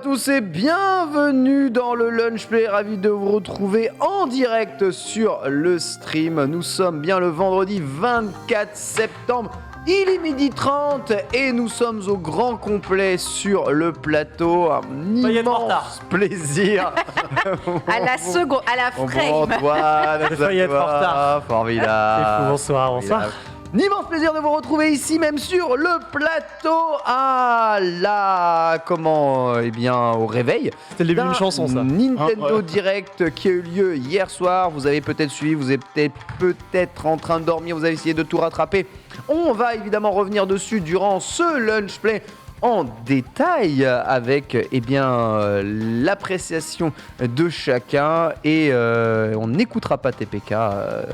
tous et bienvenue dans le Lunch Play, ravi de vous retrouver en direct sur le stream. Nous sommes bien le vendredi 24 septembre, il est 12h30 et nous sommes au grand complet sur le plateau. Un immense plaisir. À la seconde, à la frame. Antoine, failli être en retard. Formidable. Bonsoir. Un immense plaisir de vous retrouver ici même sur le plateau au réveil. C'était le début d'une chanson, ça. Nintendo Direct qui a eu lieu hier soir. Vous avez peut-être suivi, vous êtes peut-être en train de dormir, vous avez essayé de tout rattraper. On va évidemment revenir dessus durant ce Lunch Play en détail avec l'appréciation de chacun et on n'écoutera pas TPK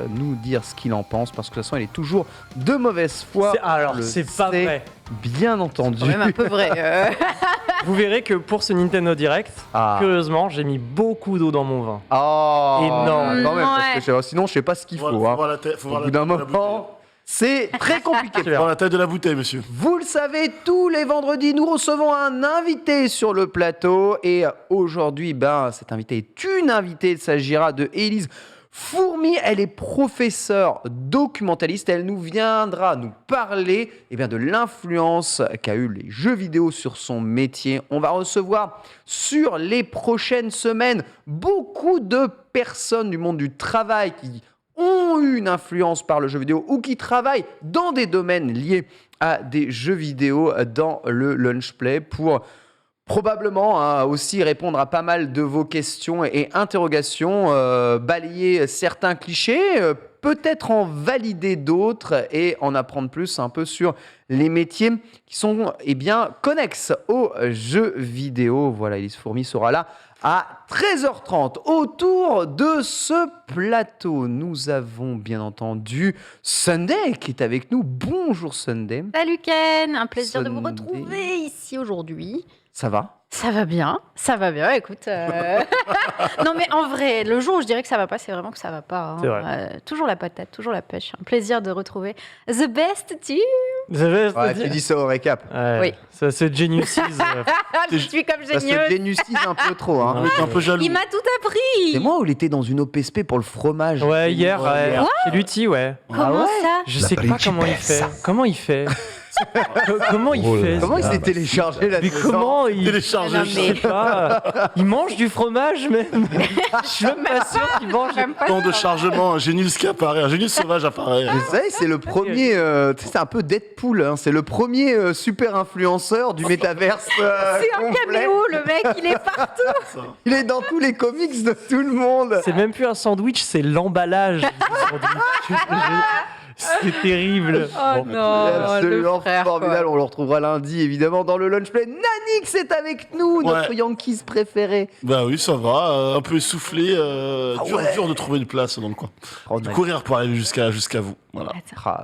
nous dire ce qu'il en pense parce que de toute façon il est toujours de mauvaise foi. C'est pas vrai. Bien entendu. C'est quand même un peu vrai. Vous verrez que pour ce Nintendo Direct, curieusement, j'ai mis beaucoup d'eau dans mon vin. Énorme. Quand même, parce que sinon je sais pas ce qu'il faut. Faut voir la tête, Au bout d'un moment. C'est très compliqué. Faut voir la taille de la bouteille, monsieur. Vous le savez, tous les vendredis, nous recevons un invité sur le plateau. Et aujourd'hui, cet invité est une invitée. Il s'agira de Élise Fourmi. Elle est professeure documentaliste. Elle nous viendra nous parler de l'influence qu'a eu les jeux vidéo sur son métier. On va recevoir sur les prochaines semaines beaucoup de personnes du monde du travail qui ont eu une influence par le jeu vidéo ou qui travaillent dans des domaines liés à des jeux vidéo dans le Lunch Play pour probablement aussi répondre à pas mal de vos questions et interrogations, balayer certains clichés, peut-être en valider d'autres et en apprendre plus un peu sur les métiers qui sont connexes aux jeux vidéo. Voilà, Élise Fourmi sera là à 13h30. Autour de ce plateau, nous avons bien entendu Sunday qui est avec nous. Bonjour Sunday. Salut Ken, un plaisir de vous Sunday. retrouver ici aujourd'hui. Ça va ? Ça va bien, écoute. Non mais en vrai, le jour où je dirais que ça va pas, c'est vraiment que ça va pas. Hein. C'est vrai. Toujours la patate, toujours la pêche. Un plaisir de retrouver The Best Team. Tu dis ça au récap. Oui. Ça se geniuses. Je suis comme Ça se génieuse. génucise un peu trop. Hein. T'es un peu jaloux. Il m'a tout appris. C'est moi ou il était dans une OPSP pour le fromage? Ouais, hier, chez Lutti, ouais. Comment ça? Je sais pas comment il fait. Comment il fait Comment il fait Comment il s'est téléchargé là? Mais comment il Téléchargé, Non, Je sais pas. Il mange du fromage même. Je suis même pas sûr qu'il mange. Temps de chargement, un génus qui apparaît, un génus sauvage apparaît. Vous savez, c'est le premier, c'est un peu Deadpool, hein, c'est le premier super influenceur du métaverse C'est un complet. caméo, le mec, il est partout. Il est dans tous les comics de tout le monde. C'est même plus un sandwich, c'est l'emballage du sandwich. C'est terrible. Oh Bon. non, Absolument le frère, formidable, quoi. on le retrouvera lundi évidemment dans le Lunch Play. Nanix est avec nous, notre Yankees préféré. Bah oui, ça va, un peu essoufflé, dur de trouver une place dans le coin. De courir pour aller jusqu'à vous. Voilà.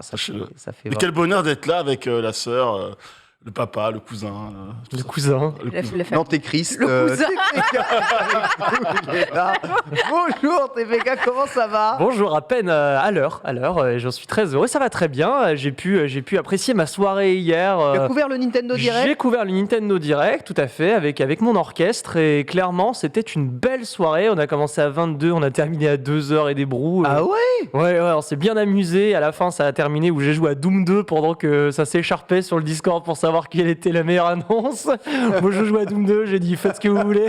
Ça fait Mais quel bonheur d'être là avec la sœur, le papa, le cousin. Le cousin. l'antéchrist. Le cousin. TPK, il est là. Bonjour TPK, comment ça va? Bonjour, à peine à l'heure, j'en suis très heureux, ça va très bien, j'ai pu apprécier ma soirée hier. Tu as couvert le Nintendo Direct? J'ai couvert le Nintendo Direct, tout à fait, avec mon orchestre, et clairement, c'était une belle soirée, on a commencé à 22, on a terminé à 2h et des brous. Ah ouais? Ouais, on s'est bien amusé, à la fin ça a terminé où j'ai joué à Doom 2 pendant que ça s'écharpait sur le Discord pour savoir quelle était la meilleure annonce. Moi je jouais à Doom 2, j'ai dit faites ce que vous voulez.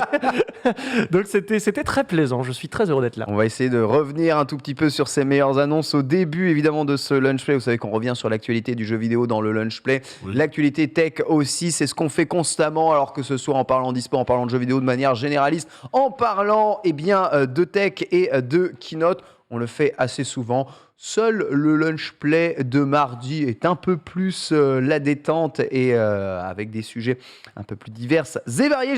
Donc c'était très plaisant, je suis très heureux d'être là. On va essayer de revenir un tout petit peu sur ces meilleures annonces au début évidemment de ce Lunch Play. Vous savez qu'on revient sur l'actualité du jeu vidéo dans le Lunch Play. Oui. L'actualité tech aussi, c'est ce qu'on fait constamment, alors que ce soit en parlant d'e-sport, en parlant de jeux vidéo de manière généraliste, en parlant de tech et de keynote. On le fait assez souvent. Seul le Lunch Play de mardi est un peu plus la détente et avec des sujets un peu plus divers et variés.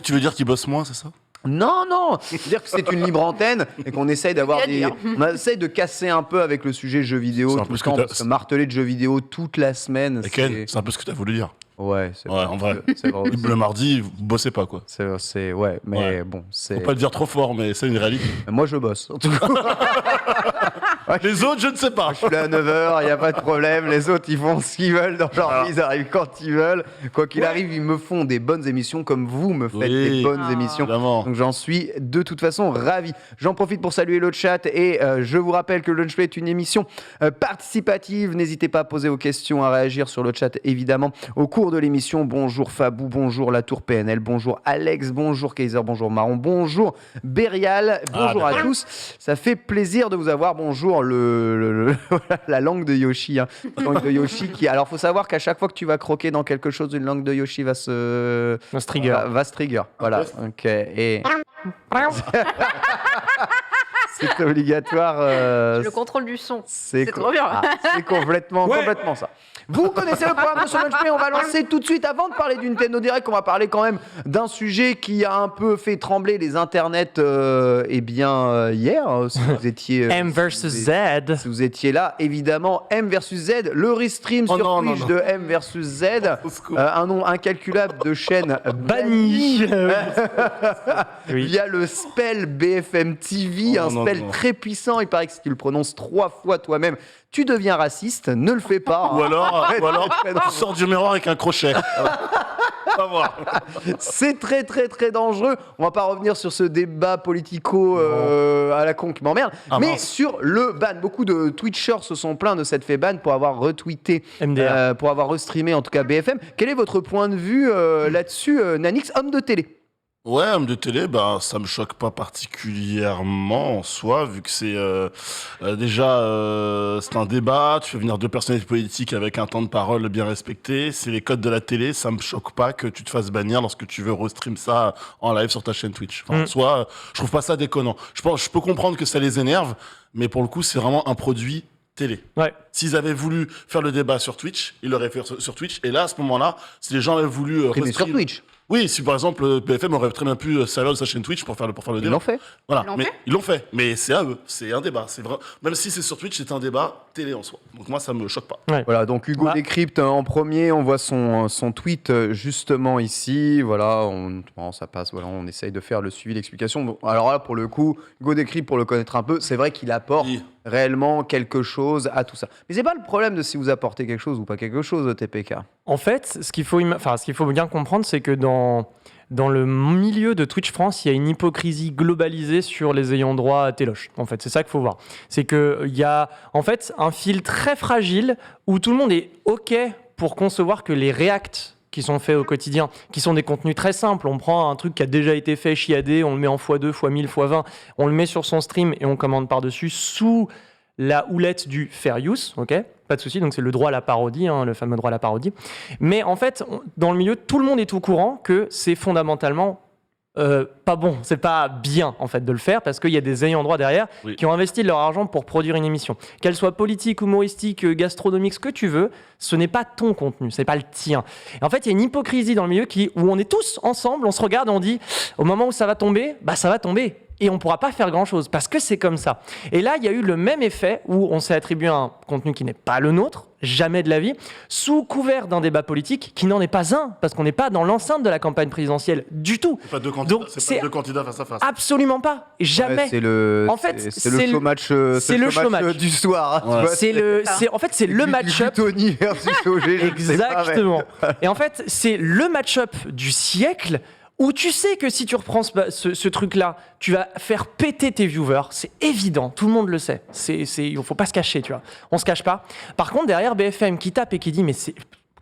Tu veux dire qu'il bosse moins, c'est ça? Non, c'est-à-dire que c'est une libre antenne et qu'on essaye on essaye de casser un peu avec le sujet jeux vidéo tout le temps, parce que marteler de jeux vidéo toute la semaine. Ken, c'est un peu ce que tu as voulu dire. Ouais, c'est Ouais, en vrai. C'est vrai aussi. Le mardi, vous bossez pas, quoi. Ouais, mais Ouais. bon, c'est. Faut pas le dire trop fort, mais c'est une réalité. Moi, je bosse. En tout cas, Les autres, je ne sais pas. je suis là à 9h, il n'y a pas de problème. Les autres, ils font ce qu'ils veulent dans leur vie, ils arrivent quand ils veulent. Quoi qu'il arrive, ils me font des bonnes émissions comme vous me faites Oui. des bonnes Ah. émissions. Évidemment. Donc j'en suis de toute façon ravi. J'en profite pour saluer le chat et je vous rappelle que le Lunch Play est une émission participative. N'hésitez pas à poser vos questions, à réagir sur le chat évidemment au cours de l'émission. Bonjour Fabou, bonjour La Tour PNL, bonjour Alex, bonjour Kaiser, bonjour Marron, bonjour Bérial, bonjour à tous. Ça fait plaisir de vous avoir. Bonjour la langue de Yoshi. Hein. La langue de Yoshi qui... Alors faut savoir qu'à chaque fois que tu vas croquer dans quelque chose, une langue de Yoshi va se... Un trigger. Va se trigger. Voilà. Ok. Et c'est obligatoire. Le contrôle du son. C'est trop bien. c'est complètement ça. Vous connaissez le programme de ce Lunch Play, on va lancer tout de suite. Avant de parler du Nintendo Direct, on va parler quand même d'un sujet qui a un peu fait trembler les internets hier. Si vous étiez... M versus Z. Si vous étiez là, évidemment, M versus Z, le restream sur Twitch de M versus Z, Au secours. un nombre incalculable de chaînes Banni. Oui. via le spell BFM TV, un spell très puissant. Il paraît que si tu le prononces 3 fois toi-même, tu deviens raciste. Ne le fais pas. Ou alors, très dangereux. tu sors du miroir avec un crochet. On va voir. C'est très très très dangereux. On va pas revenir sur ce débat politico à la con qui m'emmerde, mais mince. sur le ban. Beaucoup de Twitchers se sont plaints de cette fait ban pour avoir retweeté, MDR. pour avoir restreamé en tout cas BFM. Quel est votre point de vue là-dessus, Nanix, homme de télé? Ouais, homme de télé, bah, ça me choque pas particulièrement en soi, vu que c'est déjà c'est un débat, tu fais venir 2 personnalités politiques avec un temps de parole bien respecté, c'est les codes de la télé, ça me choque pas que tu te fasses bannir lorsque tu veux restream ça en live sur ta chaîne Twitch. Enfin, en soi, je trouve pas ça déconnant. Je peux comprendre que ça les énerve, mais pour le coup, c'est vraiment un produit télé. Ouais. S'ils avaient voulu faire le débat sur Twitch, ils l'auraient fait sur Twitch, et là, à ce moment-là, si les gens avaient voulu Streamer sur Twitch. oui, si par exemple BFM aurait très bien pu saluer sa chaîne Twitch pour faire le Ils débat. l'ont fait. Voilà, Ils l'ont mais fait ils l'ont fait. Mais c'est à eux, c'est un débat. C'est vrai. Même si c'est sur Twitch, c'est un débat télé en soi. Donc moi, ça me choque pas. Voilà, donc Hugo Ouais. décrypte en premier, on voit son tweet justement ici, voilà, ça passe, voilà, on essaye de faire le suivi, l'explication. Bon, alors là, pour le coup, Hugo décrypte, pour le connaître un peu, c'est vrai qu'il apporte Oui. réellement quelque chose à tout ça. Mais c'est pas le problème de si vous apportez quelque chose ou pas quelque chose, TPK. En fait, ce qu'il faut bien comprendre, c'est que dans le milieu de Twitch France, il y a une hypocrisie globalisée sur les ayants droit à Téloche. En fait, c'est ça qu'il faut voir. C'est qu'il y a en fait un fil très fragile où tout le monde est OK pour concevoir que les reacts qui sont faits au quotidien, qui sont des contenus très simples. On prend un truc qui a déjà été fait, chiadé, on le met en x2, x1000, x20, on le met sur son stream et on commande par-dessus sous la houlette du fair use, ok ? Pas de souci, donc c'est le droit à la parodie, le fameux droit à la parodie. Mais en fait, dans le milieu, tout le monde est au courant que c'est fondamentalement pas bon, c'est pas bien en fait de le faire parce qu'il y a des ayants droit derrière qui ont investi leur argent pour produire une émission. Qu'elle soit politique, humoristique, gastronomique, ce que tu veux, ce n'est pas ton contenu, c'est pas le tien. Et en fait, il y a une hypocrisie dans le milieu où on est tous ensemble, on se regarde et on dit au moment où ça va tomber, bah ça va tomber. Et on ne pourra pas faire grand-chose parce que c'est comme ça. Et là, il y a eu le même effet où on s'est attribué un contenu qui n'est pas le nôtre, jamais de la vie, sous couvert d'un débat politique qui n'en est pas un, parce qu'on n'est pas dans l'enceinte de la campagne présidentielle du tout. C'est pas 2 candidats, Donc, c'est pas 2 candidats face à face. Absolument pas, jamais. Ouais, c'est le, En fait, c'est le showmatch, c'est le showmatch du soir. hein, Ouais. tu vois, C'est le match-up. du Tony versus OG, je ne sais pas, mais- Exactement. Et en fait, c'est le match-up du siècle où tu sais que si tu reprends ce truc-là, tu vas faire péter tes viewers. C'est évident, tout le monde le sait. Il ne faut pas se cacher, tu vois. On se cache pas. Par contre, derrière BFM qui tape et qui dit « Mais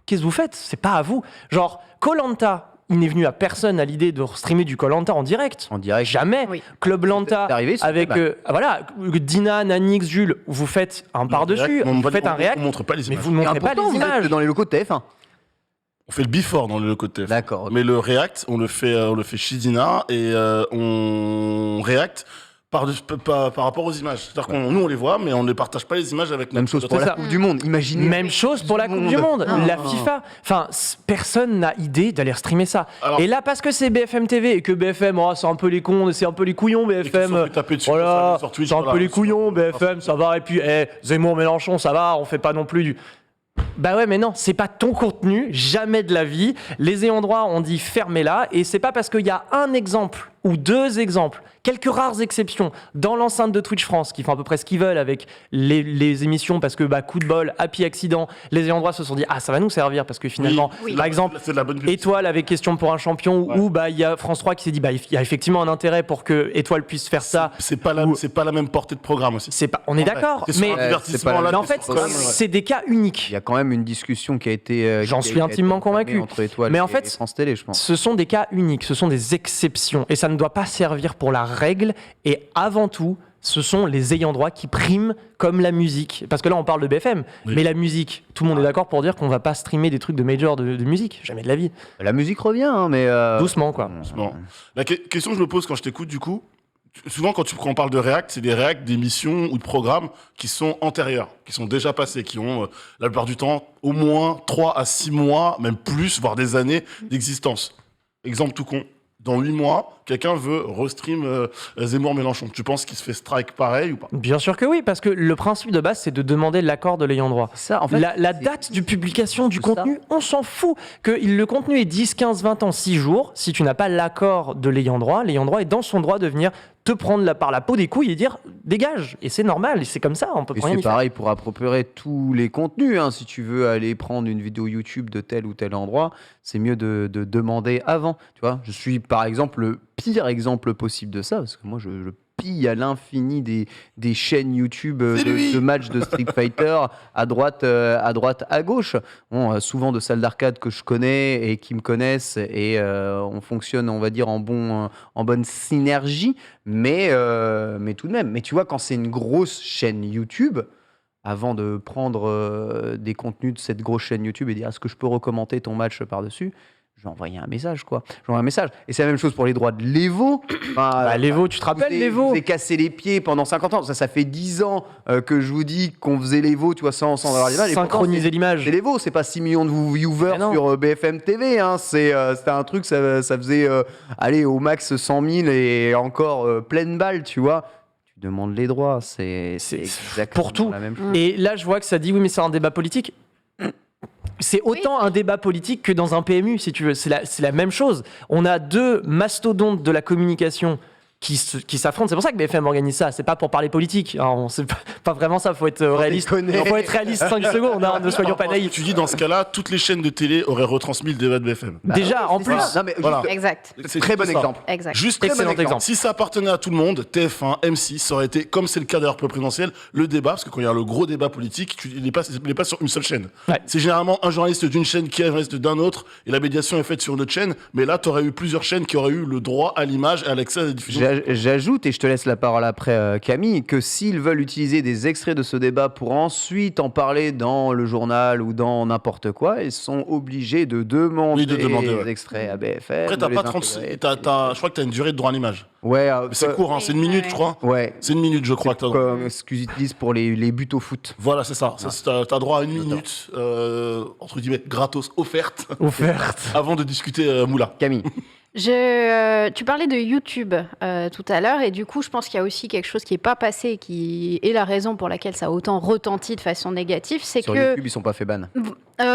qu'est-ce que vous faites ? C'est pas à vous. » Genre, Koh-Lanta, il n'est venu à personne à l'idée de streamer du Koh-Lanta en direct. En direct. Jamais. Oui. Club Lanta, C'est arrivé, c'est avec vrai. voilà, Dina, Nanix, Jules, vous faites un par-dessus, vous faites un react, On montre pas les mais images. vous ne Et montrez pas pourtant, les vous êtes images. dans les locaux de TF1. On fait le before dans le loco de TF. D'accord. Mais le react, on le fait chez Dina et on react par rapport aux images. C'est-à-dire nous on les voit, mais on ne partage pas les images avec Même notre- chose pour C'est la ça. Coupe du Monde. Imaginez. Même chose pour la Coupe du Monde, Ah. la FIFA. Enfin, personne n'a idée d'aller streamer ça. Alors- et là, parce que c'est BFM TV et que BFM, c'est un peu les cons, c'est un peu les couillons, Et qu'ils BFM. sont fait taper dessus Voilà, sur Twitch, c'est un peu voilà. les couillons, BFM, ça va. Et puis, Zemmour, Mélenchon, ça va, on fait pas non plus du. Bah ouais, mais non, c'est pas ton contenu, jamais de la vie. Les ayants droit, on dit fermez-la, et c'est pas parce qu'il y a un exemple ou deux exemples, quelques rares exceptions, dans l'enceinte de Twitch France, qui font à peu près ce qu'ils veulent avec les émissions, parce que coup de bol, happy accident, les ayants droit se sont dit ça va nous servir, parce que finalement, par exemple, c'est de la bonne publicité. Étoile avec question pour un champion, Ouais. ou il y a France 3 qui s'est dit il y a effectivement un intérêt pour que Étoile puisse faire ça. C'est pas la même portée de programme aussi. On est d'accord, T'es sur mais un divertissement, là, mais en t'es fait, sur quand même, c'est des cas uniques. Il y a quand même une discussion qui a été. J'en qui a suis été intimement entamée convaincu. Entre Étoile Mais en et fait, France Télé, je pense. Ce sont des cas uniques, ce sont des exceptions, et ça ne doit pas servir pour la règle. Et avant tout, ce sont les ayants droit qui priment, comme la musique. Parce que là, on parle de BFM, Oui. mais la musique, tout le monde est d'accord pour dire qu'on va pas streamer des trucs de major de musique, jamais de la vie. La musique revient, hein, mais. Doucement, quoi. Bon. La question que je me pose quand je t'écoute, du coup, souvent quand on parle de React, c'est des React d'émissions ou de programmes qui sont antérieurs, qui sont déjà passés, qui ont la plupart du temps au moins 3 à 6 mois, même plus, voire des années d'existence. Exemple tout con. Dans 8 mois, quelqu'un veut restream Zemmour-Mélenchon. Tu penses qu'il se fait strike pareil ou pas? Bien sûr que oui, parce que le principe de base, c'est de demander l'accord de l'ayant droit. Ça, en fait, La date de publication du tout ça. contenu, on s'en fout. Que le contenu est 10, 15, 20 ans, 6 jours, si tu n'as pas l'accord de l'ayant droit est dans son droit de venir te prendre par la peau des couilles et dire dégage. Et c'est normal, et c'est comme ça, on peut Et rien c'est y faire. pareil pour approprier tous les contenus. Hein. Si tu veux aller prendre une vidéo YouTube de tel ou tel endroit, c'est mieux de demander avant. Tu vois, je suis par exemple le pire exemple possible de ça, parce que moi je pille à l'infini des chaînes YouTube de matchs de Street Fighter à droite, à gauche. Bon, souvent de salles d'arcade que je connais et qui me connaissent, et on fonctionne, on va dire, en bonne synergie, mais tout de même. Mais tu vois, quand c'est une grosse chaîne YouTube, avant de prendre des contenus de cette grosse chaîne YouTube et dire est-ce que je peux recommander ton match par-dessus, je vais envoyer un message, quoi. J'envoie un message. Et c'est la même chose pour les droits de l'Evo. Enfin, L'Evo, tu te rappelles l'Evo? Je vous ai cassé les pieds pendant 50 ans. Ça fait 10 ans que je vous dis qu'on faisait l'Evo, tu vois, sans avoir l'image. Et pourtant, Synchroniser l'image. c'est l'Evo, c'est pas 6 millions de viewers Mais non. sur BFM TV. Hein. C'était un truc, ça faisait aller au max 100 000 et encore pleine balle, tu vois. Tu demandes les droits, c'est exactement pour tout. la même chose. Et là, je vois que ça dit oui, mais c'est un débat politique. C'est autant un débat politique que dans un PMU, si tu veux. C'est la même chose. On a deux mastodontes de la communication qui s'affrontent. C'est pour ça que BFM organise ça. C'est pas pour parler politique. Alors, c'est pas vraiment ça. Faut être réaliste. Faut être réaliste 5 secondes. Hein, ne soyons pas naïfs. Tu dis dans ce cas-là, toutes les chaînes de télé auraient retransmis le débat de BFM. Déjà, en plus. Non, mais Voilà. Exact. C'est très bon ça. exemple. Exact. Juste Très bon Excellent exemple. exemple. Si ça appartenait à tout le monde, TF1, M6, ça aurait été, comme c'est le cas d'ailleurs pour le présidentiel, le débat, parce que quand il y a le gros débat politique, il n'est pas sur une seule chaîne. Ouais. C'est généralement un journaliste d'une chaîne qui est un journaliste d'un autre, et la médiation est faite sur une autre chaîne, mais là, tu aurais eu plusieurs chaînes qui auraient eu le droit à l'image et à l'accès à la diffusion. J'ajoute, et je te laisse la parole après, Camille, que s'ils veulent utiliser des extraits de ce débat pour ensuite en parler dans le journal ou dans n'importe quoi, ils sont obligés de demander, ouais. des extraits à BFM. Après, de t'as les pas 30, intégrer. je crois que tu as une durée de droit à l'image. Ouais, Mais c'est court, hein, c'est une Oui, minute, ouais. je crois. Ouais. C'est une minute, je crois que t'as droit. Comme ce qu'ils utilisent pour les buts au foot. Voilà, c'est ça. T'as droit à une minute, entre guillemets, gratos, offerte, Offerte. avant de discuter Moula. Camille. Tu parlais de YouTube tout à l'heure, et du coup, je pense qu'il y a aussi quelque chose qui n'est pas passé, et qui est la raison pour laquelle ça a autant retenti de façon négative, c'est Sur que YouTube, ils sont pas fait ban.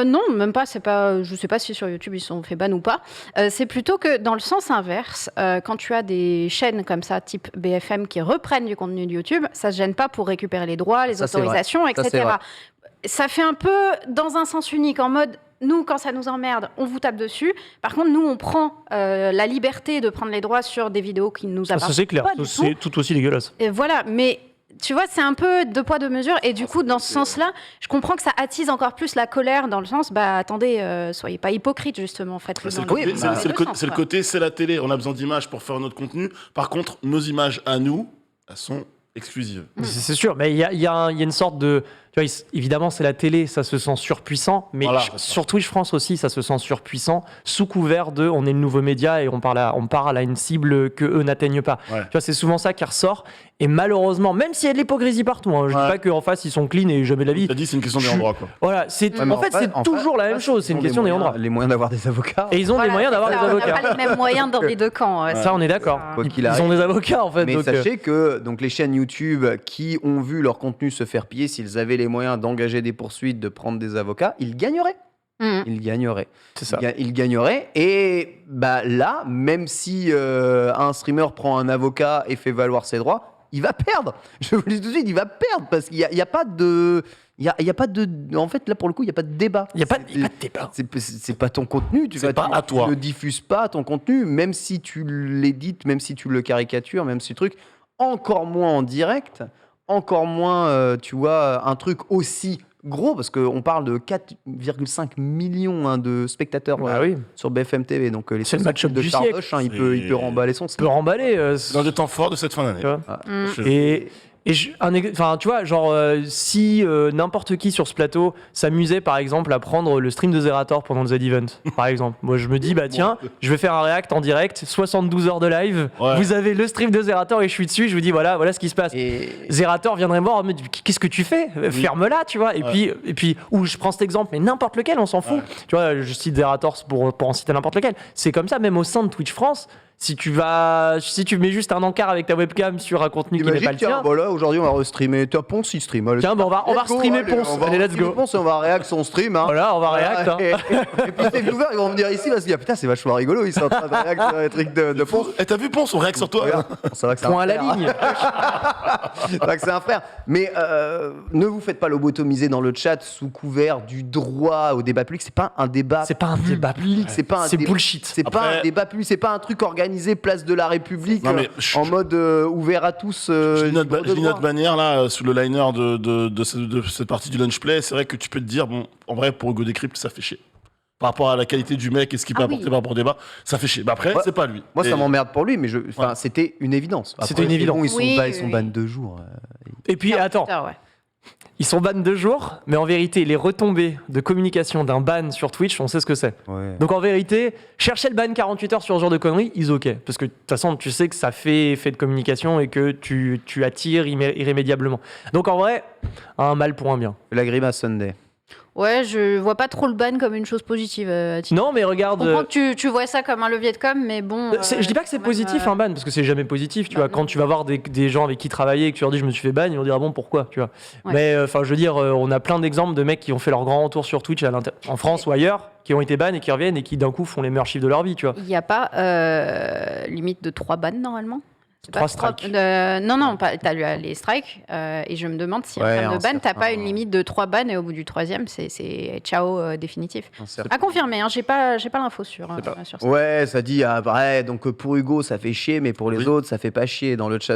non, même pas. C'est pas. Je sais pas si sur YouTube ils sont fait ban ou pas. C'est plutôt que dans le sens inverse, quand tu as des chaînes comme ça, type BFM, qui reprennent du contenu de YouTube, ça se gêne pas pour récupérer les droits, les Ça, c'est autorisations, vrai. Ça, c'est etc. vrai. Ça fait un peu dans un sens unique, en mode. Nous, quand ça nous emmerde, on vous tape dessus. Par contre, nous, on prend la liberté de prendre les droits sur des vidéos qui nous Ça, appartiennent c'est clair. pas du tout. C'est tout aussi dégueulasse. Et voilà, mais tu vois, c'est un peu deux poids, deux mesures. Et du coup, dans ce sens-là, je comprends que ça attise encore plus la colère dans le sens, attendez, soyez pas hypocrite, justement. Faites-le C'est dans le, le côté- dans c'est les le deux côté- sens, c'est le quoi. côté, c'est la télé, on a besoin d'images pour faire notre contenu. Par contre, nos images à nous, elles sont exclusives. C'est sûr, mais il y a une sorte de. Tu vois, évidemment, c'est la télé, ça se sent surpuissant, mais Voilà. sur Twitch France aussi, ça se sent surpuissant, sous couvert de on est le nouveau média et on parle à une cible que eux n'atteignent pas. Ouais. Tu vois, c'est souvent ça qui ressort. Et malheureusement, même s'il y a de l'hypocrisie partout, hein, je Ouais. dis pas qu'en face ils sont clean et jamais de la vie. T'as dit, c'est une question des endroits, quoi. Voilà, c'est Ouais, mais en fait c'est en toujours la même chose, c'est une question des endroits. Les moyens d'avoir des avocats. Et ils ont Voilà, les moyens d'avoir c'est des ça, on avocats. n'a pas les mêmes moyens dans les deux camps. Ça, on est d'accord. Quoi qu'il Ils arrive. ont des avocats en fait. Mais donc, sachez que donc, les chaînes YouTube qui ont vu leur contenu se faire piller, s'ils avaient les moyens d'engager des poursuites, de prendre des avocats, il gagnerait. Il gagnerait. C'est ça. Il gagnerait. Et bah, là, même si un streamer prend un avocat et fait valoir ses droits, il va perdre. Je vous le dis tout de suite, il va perdre parce qu'il n'y a pas de... Il y a pas de... En fait, là, pour le coup, il n'y a pas de débat. Il n'y a pas de débat. C'est pas ton contenu. Tu C'est pas à toi. Tu ne diffuses pas ton contenu, même si tu l'édites, même si tu le caricatures, même si le truc, encore moins en direct, encore moins, tu vois, un truc aussi gros, parce qu'on parle de 4,5 millions de spectateurs Bah oui. sur BFM TV. Donc, les C'est le match-up de du Chardoche, siècle. il peut remballer son Tu peux remballer. Dans des temps forts de cette fin d'année. Tu vois. Je- Et enfin, tu vois, genre, si n'importe qui sur ce plateau s'amusait, par exemple, à prendre le stream de Zerator pendant le Z-Event, par exemple, moi je me dis, bah tiens, je vais faire un react en direct, 72 heures de live, Ouais. vous avez le stream de Zerator et je suis dessus, je vous dis, voilà ce qui se passe. Et... Zerator viendrait me voir, me dit, qu'est-ce que tu fais? Ferme-la, tu vois. Et puis, ou je prends cet exemple, mais n'importe lequel, on s'en fout. Tu vois, je cite Zerator pour en citer n'importe lequel. C'est comme ça, même au sein de Twitch France. Si tu mets juste un encart avec ta webcam sur un contenu qui n'est Imagine, pas le tiens, tien. voilà, aujourd'hui on va restreamer. Tiens, Ponce, il stream. Allez, Tiens, bah, on va let's go, restreamer allez, Ponce. on va Allez, let's restreamer go. Ponce et on va réact son stream. Hein. Voilà, on va react. Hein. Et puis ces viewers, ils vont venir ici parce qu'ils disent putain, c'est vachement rigolo. Ils sont en train de réact sur les trucs de Ponce. Et t'as vu Ponce, on réact sur toi. Regarde, ça va que c'est un Point à la frère. ligne. C'est vrai que c'est un frère. Mais ne vous faites pas lobotomiser dans le chat sous couvert du droit au débat public. C'est pas un débat. C'est pas un débat public. C'est pas un C'est débat- bullshit. C'est pas Après- un débat public. C'est pas un truc organisé place de la République Non, mais en mode ouvert à tous. Je dis libre de droit. notre manière là sous le liner de cette partie du lunch play, c'est vrai que tu peux te dire bon, en vrai pour Hugo Décrypte ça fait chier. Par rapport à la qualité du mec et ce qu'il peut Ah apporter oui. par rapport au débat, ça fait chier. Bah après, Ouais. c'est pas lui. Moi, Et- ça m'emmerde pour lui, mais c'était une évidence. C'était une évidence. Bon, ils sont Oui, ils sont oui. ban 2 jours. Et puis, attends, Twitter, ouais. ils sont ban 2 jours, mais en vérité, les retombées de communication d'un ban sur Twitch, on sait ce que c'est. Ouais. Donc en vérité, chercher le ban 48 heures sur ce genre de conneries, ils ok. Parce que de toute façon, tu sais que ça fait effet de communication et que tu attires irrémédiablement. Donc en vrai, un mal pour un bien. La grimace Sunday. Ouais, je vois pas trop le ban comme une chose positive. Non, mais Je regarde. comprends que tu vois ça comme un levier de com, mais bon. Je dis pas que c'est quand même, positif un ban, parce que c'est jamais positif, tu Bah vois. non. Quand tu vas voir des gens avec qui travailler et que tu leur dis je me suis fait ban, ils vont dire ah bon pourquoi, tu vois. Ouais. Mais enfin je veux dire, on a plein d'exemples de mecs qui ont fait leur grand retour sur Twitch en France ou ailleurs, qui ont été ban et qui reviennent et qui d'un coup font les meilleurs chiffres de leur vie, tu vois. Il n'y a pas limite de 3 bans normalement. C'est pas 3 strikes. Non, t'as les strikes, et je me demande si en Ouais, termes un de ban, t'as certain- pas une limite de 3 bans et au bout du 3e, c'est ciao définitif. Un certain- À confirmer, hein, j'ai pas l'info sur ça. Ouais, ça dit ouais, donc pour Hugo ça fait chier, mais pour les Oui. autres ça fait pas chier. Dans le chat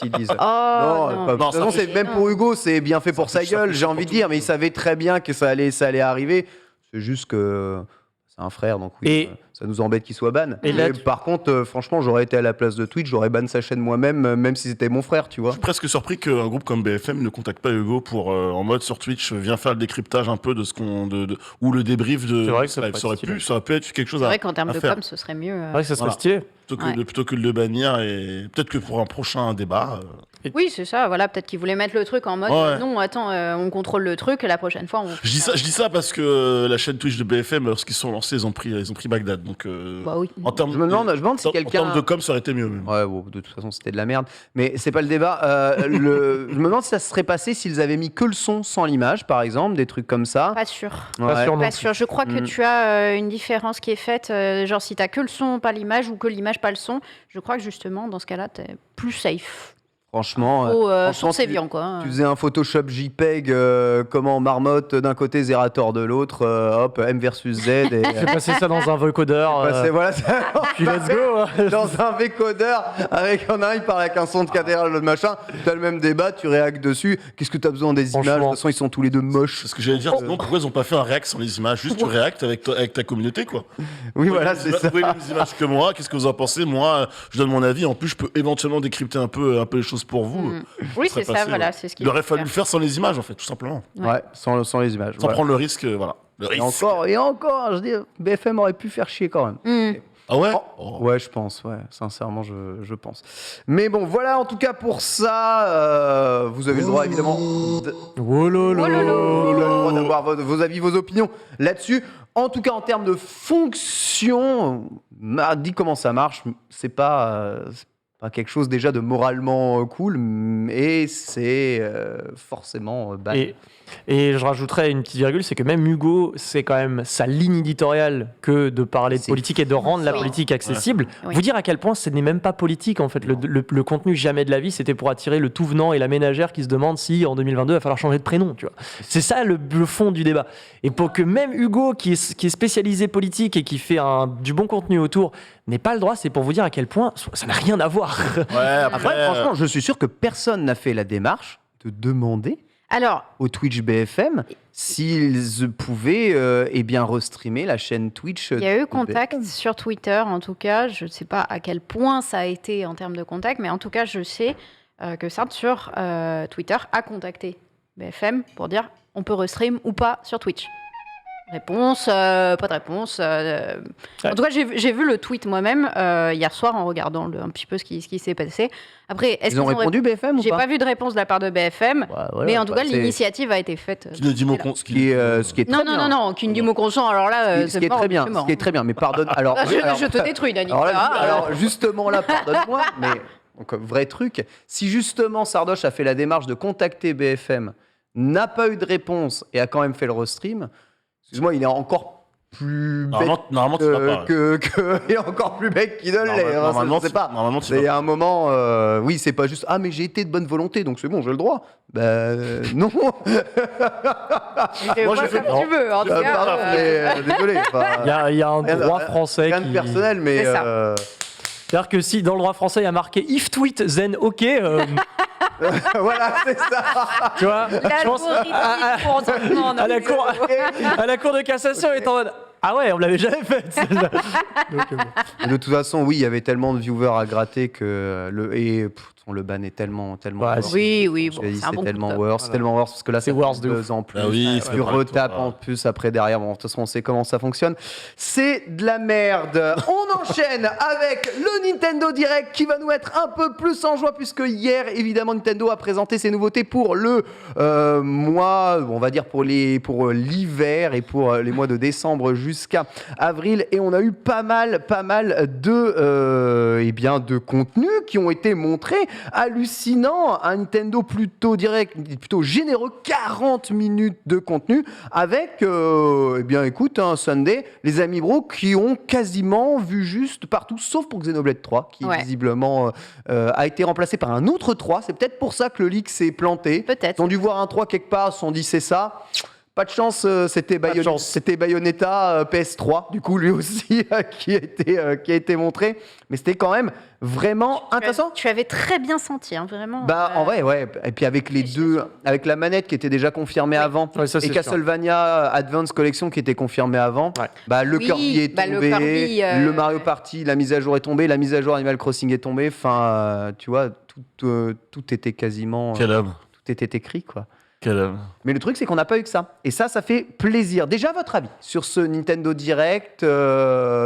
ils disent. Oh, non. de Non, toute façon, ça fait c'est même chier. pour Hugo, c'est bien fait pour Ça sa fait- ça gueule, fait j'ai chier envie pour de dire, tout mais il savait très bien que ça allait arriver. C'est juste que c'est un frère, donc oui, Et- ça nous embête qu'il soit ban. Et là, Mais par contre, franchement, j'aurais été à la place de Twitch, j'aurais ban sa chaîne moi-même, même si c'était mon frère, tu vois. Je suis presque surpris qu'un groupe comme BFM ne contacte pas Hugo pour en mode sur Twitch viens faire le décryptage un peu de ce qu'on ou le débrief de C'est vrai que ça live. peut Ça aurait être stylé. ça aurait pu être quelque chose C'est à, vrai qu'en termes à de faire. com, ce serait mieux. C'est vrai que ça serait Voilà. stylé. Plutôt que de le bannir et peut-être que pour un prochain débat. Oui, c'est ça. Voilà, peut-être qu'ils voulaient mettre le truc en mode Ouais. non, attends, on contrôle le truc et la prochaine fois on. Je dis ça parce que la chaîne Twitch de BFM, lorsqu'ils sont lancés, ils ont pris Bagdad. Donc Bah oui. en termes Je me demande si en quelqu'un. termes de com, ça aurait été mieux. Même. Ouais, bon, de toute façon, c'était de la merde. Mais c'est pas le débat. Je me demande si ça se serait passé s'ils avaient mis que le son sans l'image, par exemple, des trucs comme ça. Pas sûr. Pas Ouais. sûr non Pas plus. sûr. Je crois que Mm. tu as une différence qui est faite, genre si t'as que le son, pas l'image, ou que l'image, pas le son. Je crois que justement, dans ce cas-là, t'es plus safe. Franchement, Ou franchement, source Evian, quoi. hein. tu faisais un Photoshop JPEG, comment marmotte d'un côté, Zerator de l'autre, hop, M versus Z. Et, Fais passer ça dans un vocodeur. voilà, ça- Puis let's go. dans un V-codeur, avec un il parle avec un son de cathédrale, l'autre machin, t'as le même débat, tu réactes dessus. Qu'est-ce que t'as besoin des images? De Franchement. toute façon, ils sont tous les deux moches. C'est ce que j'allais dire. Sinon, pourquoi ils ont pas fait un react sans les images? Juste tu réactes avec ta communauté, quoi. Oui, voilà, Vous c'est avez ça. les mêmes images que moi. Qu'est-ce que vous en pensez? Moi, je donne mon avis. En plus, je peux éventuellement décrypter un peu les choses pour vous. Mm. Oui, serait c'est ça, passé, voilà, ouais. c'est ce qu'il Il aurait faut fallu faire. le faire sans les images, en fait, tout simplement. Ouais, sans les images. Sans voilà. prendre le risque, voilà. Le Et risque. encore, je dis, BFM aurait pu faire chier quand même. Mm. Ah ouais? Ouais, je pense, ouais, sincèrement, je pense. Mais bon, voilà, en tout cas, pour ça, vous avez le droit, évidemment, Oh lolo. Oh lolo. vous avez le droit d'avoir vos avis, vos opinions là-dessus. En tout cas, en termes de fonction, dit comment ça marche, c'est pas pas quelque chose déjà de moralement cool, et c'est forcément banni. Et je rajouterais une petite virgule, c'est que même Hugo, c'est quand même sa ligne éditoriale que de parler de C'est politique et de rendre la Oui. politique accessible. Oui. Vous dire à quel point ce n'est même pas politique en fait. Le contenu jamais de la vie, c'était pour attirer le tout venant et la ménagère qui se demande si en 2022 il va falloir changer de prénom. Tu vois. C'est ça le fond du débat. Et pour que même Hugo, qui est spécialisé politique et qui fait du bon contenu autour, n'ait pas le droit, c'est pour vous dire à quel point ça n'a rien à voir. Ouais, Après, franchement, je suis sûr que personne n'a fait la démarche de demander Alors, au Twitch BFM s'ils pouvaient eh bien restreamer la chaîne Twitch. il y a eu de contact BFM. sur Twitter, en tout cas. Je ne sais pas à quel point ça a été en termes de contact, mais en tout cas, je sais que Sartre, sur Twitter, a contacté BFM pour dire on peut restream ou pas sur Twitch. Réponse, pas de réponse. En tout cas, j'ai vu le tweet moi-même hier soir en regardant un petit peu ce qui s'est passé. Après, est-ce Ils ont répondu BFM ou J'ai pas pas vu de réponse de la part de BFM, Ouais, voilà, mais en tout bah, cas, c'est- l'initiative a été faite. Qui ne dit mot con. ce qui est Non, très bien. non, qu'une du mot consent, alors là, Ce qui est très bien. Ce qui est très bien. Mais pardonne. Alors, Là, alors- je te détruis, Dani. Alors, là, Ah, alors, justement là, pardonne-moi, mais donc, vrai truc, si justement Sardoche a fait la démarche de contacter BFM, n'a pas eu de réponse et a quand même fait le restream, excuse-moi, il est encore plus bête Normalement, tu vas pas. il est encore plus bête qu'il ne l'est. Normalement, je sais pas. Normalement, tu C'est vas un moment, oui, c'est pas juste mais j'ai été de bonne volonté, donc c'est bon, j'ai le droit. Non. tu Moi, vois j'ai fait- comme tu veux, en tout cas. Pardon, mais, désolé. enfin, Il y a un rien- droit français rien qui... de personnel, mais C'est ça. C'est-à-dire que si dans le droit français il y a marqué if tweet then ok, voilà, c'est ça. tu vois, je pense à la cour de cassation est en mode ah ouais, on l'avait jamais fait. celle-là. Donc, bon. Et de toute façon, oui, il y avait tellement de viewers à gratter que le ban est tellement Ouais, worse. Oui, Je bon, l'ai dit, c'est un c'est bon tellement coup de- worse, c'est tellement worse parce que là, C'est ça worse fait de 2 ans plus. Ah oui, tu c'est vrai, retapes toi. en plus après derrière. Bon, de toute façon, on sait comment ça fonctionne. C'est de la merde. On enchaîne avec le Nintendo Direct qui va nous mettre un peu plus en joie puisque hier, évidemment, Nintendo a présenté ses nouveautés pour le mois, on va dire pour l'hiver et pour les mois de décembre jusqu'à avril. Et on a eu pas mal de contenus qui ont été montrés. Hallucinant, un Nintendo plutôt direct, plutôt généreux, 40 minutes de contenu avec, écoute, Sunday, les amis bro qui ont quasiment vu juste partout, sauf pour Xenoblade 3, qui Ouais. visiblement a été remplacé par un autre 3. C'est peut-être pour ça que le leak s'est planté. Peut-être. Ils ont dû voir un 3 quelque part, ils se sont dit c'est ça. Pas de chance, c'était Pas de chance. c'était Bayonetta PS3, du coup, lui aussi, qui a été montré. Mais c'était quand même vraiment intéressant. Tu avais très bien senti, hein, vraiment. En vrai, ouais. Et puis avec les deux, avec la manette qui était déjà confirmée avant, Ouais, ça, c'est et sûr. Castlevania Advance Collection qui était confirmée avant, Ouais. le Oui, Kirby est le tombé, Kirby, le Mario Party, la mise à jour est tombée, la mise à jour Animal Crossing est tombée. Enfin, tu vois, tout était quasiment, Quel homme. tout était écrit, quoi. Quel homme. Mais le truc, c'est qu'on n'a pas eu que ça. Et ça fait plaisir. Déjà, votre avis sur ce Nintendo Direct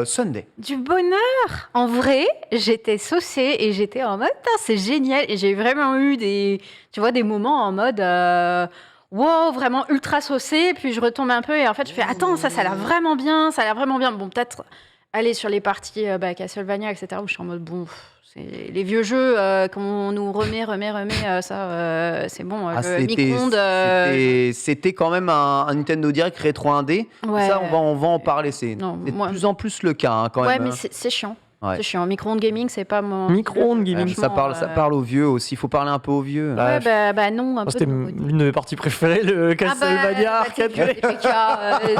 Sunday? Du bonheur. En vrai, j'étais saucée et j'étais en mode, putain, c'est génial. Et j'ai vraiment eu des moments en mode, wow, vraiment ultra saucée. Puis je retombe un peu et en fait, je fais, attends, ça a l'air vraiment bien, ça a l'air vraiment bien. Bon, peut-être aller sur les parties Castlevania, etc., où je suis en mode, bon, c'est les vieux jeux qu'on nous remet, ça, c'est bon. Le micro-ondes. C'était quand même un Nintendo Direct rétro 1D. Ouais. Ça, on va en parler. C'est Non, de moi- plus en plus le cas, quand Ouais, même. mais c'est chiant. Ouais. C'est chiant. Micro-ondes gaming, c'est pas mon. Micro-ondes gaming. Ça parle aux vieux aussi. Il faut parler un peu aux vieux. Ouais. Ouais, non, un Moi, peu. c'était l'une de mes parties préférées, le Castlevania Arcade.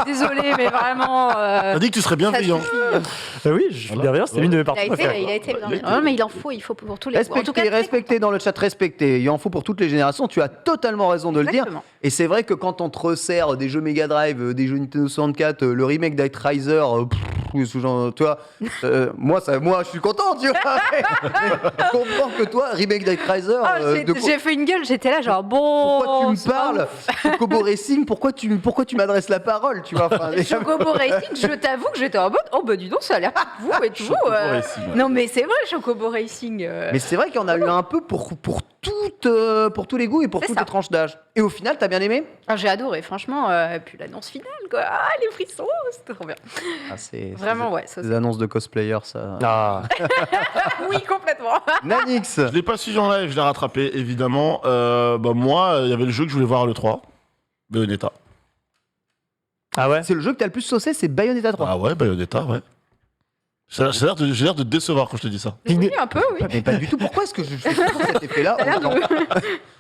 Désolé, mais vraiment. T'as dit que tu serais bienveillant. Oui, je suis Voilà. bienveillant, c'était l'une de mes parties préférées. Il a été Ouais, bien. Non, mais il faut pour tous les. Respectez dans le chat, respectez. Il en faut pour toutes les générations. Tu as totalement raison de le dire. Exactement. Et c'est vrai que quand on te resserre des jeux Mega Drive, des jeux Nintendo 64, le remake d'Ight Riser, tu vois, moi, je suis content, tu vois. Je comprends que toi, remake d'Ight Riser, J'ai fait une gueule, j'étais là, genre bon. pourquoi tu me c'est pas parles Chocobo Racing, pourquoi tu m'adresses la parole, tu vois. Enfin, ouf. Chocobo Racing, je t'avoue que j'étais en mode, oh bah dis donc, ça a l'air pas de vous et tout. Chocobo Racing, ouais. Non, mais c'est vrai, Chocobo Racing. Mais c'est vrai qu'il y en a eu un peu pour tous les goûts et pour C'est toutes ça. les tranches d'âge. Et au final, t'as bien aimé? Ah, j'ai adoré, franchement. Et puis l'annonce finale, quoi. Ah, les frissons, c'était trop bien. C'est Vraiment, ouais. Ça, des annonces de cosplayers, ça. Ah. oui, complètement. Nanix. Je l'ai pas suivi en live, je l'ai rattrapé, évidemment. Moi, il y avait le jeu que je voulais voir à l'E3. Bayonetta. Ah ouais. C'est le jeu que t'as le plus saucé, c'est Bayonetta 3. Ah ouais, Bayonetta, ouais. J'ai l'air de te décevoir quand je te dis ça. Oui, un peu, oui. Mais pas du tout. Pourquoi est-ce que je fais toujours cet effet-là? T'as l'air de-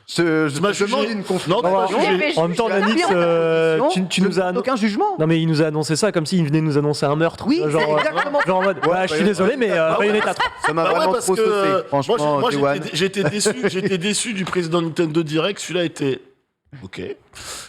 Je m'as te demande jugé. une Non, confiance. t'as pas Non, jugé. mais En même temps, je suis Nanix, tu nous as annoncé. Aucun jugement. Non mais il nous a annoncé ça comme s'il venait nous annoncer un meurtre. Oui, c'est genre, exactement. genre en mode, ouais, je suis désolé, mais Bayonetta 3. Ça m'a Ah ouais, vraiment parce trop que, saucé. Franchement, moi, Johan. j'étais déçu du président Nintendo Direct. Celui-là était ok.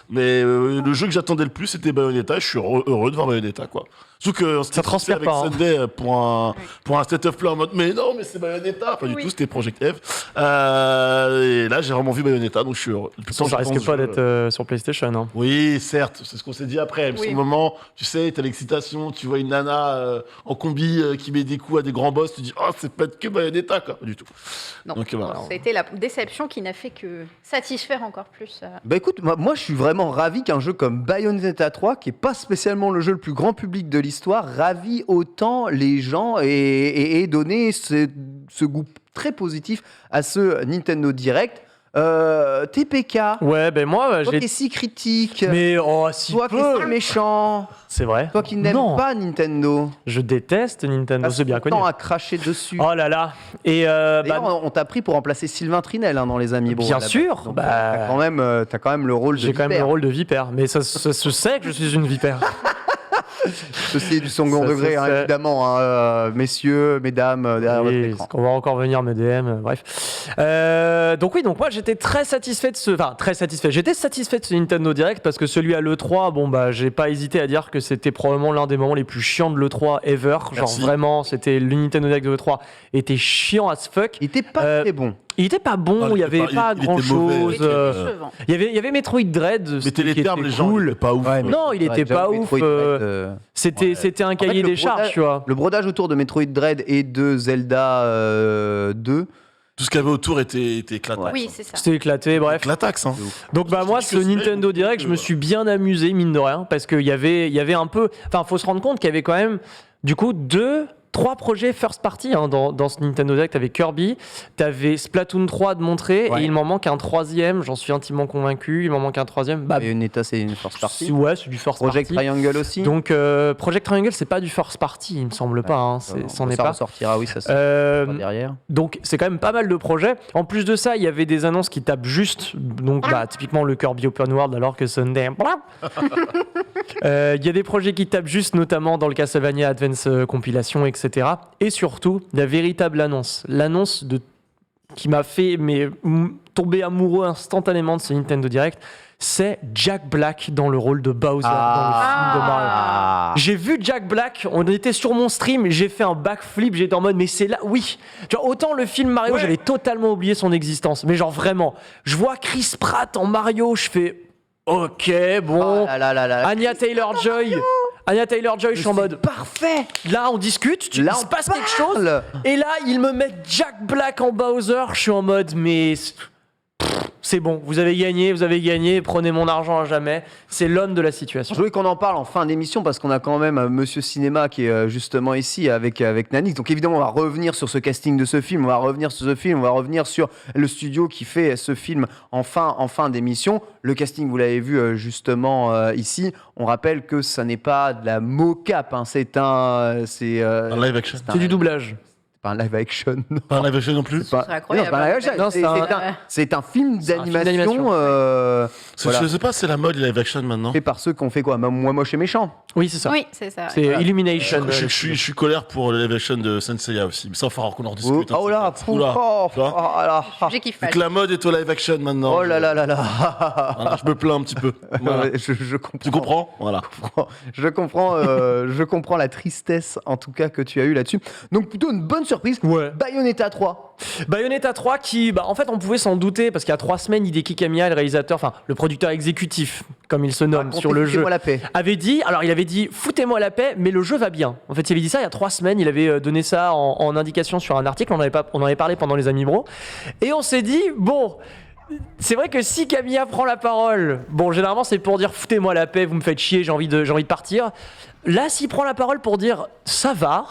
Mais le jeu que j'attendais le plus, c'était Bayonetta. Je suis heureux de voir Bayonetta, quoi. Surtout que Ça transpire avec pas, hein. Sunday pour un state of play en mode mais non, mais c'est Bayonetta. Pas du Oui. tout, c'était Project F. Et là, j'ai vraiment vu Bayonetta, donc je suis heureux. De toute façon, ça risque pas d'être sur PlayStation. Hein. Oui, certes, c'est ce qu'on s'est dit après. Mais Oui. Sur le moment, tu sais, t'as l'excitation, tu vois une nana en combi qui met des coups à des grands boss, tu dis oh, c'est pas que Bayonetta, quoi. Pas du tout. Non, Donc, voilà. ça a été la déception qui n'a fait que satisfaire encore plus. Bah écoute, moi je suis vraiment ravi qu'un jeu comme Bayonetta 3, qui est pas spécialement le jeu le plus grand public de l'histoire, ravit autant les gens et donné ce goût très positif à ce Nintendo Direct. TPK, Ouais, ben moi, toi j'ai. qui es si critique, Mais oh, si toi qui es peu. si méchant, C'est vrai. toi qui n'aimes Non. pas Nintendo, Je déteste Nintendo, c'est bien connu. temps à cracher dessus. Oh là là. Et D'ailleurs, bah, on t'a pris pour remplacer Sylvain Trinel dans les Amiibo. Bien à la base. sûr, Donc, bah, t'as quand même le rôle de j'ai quand même le vipère. rôle de vipère, mais ça se sait que je suis une vipère. Ceci est du second Ça, degré, ça, hein, ça. évidemment, messieurs, mesdames, derrière votre Oui, écran. on va encore venir me DM, bref. Donc moi j'étais très satisfait de ce... Enfin, très satisfait. J'étais satisfait de ce Nintendo Direct parce que celui à l'E3, bon bah j'ai pas hésité à dire que c'était probablement l'un des moments les plus chiants de l'E3 ever. Genre Merci. vraiment, c'était le Nintendo Direct de l'E3 était chiant as fuck. Il était pas très bon. Il était pas bon, Non, il y avait pas il était grand mauvais. chose. Oui, décevant. Il y avait Metroid Dread, Mettez les qui termes, était les gens, cool. il était pas ouf. Ouais, Non, il était j'avoue, pas ouf. Metroid Dread, C'était un cahier le des charges, brodage- tu vois. Le brodage autour de Metroid Dread et de Zelda 2. Tout ce qu'il y avait autour était éclatant. Oui, c'est ça. C'était éclaté, bref. La taxe, hein. Donc bah Je moi dis ce que c'est Nintendo beaucoup Direct, de- je me suis bien amusé mine de rien parce qu'il y avait un peu, enfin faut se rendre compte qu'il y avait quand même du coup 3 projets first party hein, dans ce Nintendo Direct. T'avais Kirby, t'avais Splatoon 3 de montrer Ouais. et il m'en manque un troisième, j'en suis intimement convaincu, il m'en manque un troisième. Bah Bayonetta, c'est une first party. ouais, c'est du first Project party. Triangle aussi. Donc Project Triangle c'est pas du first party, il me semble pas, hein, c'en est ça pas. ressortira, oui, ça sort derrière. Donc c'est quand même pas mal de projets. En plus de ça, il y avait des annonces qui tapent juste. Donc bah, typiquement le Kirby Open World alors que Sunday. Il y a des projets qui tapent juste, notamment dans le Castlevania Advance Compilation, etc. Et surtout, la véritable annonce. L'annonce qui m'a fait tomber amoureux instantanément de ce Nintendo Direct, c'est Jack Black dans le rôle de Bowser dans le film de Mario. Ah. J'ai vu Jack Black, on était sur mon stream, j'ai fait un backflip, j'étais en mode mais c'est là, oui. Tu vois, autant le film Mario, Ouais. j'avais totalement oublié son existence, mais genre vraiment, je vois Chris Pratt en Mario, je fais ok, bon. Oh là là là là. Anya Taylor-Joy, je suis en mode Parfait. là on discute, il Là, se on passe quelque chose, parle. et là ils me mettent Jack Black en Bowser, je suis en mode mais c'est bon, vous avez gagné, prenez mon argent à jamais, c'est l'homme de la situation. Je voulais qu'on en parle en fin d'émission parce qu'on a quand même Monsieur Cinéma qui est justement ici avec Nanix. Donc évidemment, on va revenir sur ce casting de ce film, on va revenir sur le studio qui fait ce film en fin d'émission. Le casting, vous l'avez vu justement ici. On rappelle que ça n'est pas de la mocap, hein. C'est Un live action. C'est du doublage. pas un live action. Non. Pas un live action non plus. C'est pas, C'est incroyable. non, c'est pas un live action. Non, C'est un film C'est un film d'animation. d'animation. Voilà. Je sais pas, c'est la mode, les live action maintenant. Fait par ceux qui ont fait quoi Moi moche et méchant. Oui, c'est ça. Oui, c'est ça. C'est Illumination. Je suis colère pour le live action de Senseiya aussi. Mais ça, il va falloir qu'on en Oh, discute. oh là, Oula. Tu vois là. J'ai kiffé. Vu que la mode est au live action maintenant. Oh là là là là. Voilà, je me plains un petit peu. Voilà. Ouais, je comprends. Tu comprends? Voilà. Je comprends la tristesse en tout cas que tu as eu là-dessus. Donc plutôt une bonne surprise. Ouais. Bayonetta 3. Bayonetta 3 qui, en fait, on pouvait s'en douter parce qu'il y a 3 semaines, Hideki Kamiya, le réalisateur, enfin, le producteur exécutif, comme il se nomme sur le jeu, Racontez-moi la paix. il avait dit, foutez-moi la paix, mais le jeu va bien. En fait, il avait dit ça il y a 3 semaines, il avait donné ça en indication sur un article, on en avait parlé pendant les Amis Bro, et on s'est dit, bon, c'est vrai que si Camilla prend la parole, bon, généralement c'est pour dire foutez-moi la paix, vous me faites chier, j'ai envie de partir. Là, s'il prend la parole pour dire ça va,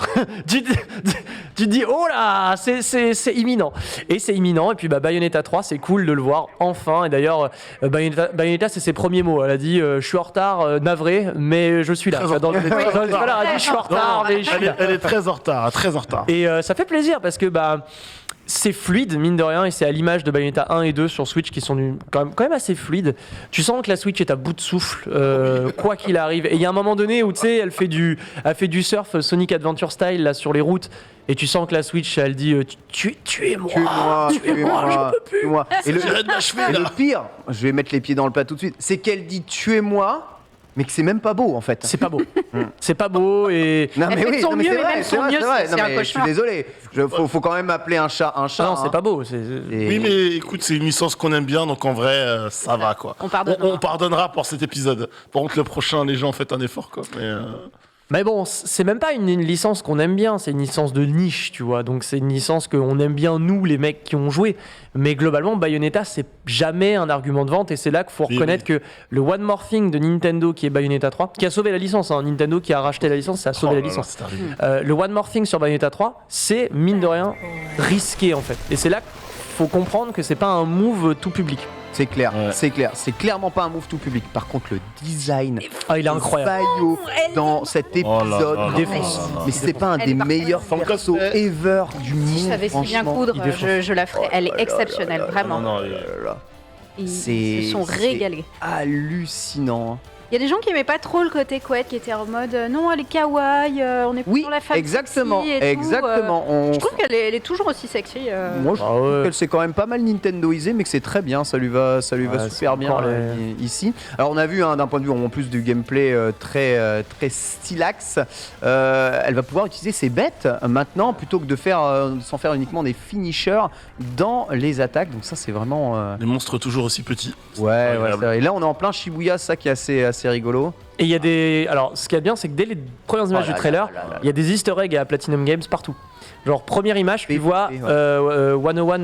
tu te dis oh là, c'est imminent. Et c'est imminent. Et puis Bayonetta 3, c'est cool de le voir enfin. Et d'ailleurs, Bayonetta, c'est ses premiers mots. Elle a dit je suis en retard, navré, mais je suis là. Dans le trailer, elle a dit je suis en retard, mais je suis là. Elle est très en retard, très en retard. Et ça fait plaisir parce que c'est fluide, mine de rien, et c'est à l'image de Bayonetta 1 et 2 sur Switch qui sont quand même assez fluides. Tu sens que la Switch est à bout de souffle, quoi qu'il arrive. Et il y a un moment donné où, tu sais, elle fait du surf Sonic Adventure style là, sur les routes, et tu sens que la Switch, elle dit tuez-moi, j'en peux plus. Tuez-moi. Et d'achever, le pire, je vais mettre les pieds dans le plat tout de suite, c'est qu'elle dit tuez-moi, mais que c'est même pas beau en fait. C'est pas beau. C'est pas beau et. Non mais Elle fait oui, de son non, mais mieux, c'est mais vrai, même c'est son vrai, mieux, c'est vrai. c'est Non, un mais je suis cauchemar. désolé. Faut quand même appeler un chat un chat. Non, c'est pas beau. Et- Oui, mais écoute, c'est une licence qu'on aime bien, donc en vrai, ça va, quoi. On pardonnera. On pardonnera pour cet épisode. Par contre, le prochain, les gens, faites un effort, quoi. Mais bon, c'est même pas une licence qu'on aime bien, c'est une licence de niche, tu vois. Donc c'est une licence qu'on aime bien, nous, les mecs qui ont joué. Mais globalement, Bayonetta, c'est jamais un argument de vente. Et c'est là qu'il faut reconnaître que le One More Thing de Nintendo, qui est Bayonetta 3, qui a sauvé la licence, hein. Nintendo qui a racheté la licence, ça a sauvé la licence. Le One More Thing sur Bayonetta 3, c'est, mine de rien, risqué, en fait. Et c'est là qu'il faut comprendre que c'est pas un move tout public. C'est clair, Ouais. c'est clair. C'est clairement pas un move tout public. Par contre, le design Ah, il est de incroyable. Bayo dans cet Oh là épisode, là là défonce. mais c'est pas un Elle des est parfaite. meilleurs persos ever du monde. Si je savais si bien franchement. coudre, il défonce. je la ferais. Elle est exceptionnelle, vraiment. Non, Ils C'est- se sont c'est- régalés. Hallucinant. Il y a des gens qui aimaient pas trop le côté couette, qui étaient en mode non, elle est kawaii, on est Oui, pour la femme exactement, sexy et tout, exactement. Je trouve qu'elle est toujours aussi sexy. Moi, je Ah trouve ouais. qu'elle s'est quand même pas mal Nintendoisé, mais que c'est très bien, ça lui va Ouais, super c'est bien encore ici. Alors, on a vu d'un point de vue en plus du gameplay très stylax, elle va pouvoir utiliser ses bêtes maintenant plutôt que de s'en faire uniquement des finishers dans les attaques. Donc ça, c'est vraiment Les monstres toujours aussi petits. ouais, agréable. c'est vrai. Et là, on est en plein Shibuya, ça qui est assez rigolo. Et il y a des. Alors, ce qui est bien, c'est que dès les premières images Oh là du trailer, là là là. il y a des easter eggs à Platinum Games partout. Genre, première image, tu Et- vois et ouais. 101.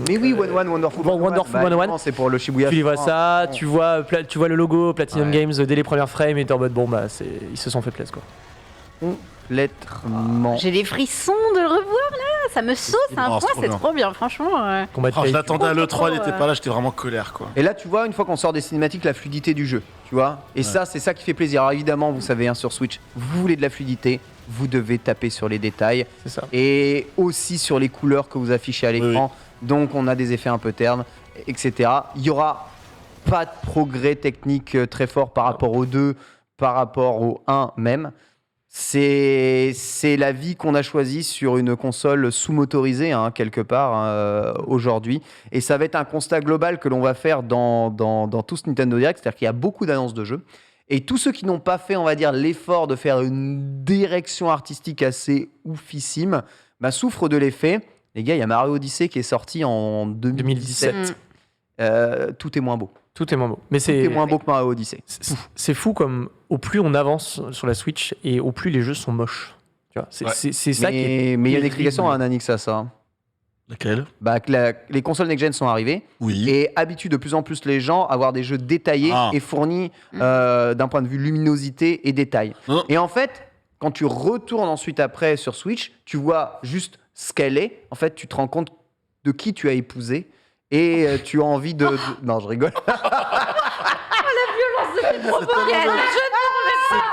Mais oui, Wonderful Wonderful 101. évidemment, c'est pour le Shibuya. Tu y vois ça, Ouais. tu vois le logo Platinum Ouais. Games dès les premières frames et t'es en mode bon, ils se sont fait plaisir, quoi. Complètement. J'ai des frissons de le revoir là, ça me saute à un Oh, point, c'est trop c'est bien. trop bien, franchement. Combat de Oh, je Fate. l'attendais à l'E3, trop, il était pas là, j'étais vraiment colère, quoi. Et là, tu vois, une fois qu'on sort des cinématiques, la fluidité du jeu, tu vois. Et ça, c'est ça qui fait plaisir. Alors évidemment, vous savez, hein, sur Switch, vous voulez de la fluidité, vous devez taper sur les détails C'est ça. et aussi sur les couleurs que vous affichez à l'écran. Donc, on a des effets un peu ternes, etc. Il y aura pas de progrès technique très fort par rapport au 2, par rapport au 1 même. C'est la vie qu'on a choisie sur une console sous-motorisée, hein, quelque part, aujourd'hui. Et ça va être un constat global que l'on va faire dans tout ce Nintendo Direct. C'est-à-dire qu'il y a beaucoup d'annonces de jeux. Et tous ceux qui n'ont pas fait, on va dire, l'effort de faire une direction artistique assez oufissime, souffrent de l'effet. Les gars, il y a Mario Odyssey qui est sorti en 2017. 2017. Tout est moins beau. Tout est moins beau. Mais Tout est moins beau que Mario Odyssey. c'est fou comme au plus on avance sur la Switch et au plus les jeux sont moches. Tu vois, c'est Ouais. c'est ça qui est. Mais il y a des terrible. explications à Nanix à ça. Laquelle Que les consoles next-gen sont arrivées Oui. et habituent de plus en plus les gens à avoir des jeux détaillés Ah. et fournis d'un point de vue luminosité et détail. Non. Et en fait, quand tu retournes ensuite après sur Switch, tu vois juste ce qu'elle est. En fait, tu te rends compte de qui tu as épousé et tu as envie de... Non, je rigole.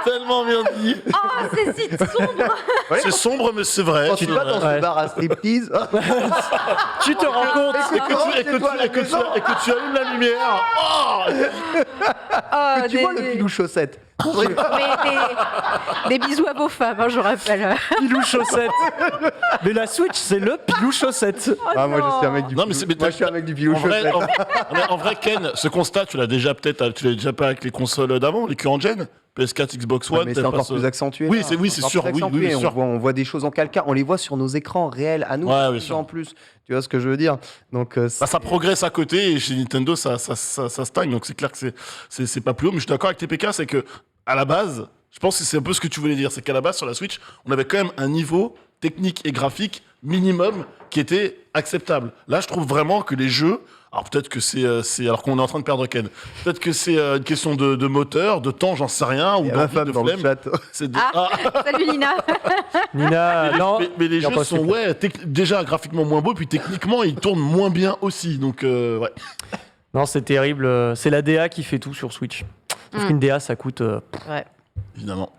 C'est tellement bien dit. Oh, c'est si sombre. C'est sombre, mais c'est vrai. Quand tu vas dans Ouais. ce bar à striptease, Tu te rends compte Et que tu allumes la lumière. Oh Oh, tu vois le pilou chaussette. des bisous à vos femmes, hein, je rappelle. Pilou chaussette. Mais la Switch, c'est le pilou chaussette. Ah, moi, je suis un mec du Non, mais pilou- c'est- mais moi, je suis un mec du pilou En vrai, chaussette. en vrai, Ken, ce constat, tu l'as déjà pas avec les consoles d'avant, les current gen, PS4, Xbox Ouais, One. mais c'est t'as encore pas ce- plus accentué. Oui, là. c'est- oui, c'est Encore sûr, plus oui, oui, accentué. bien sûr. On voit des choses en calcaire, on les voit sur nos écrans réels à nous, Ouais, de bien plus sûr. en plus. Tu vois ce que je veux dire? Donc, Ça progresse à côté et chez Nintendo, ça stagne. Donc c'est clair que c'est pas plus haut. Mais je suis d'accord avec TPK, c'est que à la base, je pense que c'est un peu ce que tu voulais dire. C'est qu'à la base, sur la Switch, on avait quand même un niveau technique et graphique minimum qui était acceptable. Là, je trouve vraiment que les jeux, alors peut-être que c'est alors qu'on est en train de perdre Ken, peut-être que c'est une question de moteur, de temps, j'en sais rien, ou Il y a ma d'envie, femme de dans le flemme. chat. C'est de- Salut Nina. Nina, non. mais les il y a jeux pas sont déjà graphiquement moins beaux, puis techniquement ils tournent moins bien aussi. Donc ouais. Non, c'est terrible. C'est la DA qui fait tout sur Switch. Parce qu'une DA, ça coûte Évidemment.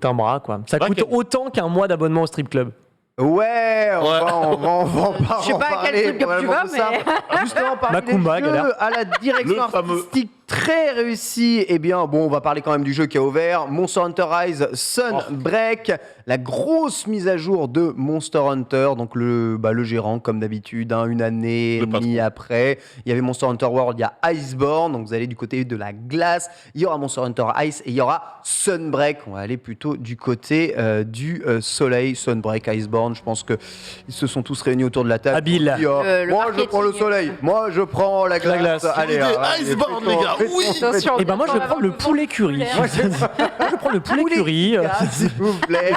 un bras, quoi. Ça Ouais, coûte autant qu'un mois d'abonnement au strip club. Ouais, on va en parler. Je sais pas à quel truc que tu vas, mais... Justement, parmi Macumba, les jeux galère. à la direction Le fameux. artistique très réussie, eh bien, bon, on va parler quand même du jeu qui a ouvert. Monster Hunter Rise Sunbreak, la grosse mise à jour de Monster Hunter, donc le gérant, comme d'habitude, une année et Le demie patron. après. Il y avait Monster Hunter World, il y a Iceborne, donc vous allez du côté de la glace. Il y aura Monster Hunter Ice et il y aura Sunbreak. On va aller plutôt du côté du soleil. Sunbreak, Iceborne, je pense qu'ils se sont tous réunis autour de la table. Habile. Ils ont dit, Le moi, je prends le marketing. soleil. Moi, je prends la glace. glace. Allez, L'idée allez, Iceborne, faites-en, les gars. faites-en, Oui. faites-en. Attention. Et ben moi, je vais prendre le poulet curry. Moi, je prends le poulet curry. S'il vous plaît.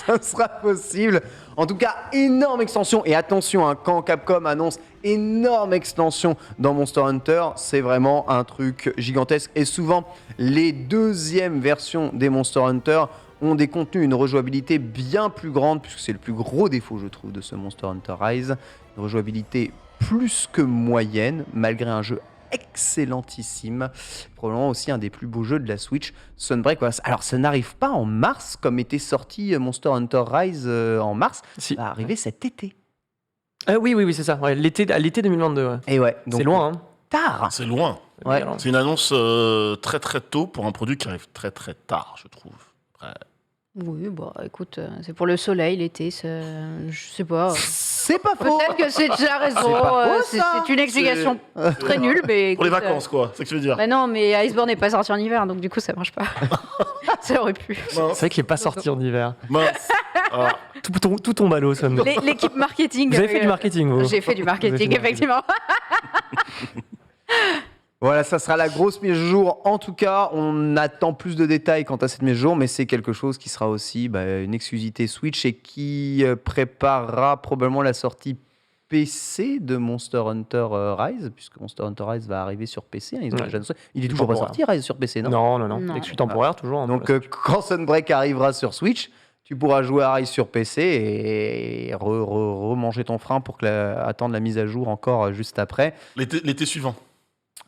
Ça sera possible. En tout cas, énorme extension. Et attention, quand Capcom annonce énorme extension dans Monster Hunter, c'est vraiment un truc gigantesque. Et souvent, les deuxièmes versions des Monster Hunter ont des contenus, une rejouabilité bien plus grande, puisque c'est le plus gros défaut, je trouve, de ce Monster Hunter Rise. Une rejouabilité plus que moyenne, malgré un jeu excellentissime, probablement aussi un des plus beaux jeux de la Switch. Sunbreak, voilà. Alors ça n'arrive pas en mars comme était sorti Monster Hunter Rise en mars, Si. ça va arriver cet été. Oui, c'est ça. Ouais, l'été 2022. Ouais. Et ouais, donc C'est loin, hein. tard. C'est loin. Ouais. C'est une annonce très très tôt pour un produit qui arrive très très tard, je trouve. Après, Oui, bah écoute, c'est pour le soleil, l'été, je sais pas. C'est pas faux. Peut-être que c'est la raison. C'est pas faux, C'est ça. c'est une explication très nulle, mais pour les écoute, vacances, quoi. C'est ce que tu veux dire. Bah non, mais Iceborne n'est pas sorti en hiver, donc du coup ça marche pas. Ça aurait pu. C'est vrai qu'il n'est pas sorti en hiver. Mince. Ah. Tout tombe à l'eau, ça me... L'équipe marketing. Vous avez fait du marketing, vous J'ai fait du Vous avez fait marketing, du marketing. effectivement. Voilà, ça sera la grosse mise à jour. En tout cas, on attend plus de détails quant à cette mise à jour, mais c'est quelque chose qui sera aussi une exclusivité Switch et qui préparera probablement la sortie PC de Monster Hunter Rise, puisque Monster Hunter Rise va arriver sur PC. Ils ont déjà annoncé. Il est toujours pas Temporaire. sorti, Rise sur PC, non? Non. Non. Exclu temporaire, toujours. hein, Donc, pour la Switch. quand Sunbreak arrivera sur Switch, tu pourras jouer à Rise sur PC et remanger ton frein pour attendre la mise à jour encore juste après. L'été suivant.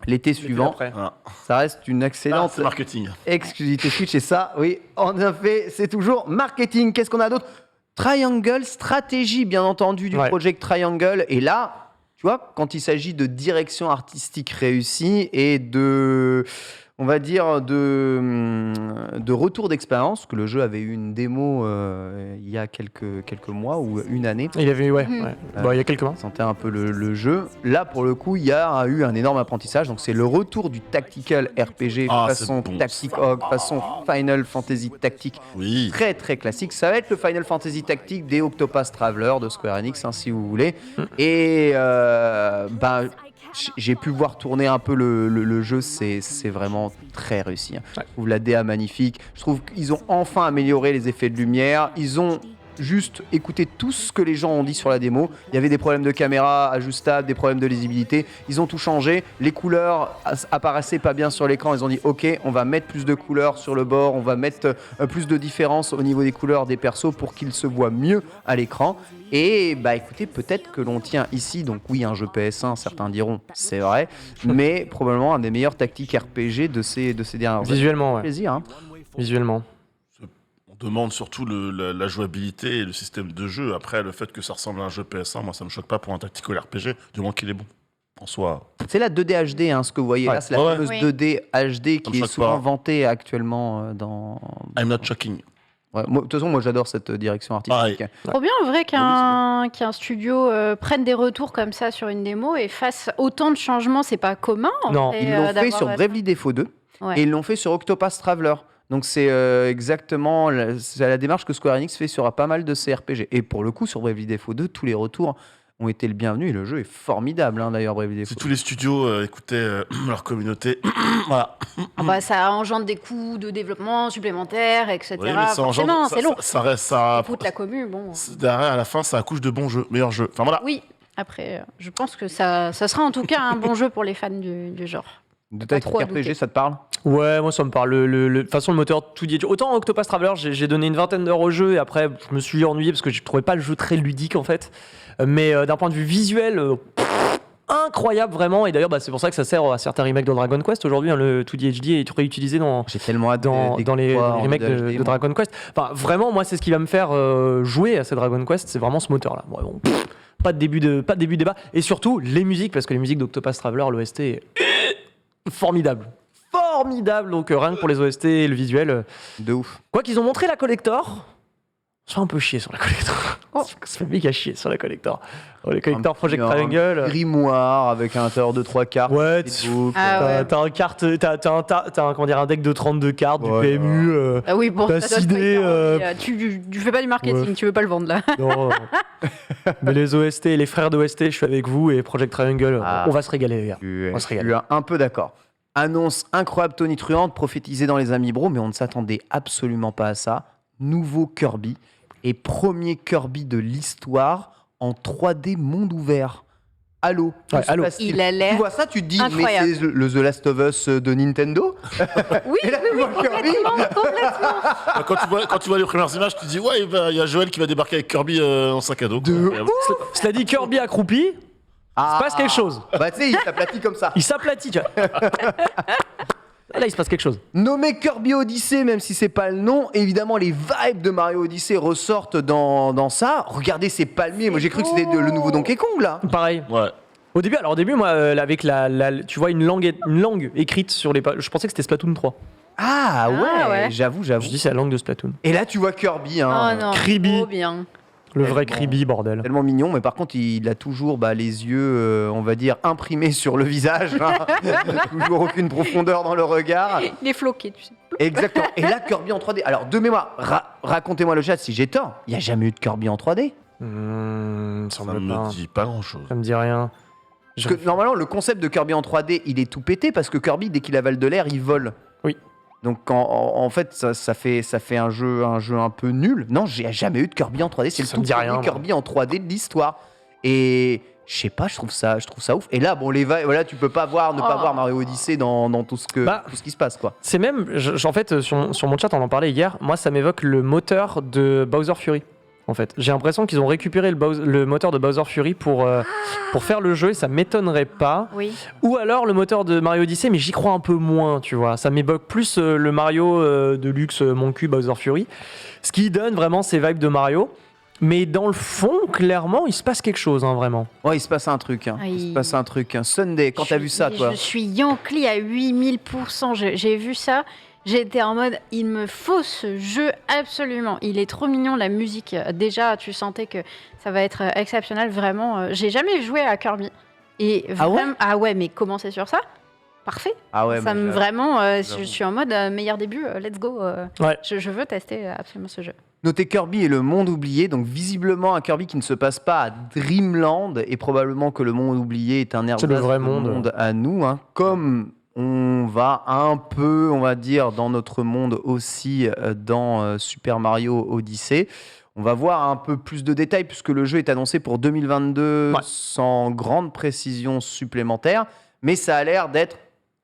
L'été suivant, Après. Voilà. ça reste une Ah, excellente c'est marketing. exclusivité Switch. Et ça, oui, en effet, c'est toujours marketing. Qu'est-ce qu'on a d'autre? Triangle, stratégie, bien entendu, du Ouais. Project Triangle. Et là, tu vois, quand il s'agit de direction artistique réussie et de, on va dire, de retour d'expérience, que le jeu avait eu une démo il y a quelques mois ou une année. Il avait, ouais. Mhm. ouais. Bon, il y a quelques mois. On sentait un peu le jeu. Là, pour le coup, il y a eu un énorme apprentissage. Donc, c'est le retour du tactical RPG Ah, façon c'est bon, Tactic Ogre, façon Final Fantasy Tactique. Oui. Très, très classique. Ça va être le Final Fantasy Tactique des Octopath Traveler de Square Enix, si vous voulez. Et j'ai pu voir tourner un peu le jeu. C'est vraiment très réussi. Je trouve la DA magnifique. Je trouve qu'ils ont enfin amélioré les effets de lumière. Ils ont juste écouté tout ce que les gens ont dit sur la démo. Il y avait des problèmes de caméra ajustables, des problèmes de lisibilité. Ils ont tout changé. Les couleurs apparaissaient pas bien sur l'écran. Ils ont dit ok, on va mettre plus de couleurs sur le bord, on va mettre plus de différence au niveau des couleurs des persos pour qu'ils se voient mieux à l'écran. Et écoutez, peut-être que l'on tient ici, donc oui, un jeu PS1, certains diront, c'est vrai, mais probablement un des meilleurs tactiques RPG de ces dernières années. Visuellement, ouais. Plaisir, hein. Visuellement. On demande surtout la jouabilité et le système de jeu. Après, le fait que ça ressemble à un jeu PS1, moi, ça me choque pas pour un tactical RPG, du moins qu'il est bon. En soi. C'est la 2D HD, ce que vous voyez là, Ouais. c'est la Ouais. fameuse Oui. 2D HD Ça me qui est choque souvent pas. vantée actuellement dans... I'm not shocking. Ouais, de toute façon, moi j'adore cette direction artistique. Trop bien, en vrai, qu'un studio prenne des retours comme ça sur une démo et fasse autant de changements, c'est pas commun. en Non, vrai, Ils l'ont fait d'avoir sur Bravely Default 2 Ouais. et ils l'ont fait sur Octopath Traveler. Donc c'est exactement c'est la démarche que Square Enix fait sur pas mal de ces RPG. Et pour le coup, sur Bravely Default 2, tous les retours ont été le bienvenu. Et le jeu est formidable, hein, d'ailleurs, Bravely Si Default. tous les studios écoutaient leur communauté, voilà. Ah bah, ça engendre des coûts de développement supplémentaires, etc. Oui, mais ça Forcément, engendre, c'est long. ça reste, ça, Écoute, la commu, bon. derrière, à la fin, ça accouche de bons jeux, meilleurs jeux. Enfin voilà. Oui, après, je pense que ça sera en tout cas un bon jeu pour les fans du genre. De Pas Tactique trop à RPG, douter. ça te parle? Ouais, moi ça me parle. De toute façon, le moteur tout dit. Autant Octopus Traveler, j'ai donné une vingtaine d'heures au jeu et après je me suis ennuyé parce que je trouvais pas le jeu très ludique en fait. Mais d'un point de vue visuel, incroyable vraiment. Et d'ailleurs, c'est pour ça que ça sert à certains remakes de Dragon Quest aujourd'hui. Hein, le 2D HD est réutilisé dans J'ai tellement hâte dans les découvrir remakes en de HD, moi. Dragon Quest. Enfin, vraiment, moi, c'est ce qui va me faire jouer à ces Dragon Quest, c'est vraiment ce moteur-là. Ouais, bon, pas de début de débat. Et surtout, les musiques, parce que les musiques d'Octopus Traveler, l'OST est formidable. Formidable, donc rien que pour les OST et le visuel. De ouf. Quoi qu'ils ont montré la collector, je suis un peu chier sur la collector. Oh. Ça fait méga chier sur la collector. Oh, les collectors Un Project petit Triangle. grimoire avec un intérieur de 3 cartes. Ouais, petite boucle. Ah ouais. t'as un deck de 32 cartes, Ouais, du PMU. Ah oui, bon, T'as ça doit Sidé, pas hyper envie. Tu fais pas du marketing, ouais. tu veux pas le vendre là. Non. Mais les OST, les frères d'OST, je suis avec vous et Project Triangle, Ah. on va se régaler, les gars. Je On se régale. suis un peu d'accord. Annonce incroyable tonitruante, prophétisée dans les Amiibo, mais on ne s'attendait absolument pas à ça. Nouveau Kirby et premier Kirby de l'histoire en 3D monde ouvert. Halo. Ouais, Que se Halo. passe-t-il Il a l'air Tu vois ça, tu te dis, incroyable. mais c'est le The Last of Us de Nintendo. Oui, Et là, tu vois Kirby. Bah, quand tu vois les premières images, tu te dis, ouais, il y a Joël qui va débarquer avec Kirby en sac à dos. quoi. De Incroyable. Cela dit, Kirby accroupi, Ah. se passe quelque chose. Bah, tu sais, il s'aplatit comme ça. Il s'aplatit, tu vois. Là, il se passe quelque chose. Nommé Kirby Odyssey, même si c'est pas le nom, évidemment les vibes de Mario Odyssey ressortent dans ça. Regardez ces palmiers, moi j'ai cru que c'était le nouveau Donkey Kong là. Pareil. Ouais. Au début, moi, avec tu vois une langue écrite sur les pages, je pensais que c'était Splatoon 3. Ah ouais, ouais. j'avoue. Je dis c'est la langue de Splatoon. Et là tu vois Kirby, hein, Oh non, Kribi. trop bien. Le vrai Tellement. Kribi, bordel. tellement mignon, mais par contre il a toujours les yeux, on va dire, imprimés sur le visage, hein. Toujours aucune profondeur dans le regard. Il est floqué, tu sais. Exactement. Et là Kirby en 3D. Alors de mémoire, racontez-moi le chat si j'ai tort. Il n'y a jamais eu de Kirby en 3D. Ça Ça me me pas. dit pas grand chose. Ça me dit rien. Parce que normalement le concept de Kirby en 3D il est tout pété parce que Kirby dès qu'il avale de l'air il vole. Oui. Donc en fait ça fait un jeu un peu nul. Non, j'ai jamais eu de Kirby en 3D, c'est le Ça tout me dit premier rien, moi. Kirby en 3D de l'histoire. Et je sais pas, je trouve ça ouf. Et là bon voilà, tu peux pas ne pas Oh. voir Mario Odyssey dans tout ce qui se passe quoi. C'est même, en fait, sur mon chat, on en parlait hier. Moi, ça m'évoque le moteur de Bowser Fury. En fait, j'ai l'impression qu'ils ont récupéré le moteur de Bowser Fury pour faire le jeu et ça m'étonnerait pas. Oui. Ou alors le moteur de Mario Odyssey, mais j'y crois un peu moins, tu vois. Ça m'évoque plus le Mario de luxe, mon cul, Bowser Fury. Ce qui donne vraiment ces vibes de Mario. Mais dans le fond, clairement, il se passe quelque chose, hein, vraiment. Ouais, il se passe un truc. Hein. Il se passe un truc. Sunday, quand t'as vu ça toi? Je suis Yankee à 8000%. J'ai vu ça. J'étais en mode, il me faut ce jeu absolument. Il est trop mignon, la musique. Déjà, tu sentais que ça va être exceptionnel, vraiment. J'ai jamais joué à Kirby. Et Ah ouais vraiment, ah ouais, mais commencer sur ça, parfait. Ah ouais, Ça mais me j'avoue. vraiment, J'avoue. je suis en mode meilleur début, let's go. Ouais. Je veux tester absolument ce jeu. Notez Kirby et le monde oublié, donc visiblement un Kirby qui ne se passe pas à Dreamland, et probablement que le monde oublié est un C'est le Airbus vrai de monde. à nous, hein. Comme on va un peu, on va dire, dans notre monde aussi dans Super Mario Odyssey. On va voir un peu plus de détails puisque le jeu est annoncé pour 2022 Ouais. sans grande précision supplémentaire, mais ça a l'air d'être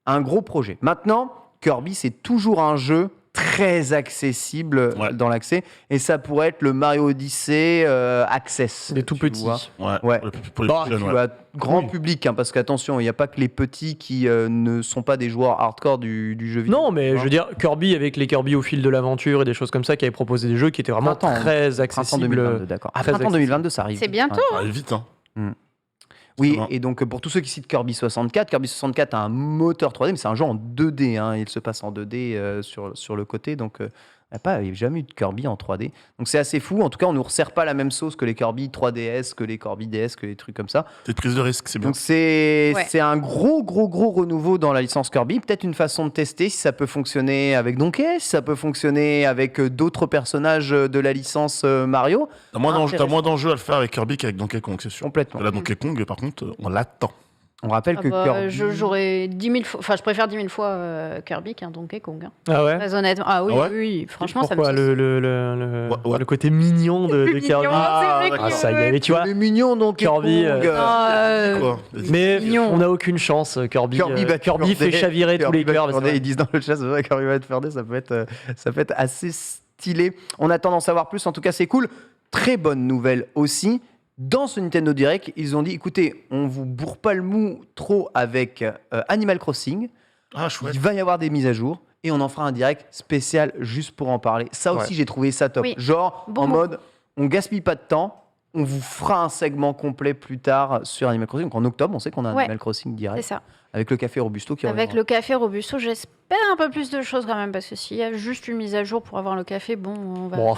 un gros projet. Maintenant, Kirby, c'est toujours un jeu très accessible Ouais. dans l'accès, et ça pourrait être le Mario Odyssey Access. Des tout tu petits. vois. Ouais. Ouais. Pour les Bah, plus jeunes, Tu ouais. vois, grand Oui. public, hein, parce qu'attention, il n'y a pas que les petits qui ne sont pas des joueurs hardcore du jeu vidéo. Non, mais tu je vois. veux dire, Kirby avec les Kirby au fil de l'aventure et des choses comme ça qui avaient proposé des jeux qui étaient vraiment Printemps, très Printemps accessibles. 2022, d'accord. Ah, très printemps 2022, ça arrive. C'est bientôt. Ça arrive vite, hein. Oui, Justement. et donc pour tous ceux qui citent Kirby 64 a un moteur 3D, mais c'est un jeu en 2D, hein, il se passe en 2D sur le côté, donc Il n'y a jamais eu de Kirby en 3D. Donc c'est assez fou. En tout cas, on ne nous resserre pas la même sauce que les Kirby 3DS, que les Kirby DS, que les trucs comme ça. C'est une prise de risque, c'est bien. Donc c'est un gros renouveau dans la licence Kirby. Peut-être une façon de tester si ça peut fonctionner avec Donkey, si ça peut fonctionner avec d'autres personnages de la licence Mario. T'as moins d'enjeux à le faire avec Kirby qu'avec Donkey Kong, c'est sûr. Complètement. La Donkey Kong, par contre, on l'attend. On rappelle que Kirby... J'aurais 10 000 fois... Enfin, je préfère 10 000 fois Kirby qu'un Donkey Kong. Hein. Ah ouais. Très honnêtement. Ah oui, Ah ouais oui. Franchement, Pourquoi ça me... le côté mignon de Kirby. Ah, ça y est, mais tu vois, les mignons Donkey Kirby, Kong. Quoi. mais mignon. on n'a aucune chance. Kirby va fait te chavirer tous les cœurs. Ils disent dans le chat, c'est vrai, Kirby va te faire ça peut être assez stylé. On attend d'en savoir plus. En tout cas, c'est cool. Très bonne nouvelle aussi. Dans ce Nintendo Direct, ils ont dit, écoutez, on vous bourre pas le mou trop avec Animal Crossing. Ah, chouette. Il va y avoir des mises à jour et on en fera un direct spécial juste pour en parler. Ça aussi, j'ai trouvé ça top. Oui. Genre, Bon en mot. mode, on gaspille pas de temps. On vous fera un segment complet plus tard sur Animal Crossing. Donc en octobre, on sait qu'on a un Ouais. Animal Crossing C'est direct ça. avec le café Robusto qui Avec revient. le café Robusto, j'espère un peu plus de choses quand même, parce que s'il y a juste une mise à jour pour avoir le café, bon, on va... Bon.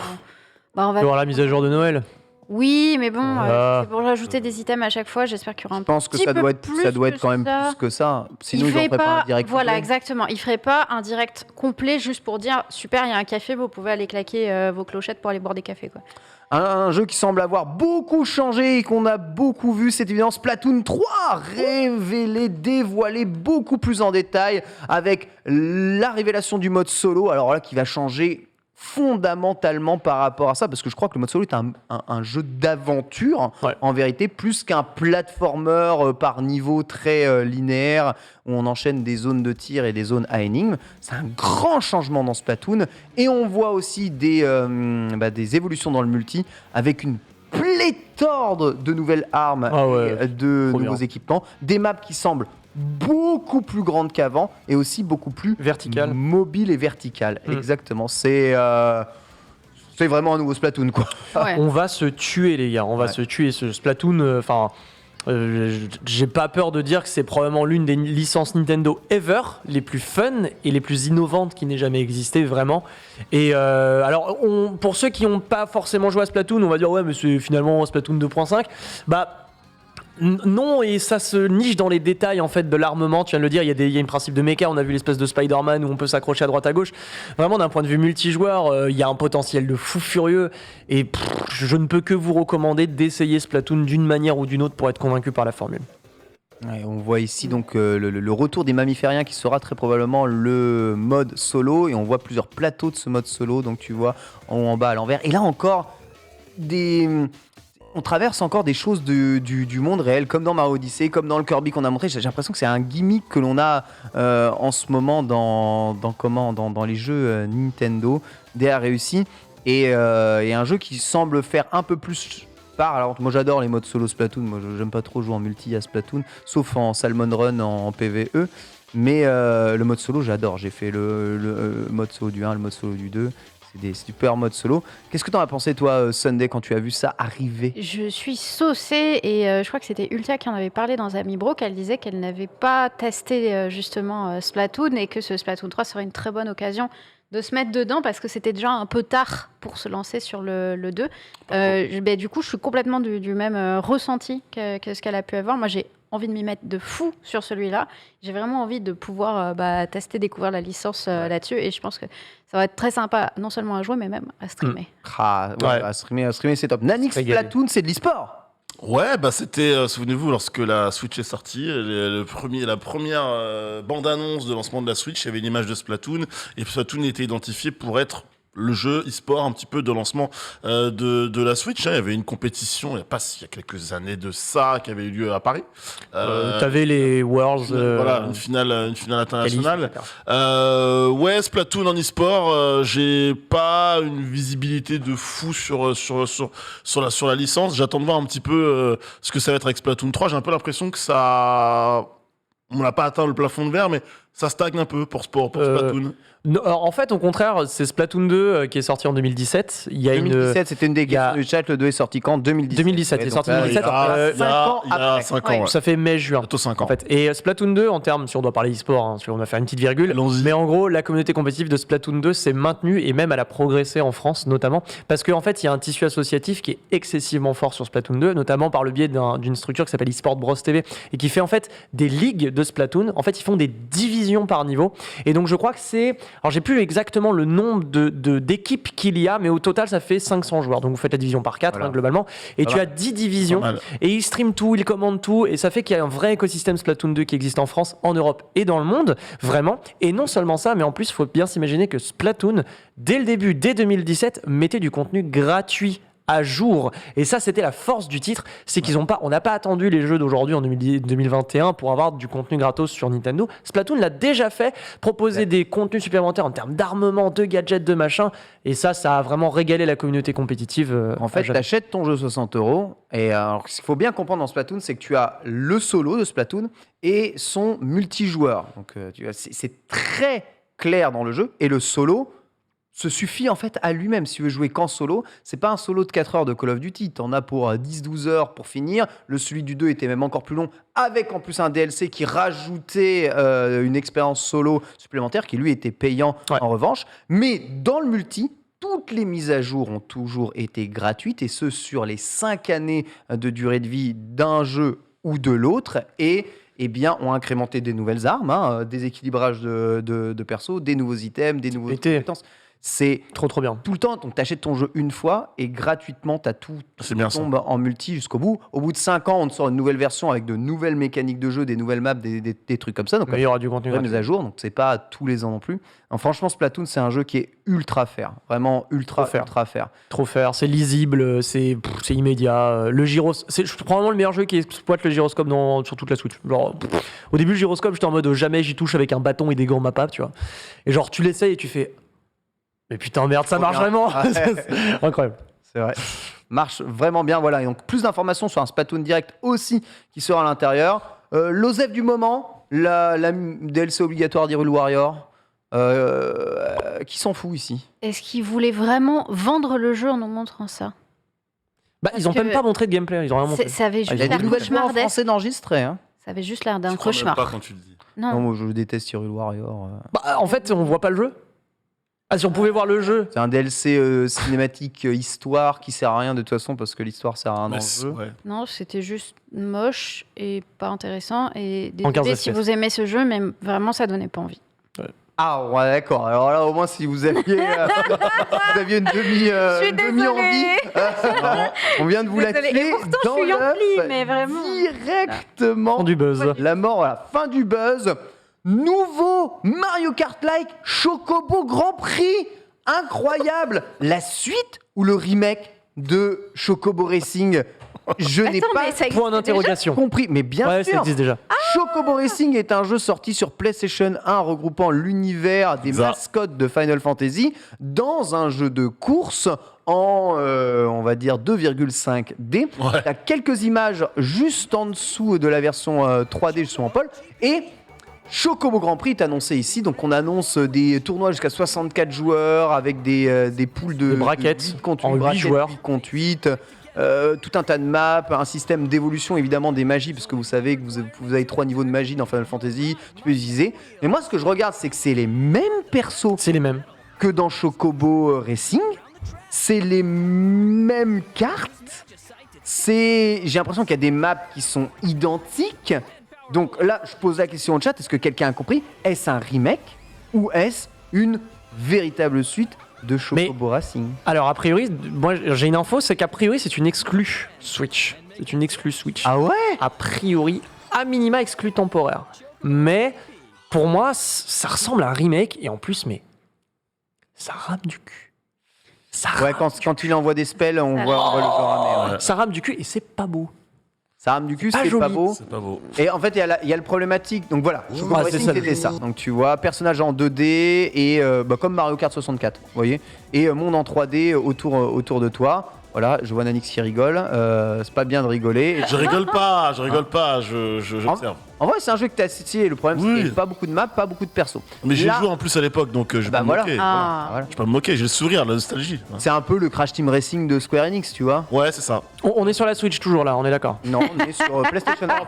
on va... Pour la mise à jour de Noël. Oui, mais bon, Voilà. c'est pour rajouter des items à chaque fois. J'espère qu'il y aura un Je pense que petit ça peu doit être, plus ça doit être que quand même ça. plus que ça. Sinon, Il ils en ferait feraient pas un direct Voilà, complet. exactement. Il ferait pas un direct complet juste pour dire super, il y a un café, vous pouvez aller claquer vos clochettes pour aller boire des cafés, quoi. Un jeu qui semble avoir beaucoup changé et qu'on a beaucoup vu, c'est évidemment Splatoon 3, révélé, dévoilé beaucoup plus en détail avec la révélation du mode solo. Alors là, qui va changer fondamentalement par rapport à ça, parce que je crois que le mode solo est un jeu d'aventure, Ouais. en vérité, plus qu'un platformer par niveau très linéaire, où on enchaîne des zones de tir et des zones à énigmes. C'est un grand changement dans Splatoon, et on voit aussi des évolutions dans le multi, avec une pléthore de nouvelles armes Ah ouais, et de trop nouveaux bien. équipements, des maps qui semblent beaucoup plus grandes qu'avant et aussi beaucoup plus Verticale. mobiles et verticales. Mm. Exactement. C'est vraiment un nouveau Splatoon, quoi. Ouais. On va se tuer, les gars. On va Ouais. se tuer. Ce Splatoon, j'ai pas peur de dire que c'est probablement l'une des licences Nintendo ever, les plus fun et les plus innovantes qui n'aient jamais existé, vraiment. Et alors, pour ceux qui n'ont pas forcément joué à Splatoon, on va dire, ouais, mais c'est finalement Splatoon 2.5. Bah. Non, et ça se niche dans les détails en fait de l'armement. Tu viens de le dire, il y a un principe de mecha. On a vu l'espèce de Spider-Man où on peut s'accrocher à droite à gauche. Vraiment, d'un point de vue multijoueur, il y a un potentiel de fou furieux. Et je ne peux que vous recommander d'essayer Splatoon d'une manière ou d'une autre pour être convaincu par la formule. Ouais, on voit ici donc le retour des mammifériens qui sera très probablement le mode solo, et on voit plusieurs plateaux de ce mode solo. Donc tu vois en haut, en bas, à l'envers. Et là encore, on traverse encore des choses du monde réel, comme dans Mario Odyssey, comme dans le Kirby qu'on a montré. J'ai l'impression que c'est un gimmick que l'on a en ce moment dans les jeux Nintendo, DA réussi, et un jeu qui semble faire un peu plus part. Alors moi j'adore les modes solo Splatoon, moi j'aime pas trop jouer en multi à Splatoon, sauf en Salmon Run en PvE, mais le mode solo j'adore. J'ai fait le mode solo du 1, le mode solo du 2. Des super modes solo. Qu'est-ce que t'en as pensé, toi, Sunday, quand tu as vu ça arriver? Je suis saucée et je crois que c'était Ultia qui en avait parlé dans Amibro, qu'elle disait qu'elle n'avait pas testé justement Splatoon et que ce Splatoon 3 serait une très bonne occasion de se mettre dedans parce que c'était déjà un peu tard pour se lancer sur le 2. Du coup, je suis complètement du même ressenti que ce qu'elle a pu avoir. Moi, j'ai envie de m'y mettre de fou sur celui-là. J'ai vraiment envie de pouvoir tester, découvrir la licence là-dessus et je pense que ça va être très sympa, non seulement à jouer, mais même à streamer. Ouais. À streamer, c'est top. Nanix Régalé. Splatoon, c'est de l'e-sport. Ouais, bah c'était, souvenez-vous, lorsque la Switch est sortie, la première bande-annonce de lancement de la Switch, il y avait une image de Splatoon, et Splatoon était identifié pour être le jeu e-sport un petit peu de lancement de la Switch. Hein. Il y avait une compétition, il y a quelques années de ça, qui avait eu lieu à Paris. T'avais les Worlds. Voilà, une finale internationale. qualif, Ouais, Splatoon en e-sport, j'ai pas une visibilité de fou sur la licence. J'attends de voir un petit peu ce que ça va être avec Splatoon 3. J'ai un peu l'impression que on n'a pas atteint le plafond de verre, mais Ça stagne un peu pour Splatoon. Non, alors, en fait, au contraire, c'est Splatoon 2 qui est sorti en 2017. Il y a 2017, c'était une des il y a- questions du chat. Le 2 est sorti quand 2017. 2017, il est sorti en Il y 2017. a 5 ans il y a après. 5 ans, Ouais. ouais. Ça fait mai-juin. Bientôt 5 ans. En fait. Et Splatoon 2, en termes, si on doit parler e-sport, hein, on va faire une petite virgule. Allons-y. Mais en gros, la communauté compétitive de Splatoon 2 s'est maintenue et même elle a progressé en France, notamment parce qu'en fait, il y a un tissu associatif qui est excessivement fort sur Splatoon 2, notamment par le biais d'une structure qui s'appelle eSport Bros TV et qui fait en fait des ligues de Splatoon. En fait, ils font des divisions par niveau. Et donc, je crois que c'est. Alors, j'ai plus exactement le nombre d'équipes qu'il y a, mais au total, ça fait 500 joueurs. Donc, vous faites la division par 4 Voilà. globalement. Et Ça tu va. as 10 divisions. Pas mal. Et ils streament tout, ils commandent tout, et ça fait qu'il y a un vrai écosystème Splatoon 2 qui existe en France, en Europe et dans le monde, vraiment. Et non seulement ça, mais en plus, il faut bien s'imaginer que Splatoon, dès le début, dès 2017, mettait du contenu gratuit à jour. Et ça, c'était la force du titre, c'est on n'a pas attendu les jeux d'aujourd'hui en 2021 pour avoir du contenu gratos sur Nintendo. Splatoon l'a déjà fait, proposer des contenus supplémentaires en termes d'armement, de gadgets, de machin. Et ça a vraiment régalé la communauté compétitive. En fait, tu achètes ton jeu 60 €. Et alors, ce qu'il faut bien comprendre dans Splatoon, c'est que tu as le solo de Splatoon et son multijoueur. Donc, c'est très clair dans le jeu. Et le solo se suffit en fait à lui-même. Si tu veux jouer qu'en solo, c'est pas un solo de 4 heures de Call of Duty. T'en as pour 10-12 heures pour finir. Celui du 2 était même encore plus long, avec en plus un DLC qui rajoutait une expérience solo supplémentaire qui lui était payant en revanche. Mais dans le multi, toutes les mises à jour ont toujours été gratuites, et ce sur les 5 années de durée de vie d'un jeu ou de l'autre. Et eh bien, ont incrémenté des nouvelles armes, des équilibrages de perso, des nouveaux items, des nouvelles compétences. C'est trop bien. tout le temps. Donc, tu achètes ton jeu une fois et gratuitement, tu as tout C'est bien qui tombe en multi jusqu'au bout. Au bout de 5 ans, on te sort une nouvelle version avec de nouvelles mécaniques de jeu, des nouvelles maps, des trucs comme ça. Donc, Mais il y aura du contenu vraie gratuit. mise à jour. Donc, c'est pas tous les ans non plus. Alors, franchement, Splatoon, c'est un jeu qui est ultra fair. Vraiment ultra fair. Trop fair, c'est lisible, c'est immédiat. Le gyroscope, c'est probablement le meilleur jeu qui exploite le gyroscope sur toute la Switch. Genre, au début, le gyroscope, j'étais en mode jamais j'y touche avec un bâton et des gants mappables, tu vois. Et genre, tu l'essayes et tu fais. Mais putain, merde, ça Trop marche bien. vraiment! Ouais. C'est incroyable. C'est vrai. Marche vraiment bien. Voilà. Et donc, plus d'informations sur un Splatoon Direct aussi qui sera à l'intérieur. L'OSEF du moment, la DLC obligatoire d'Hyrule Warrior. Qui s'en fout ici? Est-ce qu'ils voulaient vraiment vendre le jeu en nous montrant ça? Bah, ils ont que- même pas montré de gameplay, ils ont rien montré. Ça avait Il juste y a des l'air nouvelles voix en cauchemardesque. français d'enregistrer. Hein. Ça avait juste l'air d'un Je crois même pas cauchemar. quand tu le dis. Non, Non. moi, je déteste Hyrule Warrior. Bah, en fait, on voit pas le jeu. Ah, si on pouvait voir le jeu. C'est un DLC cinématique histoire qui sert à rien de toute façon parce que l'histoire sert à rien dans le jeu. Ouais. Non, c'était juste moche et pas intéressant. Et En 15 désolé si FPS. vous aimez ce jeu, mais vraiment, ça donnait pas envie. Ah ouais, d'accord. Alors là, au moins, si vous aviez, vous aviez une Je suis demi-envie, on vient de vous la Désolée. clé Et pourtant, je dans suis l'œuf, Yankee, mais vraiment. directement. Du buzz. La mort, voilà, fin du buzz. Nouveau Mario Kart-like Chocobo Grand Prix. Incroyable. La suite ou le remake de Chocobo Racing? Je n'ai Attends, pas mais ça existe Point d'interrogation. compris, mais bien Ouais, ça sûr. existe déjà. Chocobo Racing est un jeu sorti sur PlayStation 1 regroupant l'univers des Ça. mascottes de Final Fantasy dans un jeu de course en, on va dire, 2,5D. Ouais. Tu as quelques images juste en dessous de la version 3D, justement, Paul. Et Chocobo Grand Prix est annoncé ici. Donc, on annonce des tournois jusqu'à 64 joueurs avec des poules de Des brackets de 8 contre en 8 8 brackets, joueurs. 8 contre 8. Tout un tas de maps, un système d'évolution évidemment des magies, parce que vous savez que vous avez 3 niveaux de magie dans Final Fantasy, tu peux utiliser. Mais moi, ce que je regarde, c'est que c'est les mêmes persos C'est les mêmes. que dans Chocobo Racing, c'est les mêmes cartes, j'ai l'impression qu'il y a des maps qui sont identiques. Donc là, je pose la question au chat, est-ce que quelqu'un a compris? Est-ce un remake ou est-ce une véritable suite de Chocobo Racing? Alors, a priori, moi j'ai une info, c'est qu'a priori, c'est une exclue Switch. C'est une exclue Switch. Ah ouais? A priori, à minima exclue temporaire. Mais pour moi, ça ressemble à un remake et en plus, mais ça rame du cul. Ça Ouais, rame, quand il envoie des spells, on voit le genre ramer, ouais. ça rame du cul et c'est pas beau. Ça rame du cul, Pas c'est pas joli. beau. C'est pas beau. Et en fait, il y a le problématique. Donc voilà, Chocobo Ouais, c'est Racing, ça, c'était le- ça. Donc tu vois, personnage en 2D et comme Mario Kart 64, vous voyez, et monde en 3D autour de toi. Voilà, je vois Nanix qui rigole. C'est pas bien de rigoler. Je rigole pas, j'observe. En vrai, c'est un jeu que t'as assisté. Le problème, c'est qu'il n'y a pas beaucoup de maps, pas beaucoup de persos. Mais j'ai Là- joué en plus à l'époque, donc je vais Bah pas me voilà. moquer. Ah. Voilà. Je vais pas me moquer, j'ai le sourire, la nostalgie. C'est un peu le Crash Team Racing de Square Enix, tu vois. Ouais, c'est ça. On est sur la Switch toujours là, on est d'accord. Non, on est sur PlayStation 4.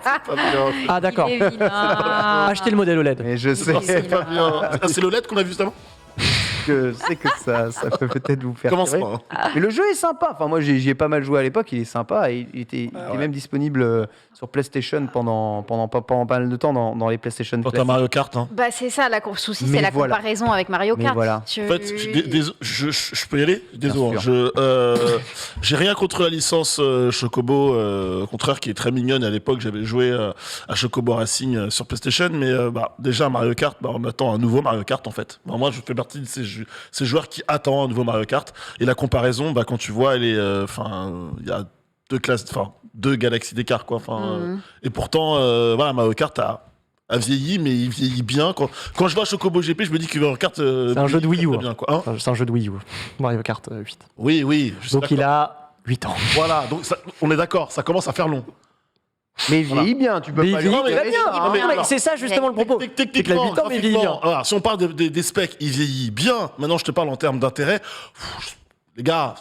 Ah d'accord. Il est vilain. Achetez le modèle OLED. Mais je sais, C'est Pas bien. Ah, c'est l'OLED qu'on a vu juste avant. que ça peut peut-être vous faire Commence tirer. pas. Hein. Mais le jeu est sympa. Enfin, moi, j'y ai pas mal joué à l'époque. Il est sympa. Et il était même disponible sur PlayStation pendant pas mal de temps dans les PlayStation Quand t'as classiques. Mario Kart, hein. Bah c'est ça, le souci, Mais c'est la voilà. comparaison avec Mario Mais Kart. voilà. Tu- En fait, je peux y aller. Désolé. sûr. J'ai rien contre la licence Chocobo, au contraire, qui est très mignonne. À l'époque, j'avais joué à Chocobo Racing sur PlayStation, mais déjà Mario Kart, on attend un nouveau Mario Kart en fait. Moi, je fais partie de ces joueurs qui attendent un nouveau Mario Kart. Et la comparaison, quand tu vois, elle est, il y a deux galaxies d'écart, quoi. Et pourtant, Mario Kart a vieilli, mais il vieillit bien. Quand je vois Chocobo GP, je me dis que Mario Kart, C'est un jeu de Wii U. très bien, quoi. Hein C'est un jeu de Wii U. Mario Kart 8. oui. je suis Donc il d'accord. a 8 ans. Voilà, donc on est d'accord, ça commence à faire long. Mais il vieillit bien. Tu peux Mais pas il lui vieillit enlever très bien. ça, hein. mais Non, mais alors- c'est ça justement le propos. C'est que la 8 ans, mais il vieillit bien. Voilà, si on parle des specs, il vieillit bien. Maintenant, je te parle en termes d'intérêt. Les gars,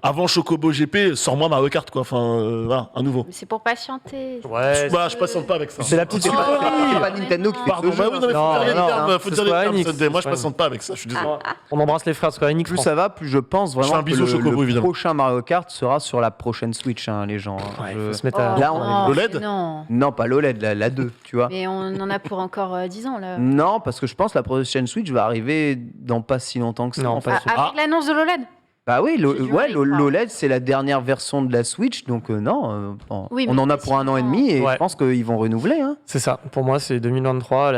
avant Chocobo GP, sors-moi Mario Kart, quoi. Voilà, un nouveau. Mais c'est pour patienter. Ouais. Je patiente pas avec ça. C'est la petite C'est sucrerie. pas Nintendo qui fait Pardon, ce jeu. oui, non, mais Non, faut dire les non, termes, non, faut c'est dire les Square termes. Enix, Sunday. Moi, je c'est patiente pas avec ça, je suis désolé. On embrasse les frères Square Enix. Plus ça va, plus je pense Je fais vraiment un que bisou au Chocobo, le évidemment. prochain Mario Kart sera sur la prochaine Switch, hein, les gens. Ouais, Je- faut se mettre à... Là, non, l'OLED non. Non, pas l'OLED, la 2, tu vois. Mais on en a pour encore 10 ans là. Non, parce que je pense que la prochaine Switch va arriver dans pas si longtemps que ça. Non, en fait. pas sûr. Avec l'annonce de l'OLED. Bah oui, J'ai du mal à y croire. l'OLED c'est la dernière version de la Switch, donc non, Oui, on mais en a pour un an et demi et Ouais. je pense qu'ils vont renouveler. Hein. C'est ça. Pour moi, c'est 2023.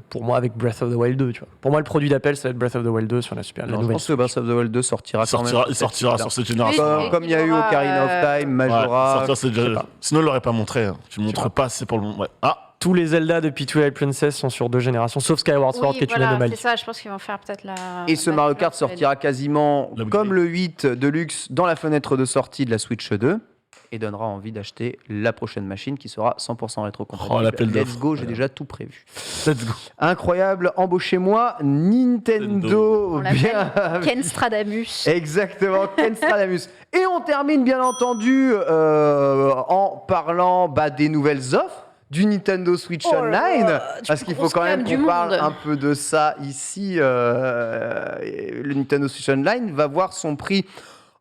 Pour moi, avec Breath of the Wild 2. Tu vois. Pour moi, le produit d'appel, ça va être Breath of the Wild 2 sur la Super. La Non, je nouvelle. pense que Breath of the Wild 2 sortira quand même. Il sortira sur cette génération. Oui, Comme il y a eu aura, Ocarina of Time, Ouais, Majora. sortir, c'est déjà- Sinon, il l'aurait pas montré. Hein. Tu le montres pas, c'est pour le moment. Ouais. Ah, Tous les Zelda depuis Twilight Princess sont sur 2 générations, sauf Skyward Sword Oui, qui est une voilà, anomalie. c'est ça, je pense qu'ils vont faire peut-être la. Et ce la- Mario la- Kart sortira quasiment L'upgrade. comme le 8 Deluxe dans la fenêtre de sortie de la Switch 2 et donnera envie d'acheter la prochaine machine qui sera 100% rétro-compatible. Oh, l'appel Let's d'offres. go, j'ai déjà tout prévu. let's go. Incroyable, embauchez-moi Nintendo. On Bien. l'appelle Ken Stradamus. Exactement, Ken Stradamus. Et on termine bien entendu en parlant des nouvelles offres du Nintendo Switch Oh là Online, là, parce qu'il faut grosse quand même crème du qu'on parle monde. un peu de ça ici. Le Nintendo Switch Online va voir son prix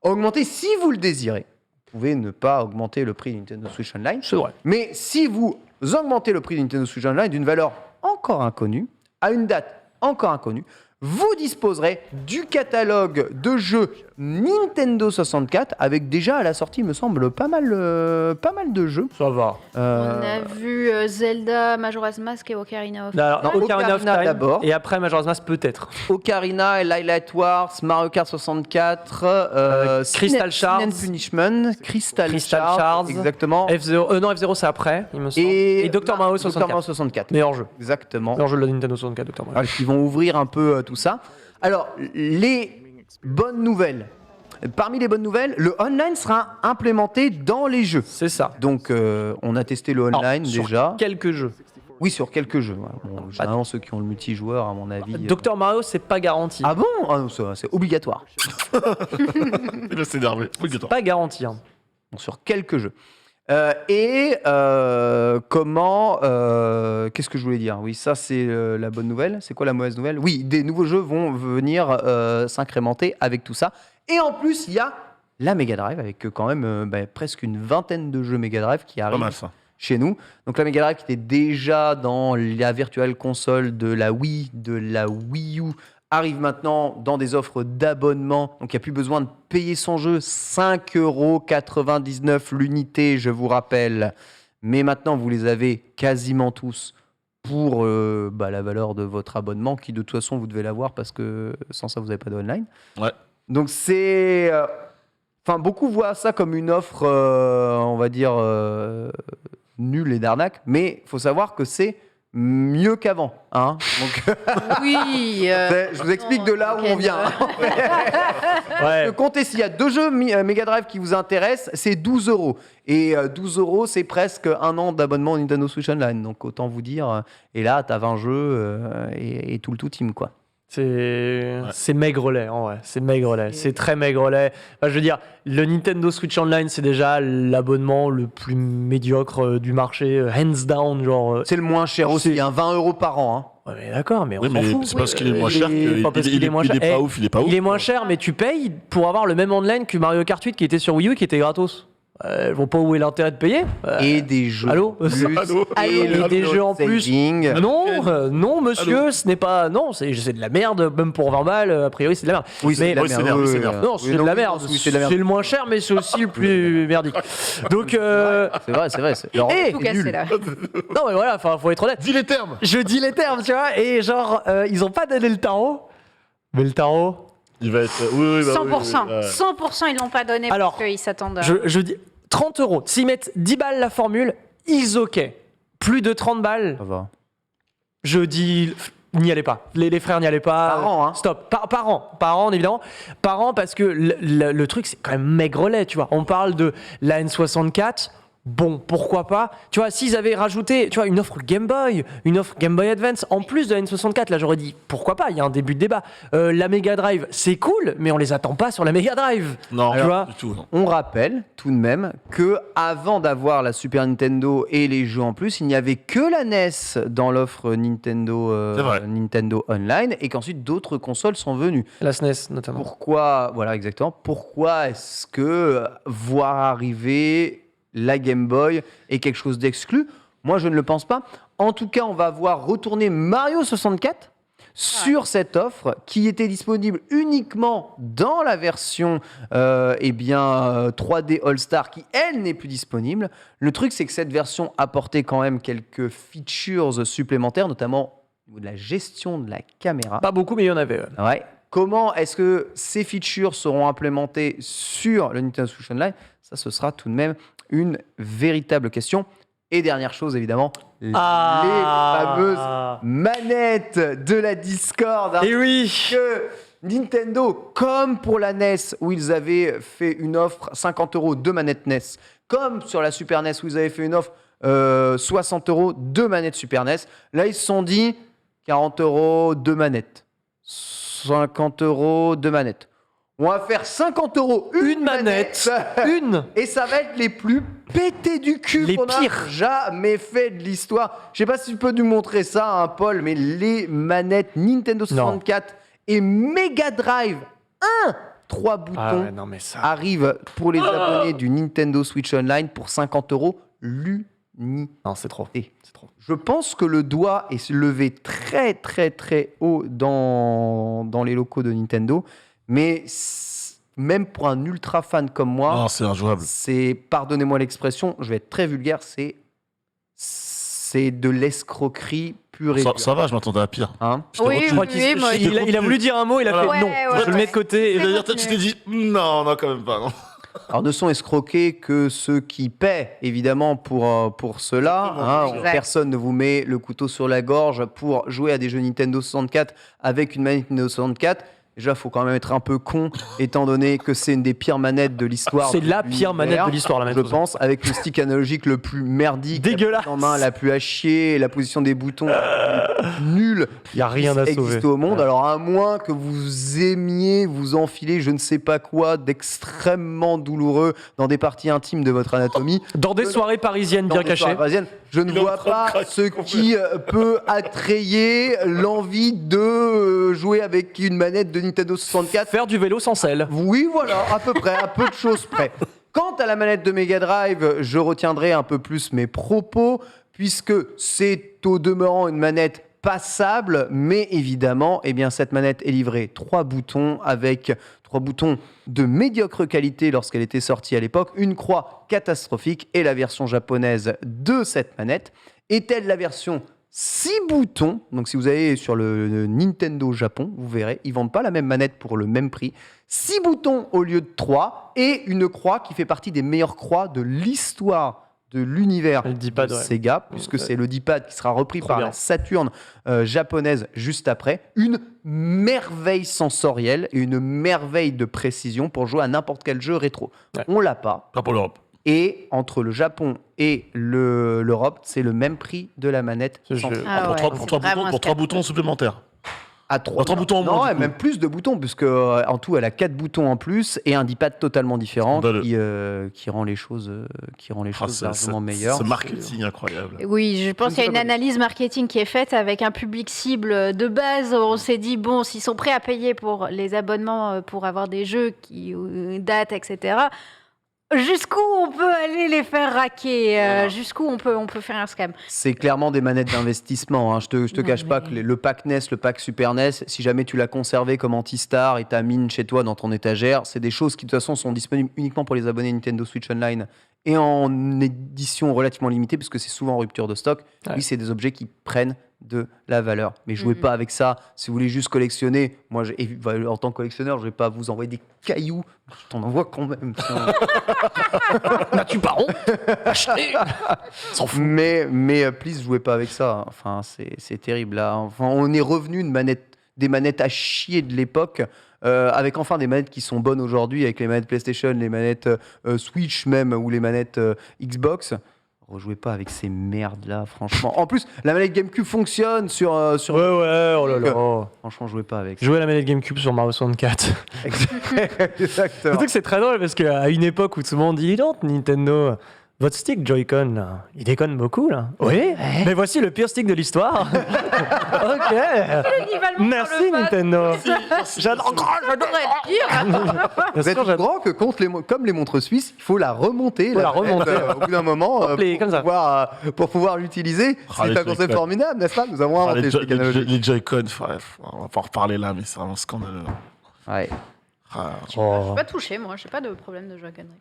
augmenter si vous le désirez. Vous pouvez ne pas augmenter le prix du Nintendo Switch Online, C'est vrai. mais si vous augmentez le prix du Nintendo Switch Online d'une valeur encore inconnue, à une date encore inconnue, vous disposerez du catalogue de jeux Nintendo 64 avec déjà à la sortie, il me semble, pas mal de jeux. Ça va. On a vu Zelda, Majora's Mask et Ocarina of Alors, Non, Ocarina of Ocarina Time d'abord. et après Majora's Mask peut-être. Ocarina, Light Wars, Mario Kart 64, Crystal Shards. Sin and Punishment, Crystal Shards. exactement. F0, non F0 c'est après, il me semble. Et Dr Mario Dr. 64. Mario 64. Meilleur jeu. Exactement. Meilleur jeu de la Nintendo 64, Dr Mario. Alors, qui vont ouvrir un peu tout ça. Alors, les bonnes nouvelles. Parmi les bonnes nouvelles, le online sera implémenté dans les jeux. C'est ça. Donc, on a testé le online Alors, sur déjà. quelques jeux. Oui, sur quelques jeux. Ouais. Bon, généralement, ceux qui ont le multijoueur, à mon avis. Dr Mario c'est pas garanti. Ah bon? Ah non, c'est obligatoire. Il va s'énerver. Obligatoire. Pas garanti. Hein. Donc, sur quelques jeux. Comment qu'est-ce que je voulais dire? Oui, ça c'est la bonne nouvelle. C'est quoi la mauvaise nouvelle? Oui, des nouveaux jeux vont venir s'incrémenter avec tout ça. Et en plus, il y a la Mega Drive avec quand même presque une vingtaine de jeux Mega Drive qui Pas arrivent mal ça. chez nous. Donc la Mega Drive qui était déjà dans la Virtual Console de la Wii, de la Wii U, arrive maintenant dans des offres d'abonnement. Donc il n'y a plus besoin de payer son jeu. 5,99€ l'unité, je vous rappelle. Mais maintenant, vous les avez quasiment tous pour la valeur de votre abonnement, qui de toute façon, vous devez l'avoir parce que sans ça, vous n'avez pas de online. Ouais. Donc c'est... beaucoup voient ça comme une offre, on va dire, nulle et d'arnaque. Mais il faut savoir que c'est mieux qu'avant. Hein. Donc, Oui. je vous explique de là où on vient. Ouais. Comptez, s'il y a 2 jeux Mega Drive qui vous intéressent, c'est 12 €. Et 12 €, c'est presque un an d'abonnement au Nintendo Switch Online. Donc autant vous dire. Et là, t'as 20 jeux et tout le tout team, quoi. C'est maigrelet, en vrai. C'est maigrelet. C'est très maigrelet. Enfin, je veux dire, le Nintendo Switch Online, c'est déjà l'abonnement le plus médiocre du marché, hands down. Genre, C'est le moins cher aussi, c'est- hein, 20 € par an. Hein. ouais, mais d'accord, mais on Oui, s'en mais fout. c'est parce qu'il est moins Il cher est- pas parce qu'il est moins cher. il est pas Eh, ouf, il est pas ouf. Il est moins cher, mais tu payes pour avoir le même online que Mario Kart 8 qui était sur Wii U qui était gratos. Je vois pas où est l'intérêt de payer. Et des jeux. Allô plus, Allô Et des jeux en plus. saving. Non, monsieur, ce n'est pas. Non, c'est de la merde, même pour 20 balles, a priori, c'est de la merde. Oui, c'est Mais- de la oui, c'est merde. merde, oui, c'est oui, merde. Non, oui, c'est de la merde. oui, c'est de la merde. C'est le moins cher, mais c'est aussi le plus merdique. Donc, C'est vrai. L'Europe Et- est Tout cassé nulle. là. non, mais voilà, faut être honnête. Dis les termes. Je dis les termes, tu vois, et genre, ils ont pas donné le tarot. Mais le tarot. Il va être. Oui, bah, 100%. oui, oui, ouais. 100%, ils l'ont pas donné Alors, parce qu'ils s'attendent à... Je dis 30 €. S'ils mettent 10 balles la formule, is ok. Plus de 30 balles, Ça va. je dis. N'y allez pas. Les frères n'y allaient pas. Par an, hein. Stop. Par an. Par an, évidemment. Par an, parce que le truc, c'est quand même maigrelet, tu vois. On parle de la N64. Bon, pourquoi pas. Tu vois, s'ils avaient rajouté, tu vois, une offre Game Boy Advance, en plus de la N64, là, j'aurais dit, pourquoi pas, il y a un début de débat. La Mega Drive, c'est cool, mais on les attend pas sur la Mega Drive. Non, Tu vois du tout. Non. On rappelle tout de même que avant d'avoir la Super Nintendo et les jeux en plus, il n'y avait que la NES dans l'offre Nintendo, C'est vrai. Nintendo Online et qu'ensuite d'autres consoles sont venues. La SNES, notamment. Pourquoi, voilà exactement, pourquoi est-ce que voir arriver la Game Boy est quelque chose d'exclu? Moi, je ne le pense pas. En tout cas, on va voir retourner Mario 64 sur cette offre qui était disponible uniquement dans la version 3D All-Star qui, elle, n'est plus disponible. Le truc, c'est que cette version apportait quand même quelques features supplémentaires, notamment au niveau de la gestion de la caméra. Pas beaucoup, mais il y en avait. Ouais. Ouais. Comment est-ce que ces features seront implémentées sur le Nintendo Switch Online? Ça, ce sera tout de même une véritable question. Et dernière chose, évidemment, les fameuses manettes de la Discord. Hein, Et oui. que Nintendo, comme pour la NES, où ils avaient fait une offre 50 € de manettes NES, comme sur la Super NES, où ils avaient fait une offre 60 € de manettes Super NES, là, ils se sont dit 40 € de manettes. 50 € de manette. On va faire 50 € Une manette. Une. Et ça va être les plus pétés du cul Les qu'on a pires. jamais fait de l'histoire. Je sais pas si tu peux nous montrer ça, hein, Paul, mais les manettes Nintendo 64 et Mega Drive 1, 3 boutons, Ah ouais, non, mais ça. arrivent pour les abonnés du Nintendo Switch Online pour 50 € l'unité. Non, c'est trop. Et C'est trop. je pense que le doigt est levé très très très haut dans les locaux de Nintendo, mais même pour un ultra fan comme moi, Non, c'est injouable. c'est, pardonnez-moi l'expression, je vais être très vulgaire, c'est de l'escroquerie pure et Ça, dure. ça va, je m'attendais à pire. Hein. Je t'ai Oui, retenu. Je crois qu'il moi, il a voulu dire un mot, il a fait Ouais, non. ouais, Je le mets de côté. Et Fais d'ailleurs, tu continuer. t'es dit, non, quand même pas. Non. Alors ne sont escroqués que ceux qui paient, évidemment, pour cela. Hein. Exact. Personne ne vous met le couteau sur la gorge pour jouer à des jeux Nintendo 64 avec une manette Nintendo 64. Déjà, il faut quand même être un peu con, étant donné que c'est une des pires manettes de l'histoire. C'est de la pire manette l'univers, de l'histoire, la je manette. pense, avec le stick analogique le plus merdique, Dégueulasse. la prise en main la plus à chier, la position des boutons la plus nulle Il y a rien à qui sauver. existe au monde. Ouais. Alors, à moins que vous aimiez vous enfiler je ne sais pas quoi d'extrêmement douloureux dans des parties intimes de votre anatomie, Dans des soirées parisiennes dans bien des cachées. soirées parisiennes, je ne Il est en vois train de pas craquer ce complètement. qui peut attrayer l'envie de jouer avec une manette de Nintendo 64. Faire du vélo sans selle. Oui, voilà, à peu près, à peu de choses près. Quant à la manette de Mega Drive, je retiendrai un peu plus mes propos, puisque c'est au demeurant une manette passable, mais évidemment, eh bien, cette manette est livrée 3 boutons avec 3 boutons de médiocre qualité lorsqu'elle était sortie à l'époque, une croix catastrophique et la version japonaise de cette manette. Est-elle la version 6 boutons? Donc si vous allez sur le Nintendo Japon, vous verrez, ils vendent pas la même manette pour le même prix. 6 boutons au lieu de 3 et une croix qui fait partie des meilleures croix de l'histoire de l'univers Le D-pad, de ouais. Sega, puisque c'est le D-pad qui sera repris Trop par bien. la Saturn japonaise juste après. Une merveille sensorielle et une merveille de précision pour jouer à n'importe quel jeu rétro. Ouais. On l'a pas. Pas pour l'Europe. Et entre le Japon et l'Europe, c'est le même prix de la manette. Ce sans jeu. frais. Ah pour ouais, trois, c'est pour trois vraiment boutons, un pour trois scalp. boutons supplémentaires. À 3 boutons en moins, Non, du ouais, coup. même plus de boutons, puisque en tout, elle a 4 boutons en plus et un D-pad totalement différent Scandaleux. qui rend les choses, Ah, largement meilleures. Ce marketing incroyable. Oui, je pense ne qu'il y a sais une pas. analyse marketing qui est faite avec un public cible de base. On s'est dit, bon, s'ils sont prêts à payer pour les abonnements pour avoir des jeux qui datent, etc., jusqu'où on peut aller les faire raquer jusqu'où on peut faire un scam. C'est clairement des manettes d'investissement. Hein. Je te Non, cache pas mais- que le pack NES, le pack Super NES, si jamais tu l'as conservé comme anti-star et t'as mine chez toi dans ton étagère, c'est des choses qui de toute façon sont disponibles uniquement pour les abonnés Nintendo Switch Online et en édition relativement limitée, puisque c'est souvent en rupture de stock. Ouais. Oui, c'est des objets qui prennent de la valeur. Mais jouez Mhm. pas avec ça. Si vous voulez juste collectionner, moi, en tant que collectionneur, je vais pas vous envoyer des cailloux. Je t'en envoie quand même. N'as-tu pas honte Achetez S'en fout. Mais please, jouez pas avec ça. Enfin, c'est terrible. Là. Enfin, on est revenu des manettes à chier de l'époque, avec enfin des manettes qui sont bonnes aujourd'hui, avec les manettes PlayStation, les manettes Switch même, ou les manettes Xbox. Rejouez pas avec ces merdes là, franchement. En plus, la manette GameCube fonctionne sur. Ouais, oh là là. Franchement, jouez pas avec. Jouer à la manette GameCube sur Mario 64. Exactement. Surtout que c'est très drôle parce qu'à une époque où tout le monde dit donc Nintendo, votre stick Joy-Con, là, il déconne beaucoup là. Oui, mais voici le pire stick de l'histoire. Ok. Merci Nintendo. J'adore. Vous êtes grand que comme les montres suisses, il faut la remonter. Faut la remonter. Au bout d'un moment, Hop, les- comme ça. pour pouvoir l'utiliser. Ah, C'est les un concept Joy-Con. formidable, n'est-ce pas? Nous avons Ah, inventé les, ce Jo- stick les- analogique. les Joy-Con, bref, on va pas en reparler là, mais c'est vraiment scandaleux. Ouais. Ah, Je Oh. suis pas touché, moi. J'ai pas de problème de Joy-Con Drift.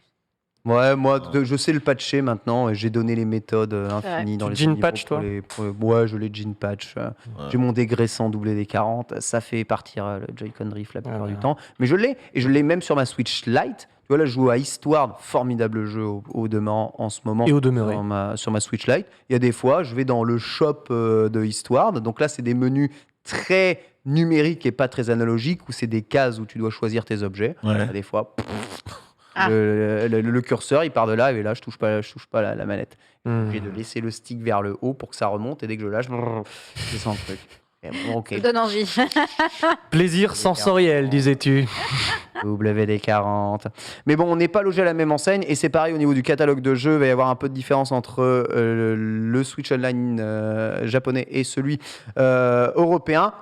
Ouais, moi, je sais le patcher maintenant et j'ai donné les méthodes infinies dans Tu les gin niveaux patch, pour toi ouais, je l'ai gin patch. J'ai mon dégraissant doublé des 40. Ça fait partir le Joy-Con Drift la plupart du temps. Mais je l'ai, et je l'ai même sur ma Switch Lite. Tu vois, là, je joue à Eastward, formidable jeu au demeurant en ce moment. Et au demeuré. Sur ma Switch Lite. Il y a des fois, je vais dans le shop de Eastward. Donc là, c'est des menus très numériques et pas très analogiques, où c'est des cases où tu dois choisir tes objets. Ouais. Il y a des fois, Ah. le curseur, il part de là, et là, je touche pas la manette. Hmm. J'ai de laisser le stick vers le haut pour que ça remonte, et dès que je lâche, je descends le truc. Et bon, ok, Ça donne envie. Plaisir sensoriel, disais-tu. WD-40. Mais bon, on n'est pas logé à la même enseigne, et c'est pareil au niveau du catalogue de jeux. Il va y avoir un peu de différence entre le Switch Online japonais et celui européen.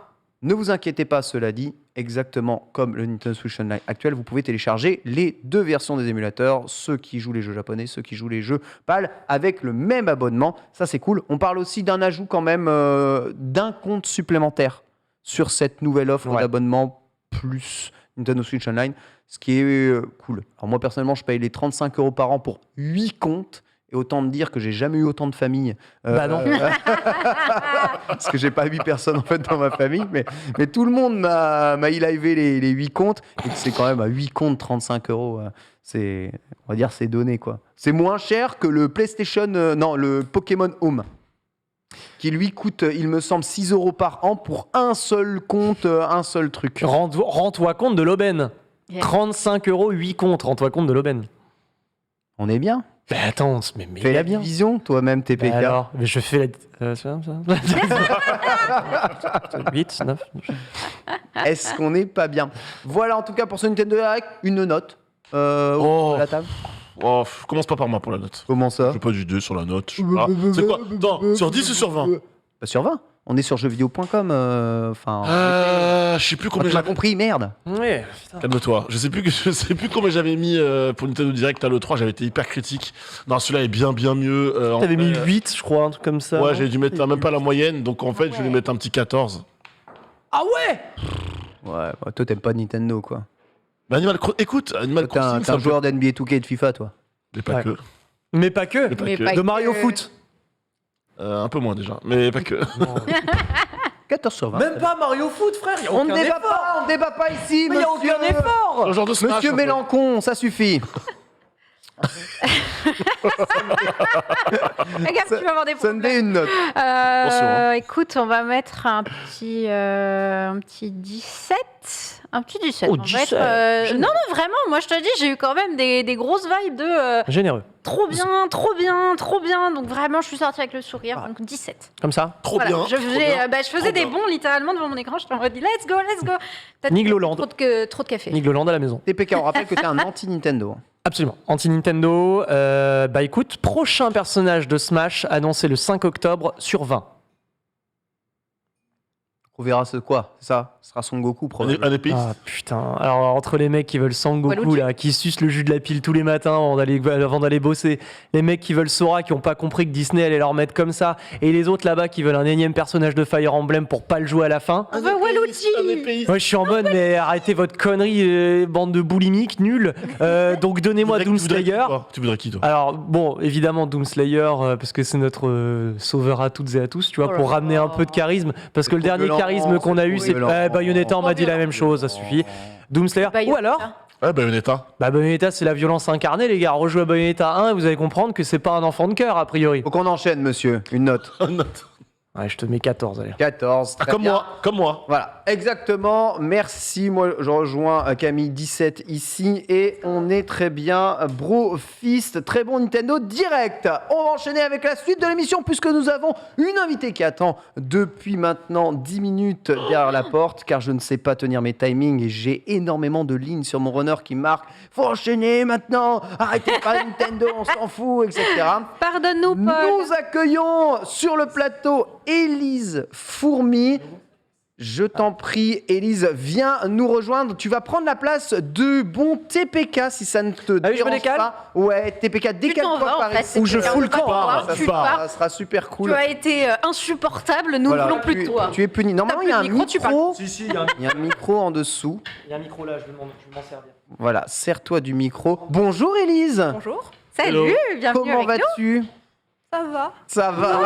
Ne vous inquiétez pas, cela dit, exactement comme le Nintendo Switch Online actuel, vous pouvez télécharger les deux versions des émulateurs, ceux qui jouent les jeux japonais, ceux qui jouent les jeux PAL, avec le même abonnement. Ça, c'est cool. On parle aussi d'un ajout quand même d'un compte supplémentaire sur cette nouvelle offre Ouais. d'abonnement plus Nintendo Switch Online, ce qui est cool. Alors moi, personnellement, je paye les 35 € par an pour 8 comptes. Et autant me dire que j'ai jamais eu autant de familles. Bah non. Parce que j'ai pas 8 personnes en fait dans ma famille. Mais tout le monde m'a e-livé les 8 comptes. Et que c'est quand même à 8 comptes 35 €. C'est, on va dire, c'est donné quoi. C'est moins cher que le PlayStation, non, le Pokémon Home. Qui lui coûte, il me semble, 6 € par an pour un seul compte, un seul truc. Rends-toi compte de l'aubaine. Yeah. 35 €, 8 comptes. Rends-toi compte de l'aubaine. On est bien. Mais attends, mais Fais la bien. division, toi-même, TPK. Bah alors, mais je fais la. C'est ça 8, 9. Est-ce qu'on n'est pas bien? Voilà, en tout cas, pour ce Nintendo Direct, une note Oh. à la table. Oh, commence pas par moi pour la note. Comment ça? Je veux pas du 2 sur la note. je sais pas. C'est quoi? Attends, sur 10 ou sur 20? Bah, sur 20. On est sur jeuxvideo.com. Enfin, Je sais plus combien tu m'as j'avais. compris, merde. Ouais, putain. Calme-toi. Je sais plus combien j'avais mis pour Nintendo Direct à l'E3. J'avais été hyper critique. Non, celui-là est bien mieux. En T'avais mis vrai, 8, je crois, un truc comme ça. Ouais, non j'ai dû mettre même pas la moyenne. Donc en fait, je vais lui mettre un petit 14. Ah ouais. Ouais, bah, toi, t'aimes pas Nintendo, quoi. Mais écoute, Animal Toi, Crossing, t'es ça un me joueur d'NBA 2K et de FIFA, toi. Mais pas Ouais. que. Mais pas que. Mais pas Mais que. pas De Mario que- Foot. Un peu moins déjà. Mais pas que. 14 sur 20. Même pas Mario Foot, frère. Y a On ne aucun débat effort. pas, on ne débat pas ici, Mais y a monsieur. aucun effort. Un genre de Smash, Monsieur un peu. Mélenchon, ça suffit. Regarde, tu vas avoir des problèmes. Sunday, une note. Écoute, on va mettre un petit 17. Un petit 17. Oh, On va 17. être, non, vraiment, moi je te dis, j'ai eu quand même des grosses vibes de Généreux. trop bien, trop bien, trop bien. Donc vraiment, je suis sortie avec le sourire. Donc 17. Comme ça. Trop Voilà, bien. je faisais des bien. bons littéralement devant mon écran. Je t'en dis, let's go, let's go. Peut-être Nigloland. trop de café. Nigloland à la maison. TPK, on rappelle que t'es un anti-Nintendo. Absolument. Anti-Nintendo. Bah écoute, prochain personnage de Smash annoncé le 5 octobre sur 20. On verra ce quoi, c'est ça. Ce sera Son Goku, probablement. Un épéiste. Ah putain. Alors entre les mecs qui veulent Sangoku Waluigi. là, qui sucent le jus de la pile tous les matins avant d'aller bosser, les mecs qui veulent Sora qui ont pas compris que Disney allait leur mettre comme ça, et les autres là-bas qui veulent un énième personnage de Fire Emblem pour pas le jouer à la fin. On veut Waluigi. Un épéiste. Moi je suis en mode mais arrêtez votre connerie, bande de boulimiques nuls. Donc donnez-moi Tu voudrais qui, Doomslayer. toi Tu voudrais qui, toi? Alors bon, évidemment Doomslayer parce que c'est notre sauveur à toutes et à tous, tu vois, Oh là pour là. ramener un peu de charisme, parce que le trop dernier violent, charisme qu'on a c'est eu, trop c'est violent. Bayonetta, on m'a dit la même chose, ça suffit. Doomslayer. Ou alors, Ouais, Bayonetta. Bayonetta, c'est la violence incarnée, les gars. Rejouez à Bayonetta 1 et vous allez comprendre que c'est pas un enfant de cœur, a priori. Faut qu'on enchaîne, monsieur. Une note. Note. Ouais, je te mets 14, allez. 14. Très Comme bien. moi, comme moi. Voilà, exactement. Merci. Moi, je rejoins Camille 17 ici et on est très bien. Brofist, très bon Nintendo direct. On va enchaîner avec la suite de l'émission puisque nous avons une invitée qui attend depuis maintenant 10 minutes derrière la porte car je ne sais pas tenir mes timings et j'ai énormément de lignes sur mon runner qui marque faut enchaîner maintenant, arrêtez pas Nintendo, on s'en fout, etc. Pardonne-nous, Paul. Nous accueillons sur le plateau Élise Fourmi. Je t'en prie, Élise, viens nous rejoindre. Tu vas prendre la place de bon TPK si ça ne te Ah oui, je me dérange décale pas. Ouais, TPK, Tu décale-toi t'en vas, en par fait. ici. Ou je fous le camp, Ah, tu pars. ça sera super cool. Tu as été insupportable, nous Voilà, voulons plus de toi. tu es puni. Normalement, T'as il y a un plus de micro, tu micro. Si, Il y a un micro en dessous. il y a un micro là, je vais m'en servir. Voilà, serre-toi du micro. Bonjour, Élise. Bonjour. Salut, Hello. bienvenue Comment avec nous. vas-tu? Ça va? Ça va.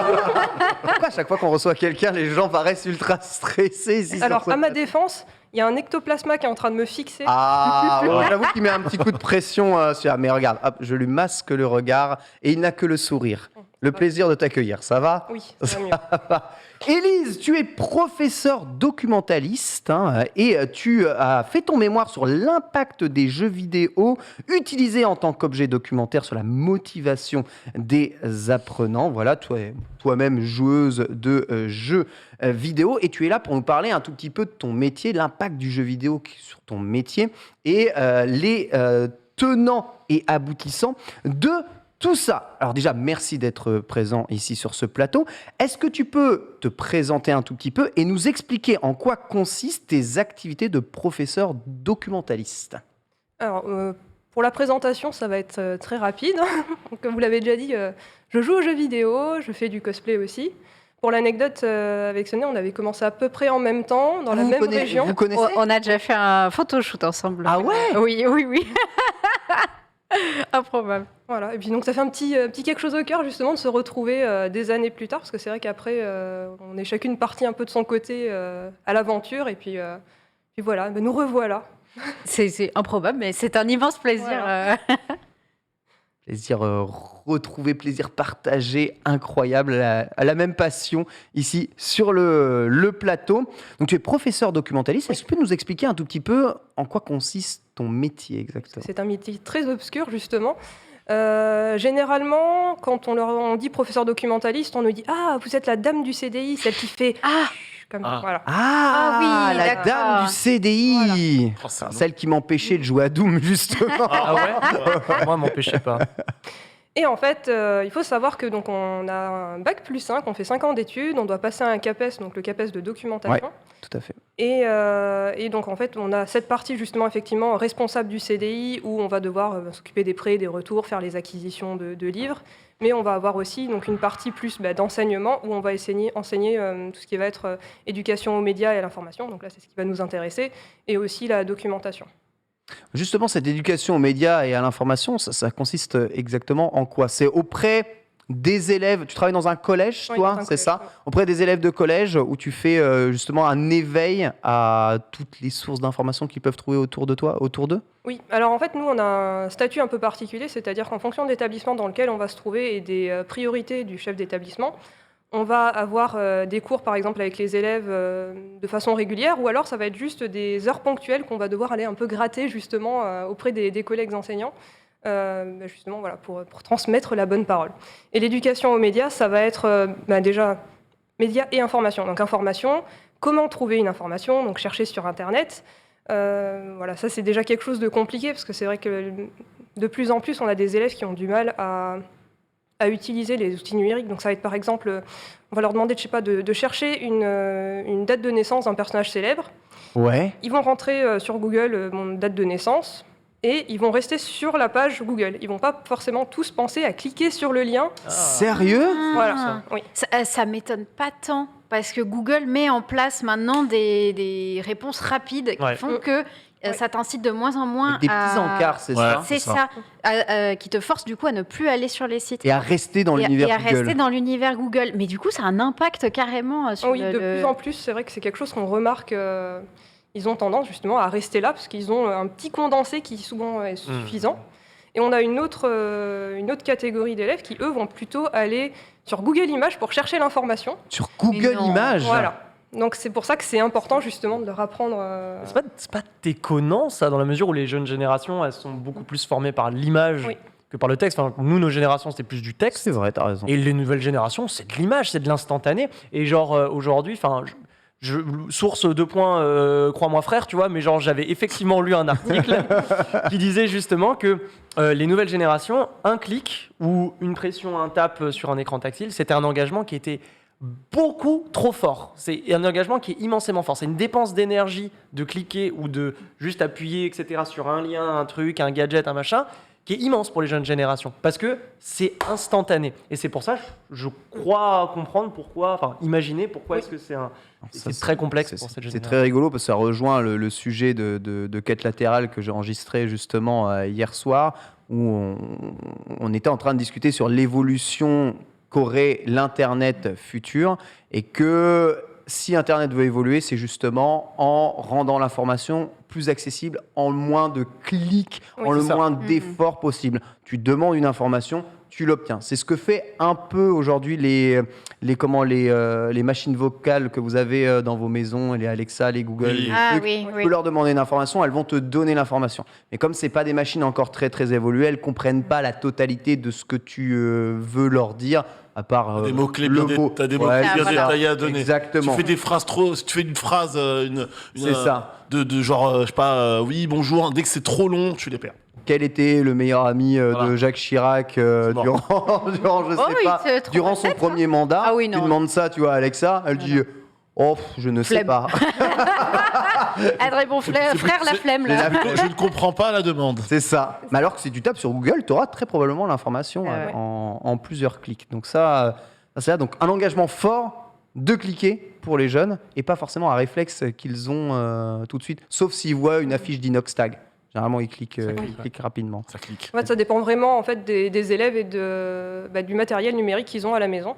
Pourquoi à chaque fois qu'on reçoit quelqu'un, les gens paraissent ultra stressés ici Alors, sur ce à ma plateau défense, il y a un ectoplasma qui est en train de me fixer. Ah, ouais, j'avoue qu'il met un petit coup de pression sur. Mais regarde, hop, je lui masque le regard et il n'a que le sourire. Le plaisir de t'accueillir, ça va? Oui, ça va mieux. Élise, tu es professeur documentaliste et tu as fait ton mémoire sur l'impact des jeux vidéo utilisés en tant qu'objet documentaire sur la motivation des apprenants. Voilà, toi-même joueuse de jeux vidéo et tu es là pour nous parler un tout petit peu de ton métier, l'impact du jeu vidéo sur ton métier et les tenants et aboutissants de tout ça. Alors déjà, merci d'être présent ici sur ce plateau. Est-ce que tu peux te présenter un tout petit peu et nous expliquer en quoi consistent tes activités de professeur documentaliste? Alors, pour la présentation, ça va être très rapide. Donc, comme vous l'avez déjà dit, je joue aux jeux vidéo, je fais du cosplay aussi. Pour l'anecdote, avec Sonia, on avait commencé à peu près en même temps, dans la même région. Vous connaissez? On a déjà fait un photoshoot ensemble. Ah ouais? Oui, oui, oui. Improbable. Voilà. Et puis donc ça fait un petit quelque chose au cœur justement de se retrouver des années plus tard, parce que c'est vrai qu'après on est chacune partie un peu de son côté à l'aventure, et puis voilà, nous revoilà. C'est improbable, mais c'est un immense plaisir. Voilà. Plaisir retrouvé, plaisir partagé, incroyable, à la même passion ici sur le plateau. Donc tu es professeur documentaliste, est-ce que tu peux nous expliquer un tout petit peu en quoi consiste ton métier exactement? C'est un métier très obscur justement. Généralement, quand on dit professeur documentaliste, on nous dit « Ah, vous êtes la dame du CDI, celle qui fait... » comme voilà. Ah, Ah oui, la d'accord. dame du CDI. Oh, c'est Celle qui m'empêchait de jouer à Doom, justement. Ah ouais. Moi, m'empêchez pas. Et en fait, il faut savoir que donc on a un bac plus 5, on fait 5 ans d'études, on doit passer un CAPES, donc le CAPES de documentation. Tout à fait. Et donc en fait, on a cette partie justement effectivement responsable du CDI où on va devoir s'occuper des prêts, des retours, faire les acquisitions de livres. Mais on va avoir aussi donc une partie plus d'enseignement où on va enseigner tout ce qui va être éducation aux médias et à l'information. Donc là, c'est ce qui va nous intéresser, et aussi la documentation. Justement, cette éducation aux médias et à l'information, ça consiste exactement en quoi? C'est auprès des élèves. Tu travailles dans un collège, Oui, toi, dans un c'est collège, ça? ouais. Auprès des élèves de collège où tu fais justement un éveil à toutes les sources d'informations qu'ils peuvent trouver autour de toi, autour d'eux? Oui, alors en fait, nous, on a un statut un peu particulier, c'est-à-dire qu'en fonction de l'établissement dans lequel on va se trouver et des priorités du chef d'établissement, on va avoir des cours, par exemple, avec les élèves de façon régulière, ou alors ça va être juste des heures ponctuelles qu'on va devoir aller un peu gratter, justement, auprès des collègues enseignants, justement, voilà, pour transmettre la bonne parole. Et l'éducation aux médias, ça va être déjà médias et information. Donc information, comment trouver une information, donc chercher sur Internet. Voilà, ça c'est déjà quelque chose de compliqué, parce que c'est vrai que de plus en plus, on a des élèves qui ont du mal à utiliser les outils numériques. Donc ça va être par exemple, on va leur demander, je sais pas, de chercher une date de naissance d'un personnage célèbre. Ouais. Ils vont rentrer sur Google mon date de naissance et ils vont rester sur la page Google. Ils vont pas forcément tous penser à cliquer sur le lien. Sérieux? Voilà. Oui. Ça m'étonne pas tant, parce que Google met en place maintenant des réponses rapides qui Ouais. font que ça t'incite de moins en moins Avec des petits encarts, c'est Ouais. ça? C'est ça. ça, qui te force du coup à ne plus aller sur les sites. Et à rester dans l'univers et à Google. rester dans l'univers Google. Mais du coup, ça a un impact carrément sur Oui, de plus en plus, c'est vrai que c'est quelque chose qu'on remarque. Ils ont tendance justement à rester là parce qu'ils ont un petit condensé qui souvent est suffisant. Et on a une autre catégorie d'élèves qui, eux, vont plutôt aller sur Google Images pour chercher l'information. Sur Google non. Images? Voilà. Donc c'est pour ça que c'est important justement de leur apprendre. C'est pas déconnant, ça, dans la mesure où les jeunes générations, elles sont beaucoup plus formées par l'image Oui. que par le texte. Enfin, nous, nos générations, c'était plus du texte. C'est vrai, t'as raison. Et les nouvelles générations, c'est de l'image, c'est de l'instantané. Et genre, aujourd'hui, enfin, source 2 points, crois-moi frère, tu vois, mais genre, j'avais effectivement lu un article qui disait justement que les nouvelles générations, un clic ou une pression, un tap sur un écran tactile, c'était un engagement qui était beaucoup trop fort. C'est un engagement qui est immensément fort. C'est une dépense d'énergie de cliquer ou de juste appuyer, etc., sur un lien, un truc, un gadget, un machin, qui est immense pour les jeunes générations, parce que c'est instantané. Et c'est pour ça, je crois comprendre pourquoi, enfin, imaginer pourquoi est-ce que c'est très complexe pour cette C'est génération. très rigolo parce que ça rejoint le sujet de quête latérale que j'ai enregistré justement hier soir, où on était en train de discuter sur l'évolution qu'aurait l'Internet futur, et que si Internet veut évoluer, c'est justement en rendant l'information plus accessible, en moins de clics, Oui, en le c'est ça. moins d'efforts possible. Tu demandes une information, tu l'obtiens. C'est ce que fait un peu aujourd'hui les machines vocales que vous avez dans vos maisons, les Alexa, les Google. Oui. les Ah trucs. oui, Tu oui. peux leur demander une information, elles vont te donner l'information. Mais comme c'est pas des machines encore très très évoluées, elles comprennent pas la totalité de ce que tu veux leur dire, à part Des mots-clés le bien mot. t'as des Ouais, mots-clés c'est bien ça. détaillés à donner. Exactement. Tu fais des phrases si tu fais une phrase, C'est ça. de genre, je sais pas, oui, bonjour, dès que c'est trop long, tu les perds. Quel était le meilleur ami de Voilà. Jacques Chirac mort. durant je Oh, sais il pas, te trompe durant la son tête, premier mandat? Ah oui, Tu non. demandes ça, tu vois, à Alexa, elle dit oh, je ne sais Flemme. pas. Elle répond frère, la flemme là. Je ne comprends pas la demande. C'est ça. Mais alors que si tu tapes sur Google, tu auras très probablement l'information Ah ouais. en plusieurs clics. Donc ça c'est là. Donc un engagement fort de cliquer pour les jeunes, et pas forcément un réflexe qu'ils ont tout de suite, sauf s'ils voient une affiche d'Inox Tag. Généralement, ils cliquent rapidement. Ça clique. En fait, ça dépend vraiment en fait des élèves et du matériel numérique qu'ils ont à la maison.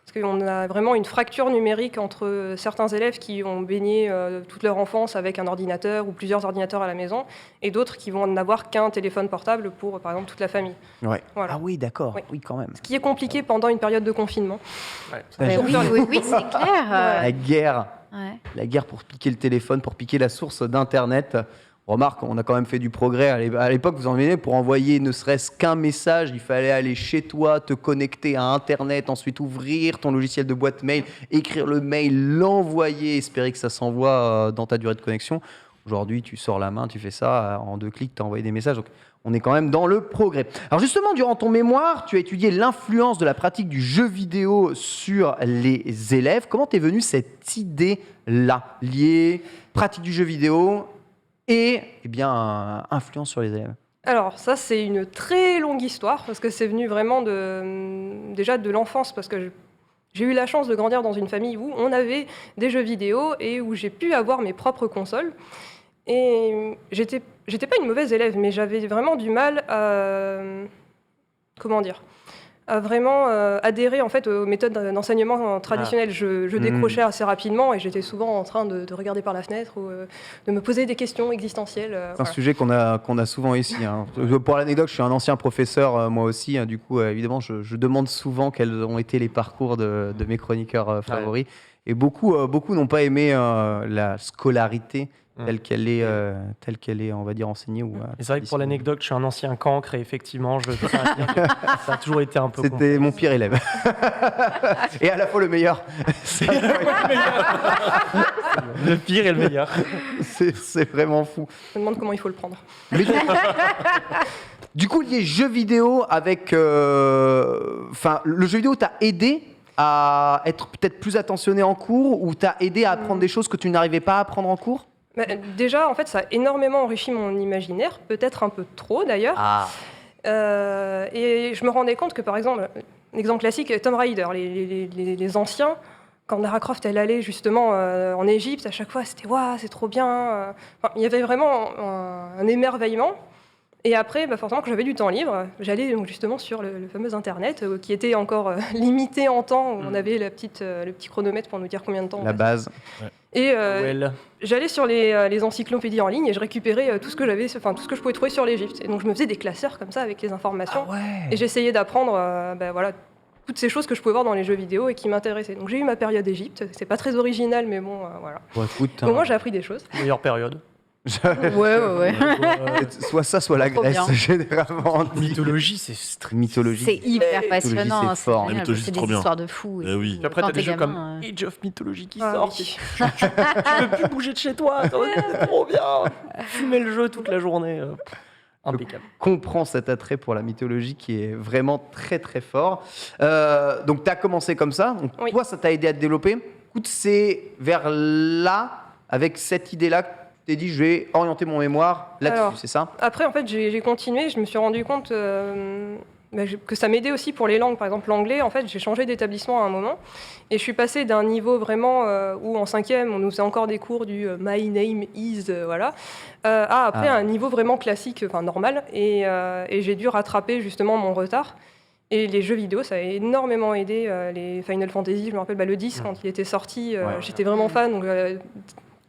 Parce qu'on a vraiment une fracture numérique entre certains élèves qui ont baigné toute leur enfance avec un ordinateur ou plusieurs ordinateurs à la maison, et d'autres qui vont n'avoir qu'un téléphone portable pour, par exemple, toute la famille. Ouais. Voilà. Ah oui, d'accord. Oui. Oui, quand même. Ce qui est compliqué pendant une période de confinement. Ouais, Oui, c'est clair. La guerre pour piquer le téléphone, pour piquer la source d'Internet. Remarque, on a quand même fait du progrès. À l'époque, vous en venez, pour envoyer ne serait-ce qu'un message, il fallait aller chez toi, te connecter à Internet, ensuite ouvrir ton logiciel de boîte mail, écrire le mail, l'envoyer, espérer que ça s'envoie dans ta durée de connexion. Aujourd'hui, tu sors la main, tu fais ça, en 2 clics, tu as envoyé des messages. Donc, on est quand même dans le progrès. Alors justement, durant ton mémoire, tu as étudié l'influence de la pratique du jeu vidéo sur les élèves. Comment t'es venue cette idée-là, liée pratique du jeu vidéo et influence sur les élèves? Alors ça, c'est une très longue histoire, parce que c'est venu vraiment déjà de l'enfance, parce que j'ai eu la chance de grandir dans une famille où on avait des jeux vidéo et où j'ai pu avoir mes propres consoles. Et j'étais pas une mauvaise élève, mais j'avais vraiment du mal à à vraiment adhérer en fait aux méthodes d'enseignement traditionnelles. Je décrochais assez rapidement et j'étais souvent en train de regarder par la fenêtre ou de me poser des questions existentielles. C'est un sujet qu'on a souvent ici. Hein. Pour l'anecdote, je suis un ancien professeur, moi aussi. Hein, du coup, évidemment, je demande souvent quels ont été les parcours de mes chroniqueurs favoris. Et beaucoup n'ont pas aimé la scolarité telle qu'elle est, on va dire, enseignée. Et c'est vrai que pour l'anecdote, je suis un ancien cancre et effectivement, je tiens à dire que ça a toujours été un peu C'était mon pire élève. Et à la fois le meilleur. le pire et le meilleur. C'est vraiment fou. Je me demande comment il faut le prendre. Mais du coup, lié jeux vidéo avec... le jeu vidéo t'a aidé à être peut-être plus attentionné en cours ou t'a aidé à apprendre des choses que tu n'arrivais pas à apprendre en cours? Déjà, en fait, ça a énormément enrichi mon imaginaire, peut-être un peu trop d'ailleurs. Et je me rendais compte que, par exemple, un exemple classique, Tomb Raider, les anciens, quand Lara Croft elle allait justement en Égypte, à chaque fois c'était waouh, c'est trop bien. Il y avait vraiment un émerveillement. Et après, forcément, quand j'avais du temps libre, j'allais donc justement sur le fameux Internet, qui était encore limité en temps, où on avait le petit chronomètre pour nous dire combien de temps. La base. Et j'allais sur les encyclopédies en ligne et je récupérais tout ce que je pouvais trouver sur l'Égypte. Et donc je me faisais des classeurs comme ça avec les informations. Et j'essayais d'apprendre toutes ces choses que je pouvais voir dans les jeux vidéo et qui m'intéressaient. Donc j'ai eu ma période Égypte. C'est pas très original, mais bon, voilà. Écoute, Au moins j'ai appris des choses. Meilleure période. Ouais. Soit ça, soit la Trop Grèce, bien. généralement. Mythologie, c'est Mythologie. C'est hyper passionnant. c'est fort. génial, La mythologie, c'est c'est des trop bien. histoires de fous. Eh oui. Puis après, t'as Quand des t'es jeux comme gamin, Age of Mythology qui Ah, sortent. oui. Tu peux plus bouger de chez toi. C'est trop bien. Fumer le jeu toute la journée. Impeccable. Comprends cet attrait pour la mythologie qui est vraiment très très fort. Donc tu as commencé comme ça. Donc, Oui. toi, ça t'a aidé à te développer. Écoute, c'est vers là, avec cette idée-là, que tu t'es dit je vais orienter mon mémoire là-dessus, Alors, c'est ça? Après, en fait, j'ai continué. Je me suis rendu compte que ça m'aidait aussi pour les langues. Par exemple, l'anglais, en fait, j'ai changé d'établissement à un moment. Et je suis passée d'un niveau vraiment où, en 5e, on nous faisait encore des cours du My name is, à après un niveau vraiment classique, normal. Et j'ai dû rattraper justement mon retard. Et les jeux vidéo, ça a énormément aidé. Les Final Fantasy, je me rappelle, le 10, quand il était sorti, j'étais vraiment fan. Donc,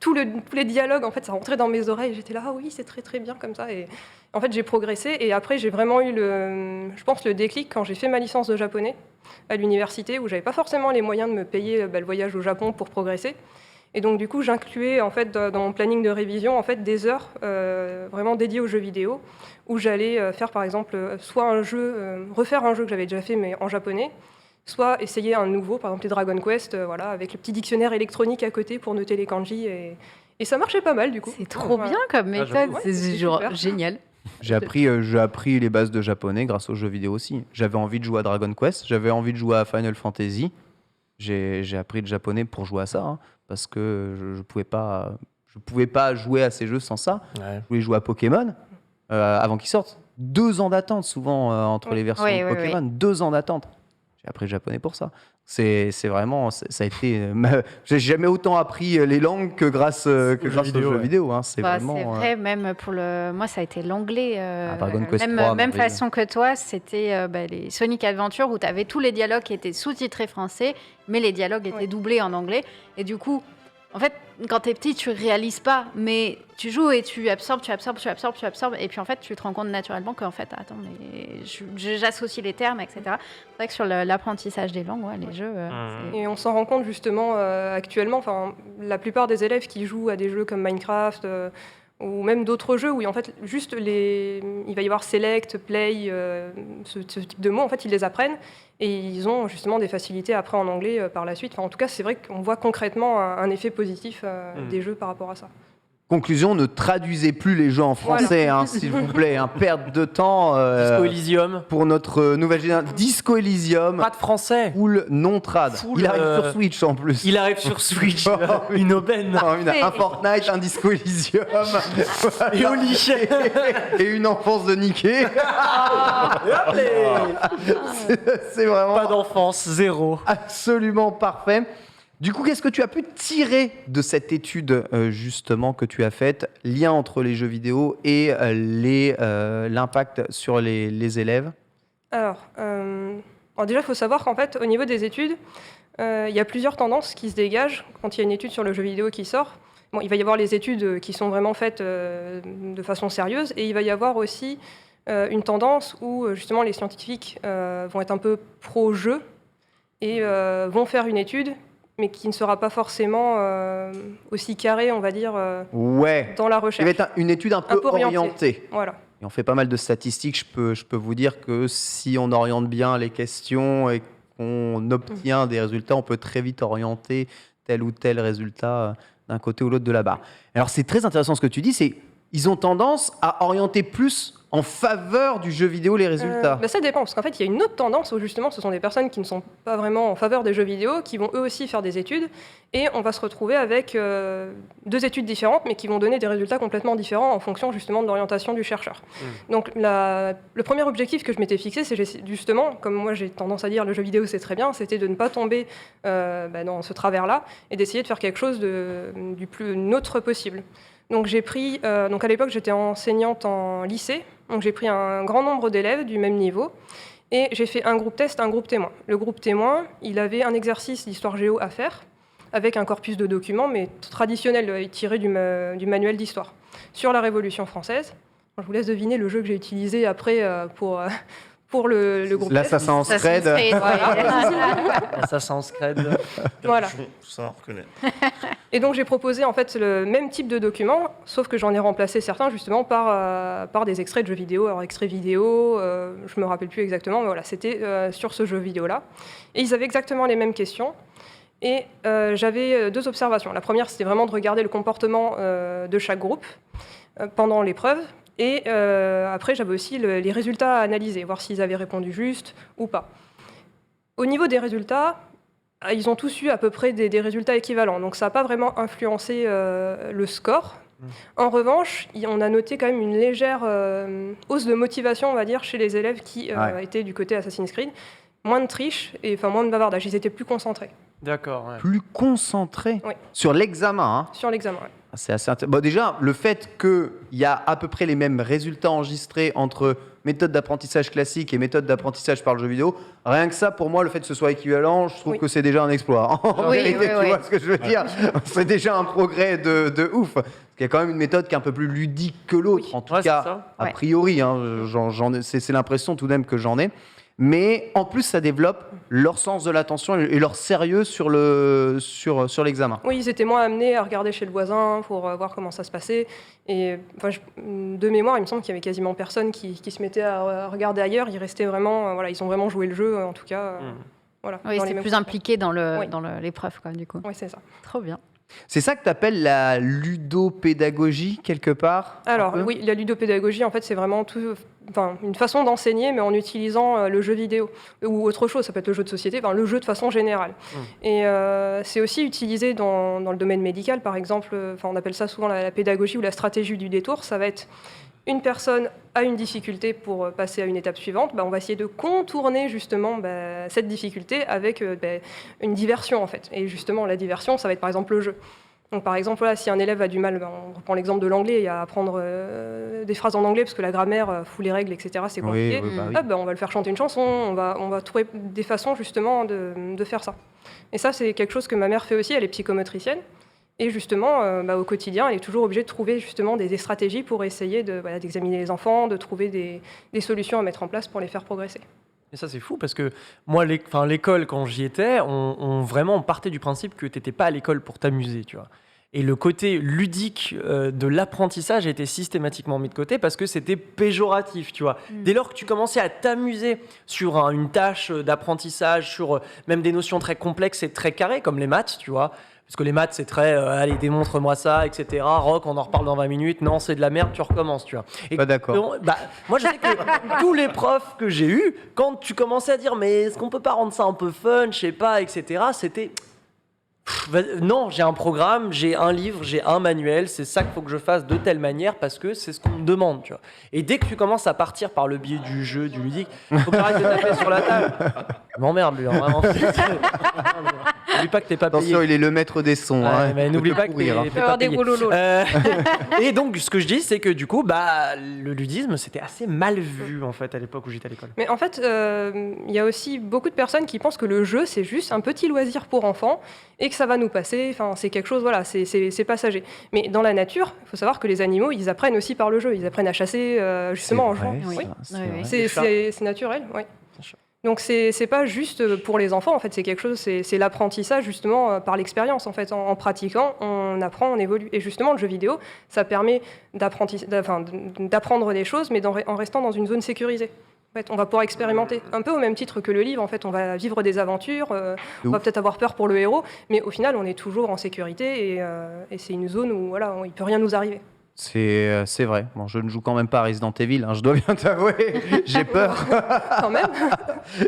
tous les dialogues, en fait, ça rentrait dans mes oreilles. J'étais là, ah oui, c'est très très bien comme ça. Et en fait, j'ai progressé. Et après, j'ai vraiment eu je pense, le déclic quand j'ai fait ma licence de japonais à l'université, où j'avais pas forcément les moyens de me payer le voyage au Japon pour progresser. Et donc, du coup, j'incluais en fait dans mon planning de révision en fait des heures vraiment dédiées aux jeux vidéo, où j'allais faire par exemple soit un jeu, refaire un jeu que j'avais déjà fait mais en japonais, soit essayer un nouveau, par exemple les Dragon Quest, avec le petit dictionnaire électronique à côté pour noter les kanji. Et ça marchait pas mal du coup. C'est trop bien comme méthode, j'avoue. c'est c'est genre super. génial. J'ai appris les bases de japonais grâce aux jeux vidéo aussi. J'avais envie de jouer à Dragon Quest, j'avais envie de jouer à Final Fantasy. J'ai appris le japonais pour jouer à ça, hein, parce que je pouvais pas jouer à ces jeux sans ça. Ouais. Je voulais jouer à Pokémon avant qu'ils sortent. 2 ans d'attente souvent entre les versions Oui, de oui, Pokémon. 2 ans d'attente. J'ai appris le japonais pour ça. C'est vraiment, ça a été. J'ai jamais autant appris les langues que grâce aux jeux vidéo. Hein. C'est vraiment. C'est vrai, même pour moi, ça a été l'anglais. Dragon Quest même 3, même merveilleux. façon que toi, c'était les Sonic Adventure où tu avais tous les dialogues qui étaient sous-titrés français, mais les dialogues étaient doublés en anglais. Et du coup, en fait, quand t'es petit, tu réalises pas, mais tu joues et tu absorbes. Et puis en fait, tu te rends compte naturellement qu'en fait, attends, mais j'associe les termes, etc. C'est vrai que sur l'apprentissage des langues, les jeux. Et on s'en rend compte justement actuellement, la plupart des élèves qui jouent à des jeux comme Minecraft ou même d'autres jeux où en fait juste il va y avoir select, play, ce type de mots, en fait ils les apprennent et ils ont justement des facilités après en anglais par la suite. En tout cas, c'est vrai qu'on voit concrètement un effet positif des jeux par rapport à ça. Conclusion, ne traduisez plus les jeux en français, hein, s'il vous plaît. Hein, perte de temps. Disco Elysium. Pour notre nouvelle génération. Disco Elysium. Pas de français. Full non trad. Full, Il arrive sur Switch en plus. Il arrive sur Switch. Oui. Une aubaine. Non, un Fortnite, un Disco Elysium. Et au lit. Et une enfance de Niké. C'est vraiment Pas d'enfance, zéro. absolument parfait. Du coup, qu'est-ce que tu as pu tirer de cette étude justement que tu as faite, lien entre les jeux vidéo et l'impact sur les élèves? Alors, Alors déjà, il faut savoir qu'en fait, au niveau des études, il y a plusieurs tendances qui se dégagent quand il y a une étude sur le jeu vidéo qui sort. Bon, il va y avoir les études qui sont vraiment faites de façon sérieuse, et il va y avoir aussi une tendance où justement les scientifiques vont être un peu pro-jeu et vont faire une étude, mais qui ne sera pas forcément aussi carrée, on va dire, Ouais. dans la Ça recherche. va être une étude un peu orientée. orientée. Voilà. Et on fait pas mal de statistiques. Je peux vous dire que si on oriente bien les questions et qu'on obtient des résultats, on peut très vite orienter tel ou tel résultat d'un côté ou l'autre de la barre. Alors c'est très intéressant ce que tu dis, c'est ils ont tendance à orienter plus en faveur du jeu vidéo les résultats. Bah, ça dépend, parce qu'en fait, il y a une autre tendance où justement, ce sont des personnes qui ne sont pas vraiment en faveur des jeux vidéo, qui vont eux aussi faire des études, et on va se retrouver avec deux études différentes, mais qui vont donner des résultats complètement différents en fonction justement de l'orientation du chercheur. Donc le premier objectif que je m'étais fixé, c'est justement, comme moi j'ai tendance à dire le jeu vidéo c'est très bien, c'était de ne pas tomber dans ce travers-là, et d'essayer de faire quelque chose du plus neutre possible. Donc j'ai pris, donc à l'époque j'étais enseignante en lycée, donc j'ai pris un grand nombre d'élèves du même niveau et j'ai fait un groupe test, un groupe témoin. Le groupe témoin, il avait un exercice d'histoire géo à faire avec un corpus de documents, mais traditionnel, tiré du manuel d'histoire, sur la Révolution française. Je vous laisse deviner le jeu que j'ai utilisé après pour le groupe test. L'Assassin's Creed. Assassin's Creed. Voilà. Tout ça, on reconnaît. Et donc j'ai proposé en fait le même type de document, sauf que j'en ai remplacé certains justement par des extraits de jeux vidéo. Alors extraits vidéo, je me rappelle plus exactement, mais voilà, c'était sur ce jeu vidéo-là. Et ils avaient exactement les mêmes questions. Et j'avais deux observations. La première, c'était vraiment de regarder le comportement de chaque groupe pendant l'épreuve. Et après, j'avais aussi les résultats à analyser, voir s'ils avaient répondu juste ou pas. Au niveau des résultats, ils ont tous eu à peu près des résultats équivalents. Donc ça n'a pas vraiment influencé le score. En revanche, on a noté quand même une légère hausse de motivation, on va dire, chez les élèves qui étaient du côté Assassin's Creed. Moins de triche et moins de bavardage. Ils étaient plus concentrés. D'accord. Ouais. Plus concentré Oui. sur l'examen. Hein. Sur l'examen, ouais. C'est assez bon, déjà, le fait qu'il y a à peu près les mêmes résultats enregistrés entre méthode d'apprentissage classique et méthode d'apprentissage par le jeu vidéo, rien que ça, pour moi, le fait que ce soit équivalent, je trouve que c'est déjà un exploit. En vérité, tu vois ce que je veux dire. C'est déjà un progrès de ouf. Parce qu'il y a quand même une méthode qui est un peu plus ludique que l'autre, en tout cas, a priori. Hein, c'est l'impression tout de même que j'en ai. Mais en plus, ça développe leur sens de l'attention et leur sérieux sur l'examen. Oui, ils étaient moins amenés à regarder chez le voisin pour voir comment ça se passait. Et de mémoire, il me semble qu'il y avait quasiment personne qui se mettait à regarder ailleurs. Ils restaient vraiment, ils ont vraiment joué le jeu, en tout cas. Voilà, oui, c'est plus impliqué dans l'épreuve, quoi, du coup. Oui, c'est ça. Trop bien. C'est ça que tu appelles la ludopédagogie, quelque part? Alors, oui, la ludopédagogie, en fait, c'est vraiment une façon d'enseigner, mais en utilisant le jeu vidéo ou autre chose. Ça peut être le jeu de société, le jeu de façon générale. Et c'est aussi utilisé dans le domaine médical, par exemple. On appelle ça souvent la pédagogie ou la stratégie du détour. Ça va être une personne a une difficulté pour passer à une étape suivante, on va essayer de contourner justement cette difficulté avec une diversion en fait. Et justement, la diversion, ça va être par exemple le jeu. Donc par exemple, si un élève a du mal, on reprend l'exemple de l'anglais, à apprendre des phrases en anglais parce que la grammaire fout les règles, etc. C'est compliqué. On va le faire chanter une chanson, on va trouver des façons justement de faire ça. Et ça, c'est quelque chose que ma mère fait aussi, elle est psychomotricienne. Et justement, au quotidien, elle est toujours obligée de trouver justement des stratégies pour essayer d'examiner les enfants, de trouver des solutions à mettre en place pour les faire progresser. Et ça, c'est fou parce que moi, l'école, quand j'y étais, on partait du principe que tu n'étais pas à l'école pour t'amuser, tu vois. Et le côté ludique de l'apprentissage était systématiquement mis de côté parce que c'était péjoratif, tu vois. Dès lors que tu commençais à t'amuser sur une tâche d'apprentissage, sur même des notions très complexes et très carrées, comme les maths, tu vois. Parce que les maths, c'est très, allez, démontre-moi ça, etc. Rock, on en reparle dans 20 minutes. Non, c'est de la merde, tu recommences, tu vois. Et pas d'accord. Moi, je sais que tous les profs que j'ai eus, quand tu commençais à dire, mais est-ce qu'on peut pas rendre ça un peu fun, je sais pas, etc., c'était... Non, j'ai un programme, j'ai un livre, j'ai un manuel, c'est ça qu'il faut que je fasse de telle manière parce que c'est ce qu'on me demande, tu vois. Et dès que tu commences à partir par le biais du jeu, du ludique, faut que tu arrêtes de taper sur la table. Il m'emmerde, lui, hein, vraiment. N'oublie pas que t'es pas payé. Attention, il est le maître des sons. Ouais, mais n'oublie pas que courir, hein. t'es Il va y avoir des payé. gros Et donc, ce que je dis, c'est que du coup, le ludisme, c'était assez mal vu, en fait, à l'époque où j'étais à l'école. Mais en fait, il y a aussi beaucoup de personnes qui pensent que le jeu, c'est juste un petit loisir pour enfants et que ça va nous passer. Enfin, c'est quelque chose, voilà, c'est passager. Mais dans la nature, il faut savoir que les animaux, ils apprennent aussi par le jeu. Ils apprennent à chasser justement en jouant. C'est vrai, Oui. ça, Oui, c'est oui. vrai. C'est naturel, oui. C'est sûr. Donc c'est pas juste pour les enfants, en fait, c'est quelque chose, c'est l'apprentissage justement par l'expérience, en fait. En pratiquant, on apprend, on évolue. Et justement, le jeu vidéo, ça permet d'apprendre des choses, mais en restant dans une zone sécurisée. En fait, on va pouvoir expérimenter, un peu au même titre que le livre. En fait, on va vivre des aventures, on va peut-être avoir peur pour le héros, mais au final, on est toujours en sécurité et c'est une zone où voilà, il peut rien nous arriver. C'est vrai. Bon, je ne joue quand même pas à Resident Evil, hein, je dois bien t'avouer. J'ai peur. Quand même.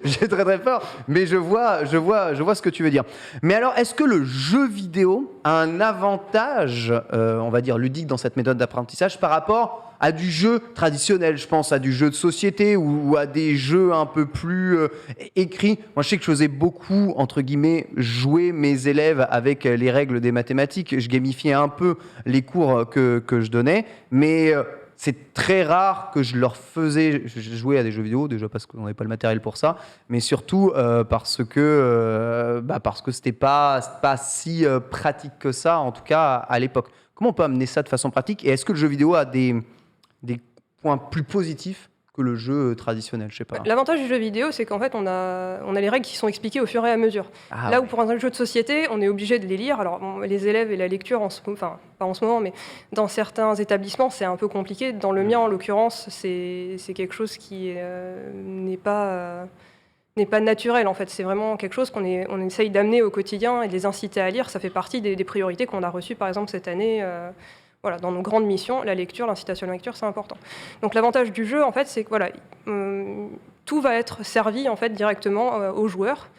J'ai très très peur. Mais je vois ce que tu veux dire. Mais alors, est-ce que le jeu vidéo a un avantage, on va dire, ludique dans cette méthode d'apprentissage par rapport à du jeu traditionnel? Je pense à du jeu de société ou à des jeux un peu plus écrits. Moi, je sais que je faisais beaucoup, entre guillemets, jouer mes élèves avec les règles des mathématiques. Je gamifiais un peu les cours que je donnais, mais c'est très rare que je leur faisais jouer à des jeux vidéo, déjà parce qu'on n'avait pas le matériel pour ça, mais surtout parce que c'était pas si pratique que ça, en tout cas à l'époque. Comment on peut amener ça de façon pratique? Et est-ce que le jeu vidéo a des points plus positifs que le jeu traditionnel? Je sais pas. L'avantage du jeu vidéo, c'est qu'en fait, on a les règles qui sont expliquées au fur et à mesure. Là où pour un jeu de société, on est obligé de les lire. Alors, bon, les élèves et la lecture, enfin, pas en ce moment, mais dans certains établissements, c'est un peu compliqué. Dans le mien, en l'occurrence, c'est quelque chose qui n'est pas naturel, en fait. C'est vraiment quelque chose on essaye d'amener au quotidien et de les inciter à lire. Ça fait partie des priorités qu'on a reçues, par exemple, cette année. Voilà, dans nos grandes missions, la lecture, l'incitation à la lecture, c'est important. Donc l'avantage du jeu, en fait, c'est que voilà, tout va être servi en fait directement aux joueurs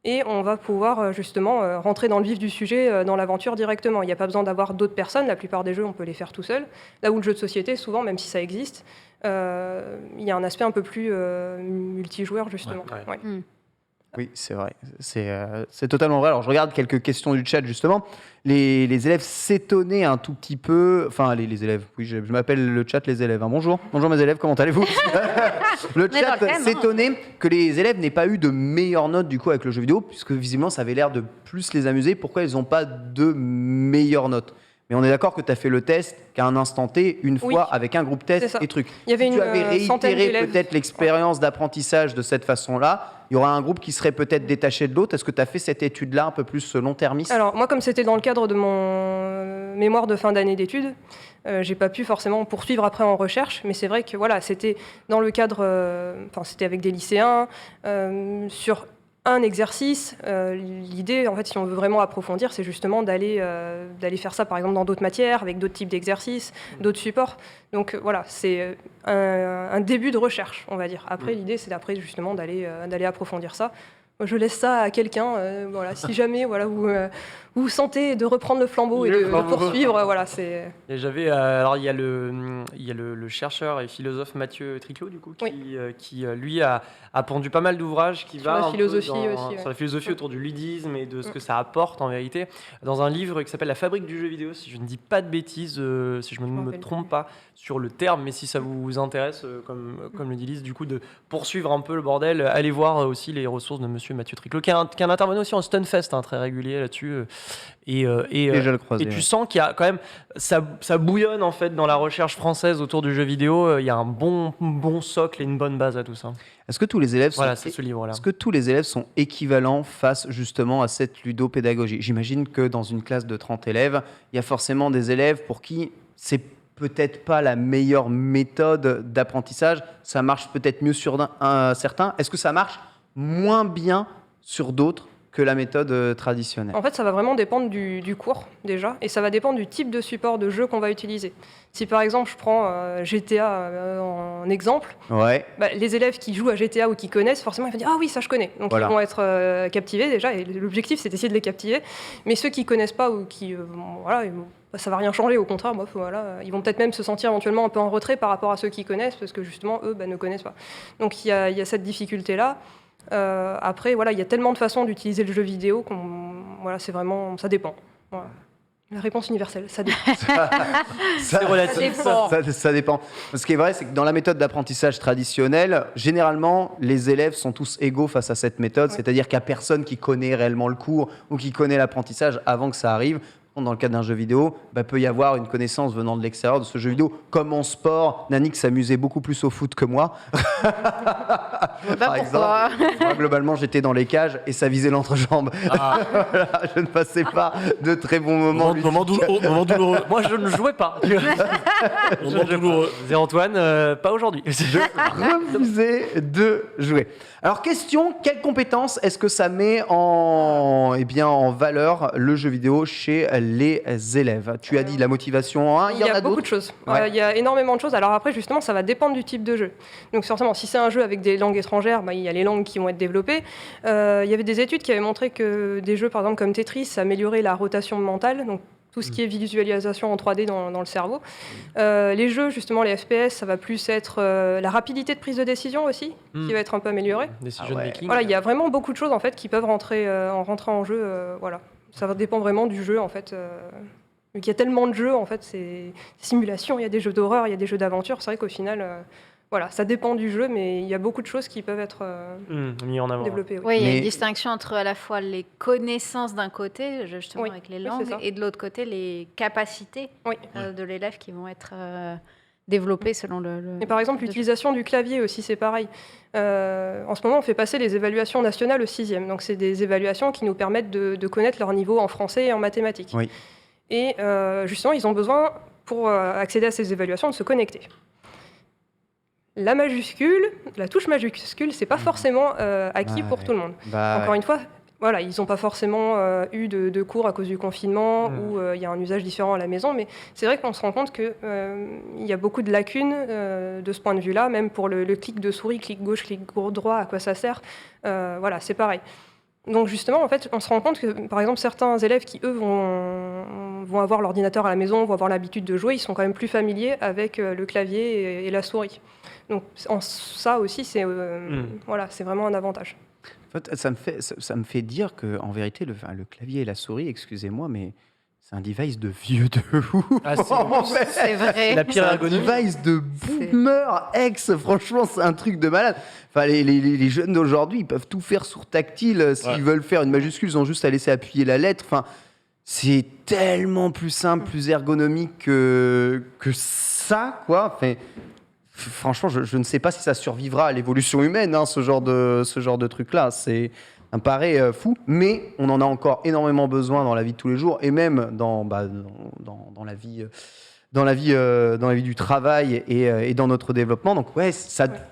et on va pouvoir justement rentrer dans le vif du sujet, dans l'aventure directement. Il n'y a pas besoin d'avoir d'autres personnes. La plupart des jeux, on peut les faire tout seul. Là où le jeu de société, souvent, même si ça existe, il y a un aspect un peu plus multijoueur justement. Ouais. Ouais. Oui, c'est vrai. C'est totalement vrai. Alors, je regarde quelques questions du chat, justement. Les élèves s'étonnaient un tout petit peu. Enfin, les élèves, oui, je m'appelle le chat les élèves. Hein. Bonjour mes élèves, comment allez-vous? Le chat s'étonnait que les élèves n'aient pas eu de meilleures notes, du coup, avec le jeu vidéo, puisque visiblement, ça avait l'air de plus les amuser. Pourquoi ils n'ont pas de meilleures notes? Mais on est d'accord que tu as fait le test qu'à un instant T, une fois, avec un groupe test et trucs. Il y avait si tu avais centaine réitéré d'élèves. peut-être l'expérience d'apprentissage de cette façon-là, il y aura un groupe qui serait peut-être détaché de l'autre. Est-ce que tu as fait cette étude-là un peu plus long-termiste? Alors, moi, comme c'était dans le cadre de mon mémoire de fin d'année d'études, j'ai pas pu forcément poursuivre après en recherche, mais c'est vrai que voilà, c'était dans le cadre, c'était avec des lycéens, sur un exercice. L'idée, en fait, si on veut vraiment approfondir, c'est justement d'aller faire ça, par exemple, dans d'autres matières, avec d'autres types d'exercices, d'autres supports. Donc voilà, c'est un début de recherche, on va dire. Après, l'idée, c'est d'après justement d'aller approfondir ça. Moi, je laisse ça à quelqu'un. Voilà, si jamais vous sentez de reprendre le flambeau et de poursuivre, voilà, c'est. Et j'avais alors il y a le chercheur et philosophe Mathieu Triclot du coup qui lui a pondu pas mal d'ouvrages qui Sur la philosophie aussi, sur la philosophie autour du ludisme et de ce que ça apporte en vérité dans un livre qui s'appelle La fabrique du jeu vidéo, si je ne dis pas de bêtises, si je ne me trompe pas sur le terme, mais si ça vous intéresse comme le dit Lise, du coup de poursuivre un peu le bordel, allez voir aussi les ressources de monsieur Mathieu Triclot qui est un intervenant aussi en Stunfest, très régulier là-dessus. Déjà le croisé, et tu sens qu'il y a quand même ça bouillonne en fait dans la recherche française autour du jeu vidéo. Il y a un bon socle et une bonne base à tout ça. Est-ce que tous les élèves c'est ce livre-là. Est-ce que tous les élèves sont équivalents face justement à cette ludopédagogie? J'imagine que dans une classe de 30 élèves, il y a forcément des élèves pour qui c'est peut-être pas la meilleure méthode d'apprentissage. Ça marche peut-être mieux sur certains. Est-ce que ça marche moins bien sur d'autres que la méthode traditionnelle. En fait, ça va vraiment dépendre du cours, déjà, et ça va dépendre du type de support de jeu qu'on va utiliser. Si par exemple, je prends GTA en exemple, Ouais. les élèves qui jouent à GTA ou qui connaissent, forcément, ils vont dire « Ah oui, ça je connais ». Donc Voilà. ils vont être captivés déjà, et l'objectif, c'est d'essayer de les captiver. Mais ceux qui connaissent pas ou qui... ça va rien changer, au contraire, ils vont peut-être même se sentir éventuellement un peu en retrait par rapport à ceux qui connaissent, parce que justement, eux, ne connaissent pas. Donc il y a cette difficulté-là. Après, il y a tellement de façons d'utiliser le jeu vidéo c'est vraiment, ça dépend. Voilà. La réponse universelle, ça dépend. C'est relatif. Ça dépend. Ce qui est vrai, c'est que dans la méthode d'apprentissage traditionnelle, généralement, les élèves sont tous égaux face à cette méthode, c'est-à-dire qu'il n'y a personne qui connaît réellement le cours ou qui connaît l'apprentissage avant que ça arrive. Dans le cadre d'un jeu vidéo, peut y avoir une connaissance venant de l'extérieur de ce jeu vidéo. Comme en sport, Nannick s'amusait beaucoup plus au foot que moi. Par exemple, moi, globalement, j'étais dans les cages et ça visait l'entrejambe. Voilà, je ne passais pas de très bons moments. Moment douloureux. Moi, je ne jouais pas. Moment douloureux. Antoine, pas aujourd'hui. Je refusais de jouer. Alors, question, quelles compétences est-ce que ça met en valeur le jeu vidéo chez les élèves? Tu as dit la motivation, il y en a beaucoup d'autres. de choses. Ouais. Il y a énormément de choses. Alors après, justement, ça va dépendre du type de jeu. Donc forcément, si c'est un jeu avec des langues étrangères, il y a les langues qui vont être développées. Il y avait des études qui avaient montré que des jeux, par exemple, comme Tetris, amélioraient la rotation mentale. Donc tout ce qui est visualisation en 3D dans le cerveau. Les jeux, justement, les FPS, ça va plus être la rapidité de prise de décision aussi, qui va être un peu améliorée. Decision making. Voilà, il y a vraiment beaucoup de choses en fait qui peuvent rentrer en jeu. Voilà, ça va dépendre vraiment du jeu en fait. Vu qu'il y a tellement de jeux en fait, c'est simulation. Il y a des jeux d'horreur, il y a des jeux d'aventure. C'est vrai qu'au final, ça dépend du jeu, mais il y a beaucoup de choses qui peuvent être mis en avant. développées. Oui, il y a une distinction entre à la fois les connaissances d'un côté, justement avec les langues, c'est ça. et de l'autre côté les capacités Oui. de l'élève qui vont être développées selon Et par exemple, l'utilisation du clavier aussi, c'est pareil. En ce moment, on fait passer les évaluations nationales au 6e. Donc, c'est des évaluations qui nous permettent de connaître leur niveau en français et en mathématiques. Oui. Et justement, ils ont besoin, pour accéder à ces évaluations, de se connecter. La touche majuscule, c'est pas forcément acquis pour tout le monde. Encore une fois, ils n'ont pas forcément eu de cours à cause du confinement ou il y a un usage différent à la maison, mais c'est vrai qu'on se rend compte qu'il y a beaucoup de lacunes de ce point de vue-là, même pour le clic de souris, clic gauche, clic droit, à quoi ça sert. C'est pareil. Donc justement, en fait, on se rend compte que, par exemple, certains élèves qui, eux, vont avoir l'ordinateur à la maison, vont avoir l'habitude de jouer, ils sont quand même plus familiers avec le clavier et la souris. Donc ça aussi, c'est vraiment un avantage. En fait, ça me fait dire qu'en vérité, le clavier et la souris, excusez-moi, mais c'est un device de vieux de ouf. C'est vrai. La pire C'est un ergonomie. device de boomer franchement, c'est un truc de malade. Enfin, les jeunes d'aujourd'hui, ils peuvent tout faire sur tactile. S'ils veulent faire une majuscule, ils ont juste à laisser appuyer la lettre. Enfin, c'est tellement plus simple, plus ergonomique que ça, quoi. Enfin, franchement, je ne sais pas si ça survivra à l'évolution humaine, ce genre de truc-là. Ça me paraît fou, mais on en a encore énormément besoin dans la vie de tous les jours et même dans la vie du travail et dans notre développement. Donc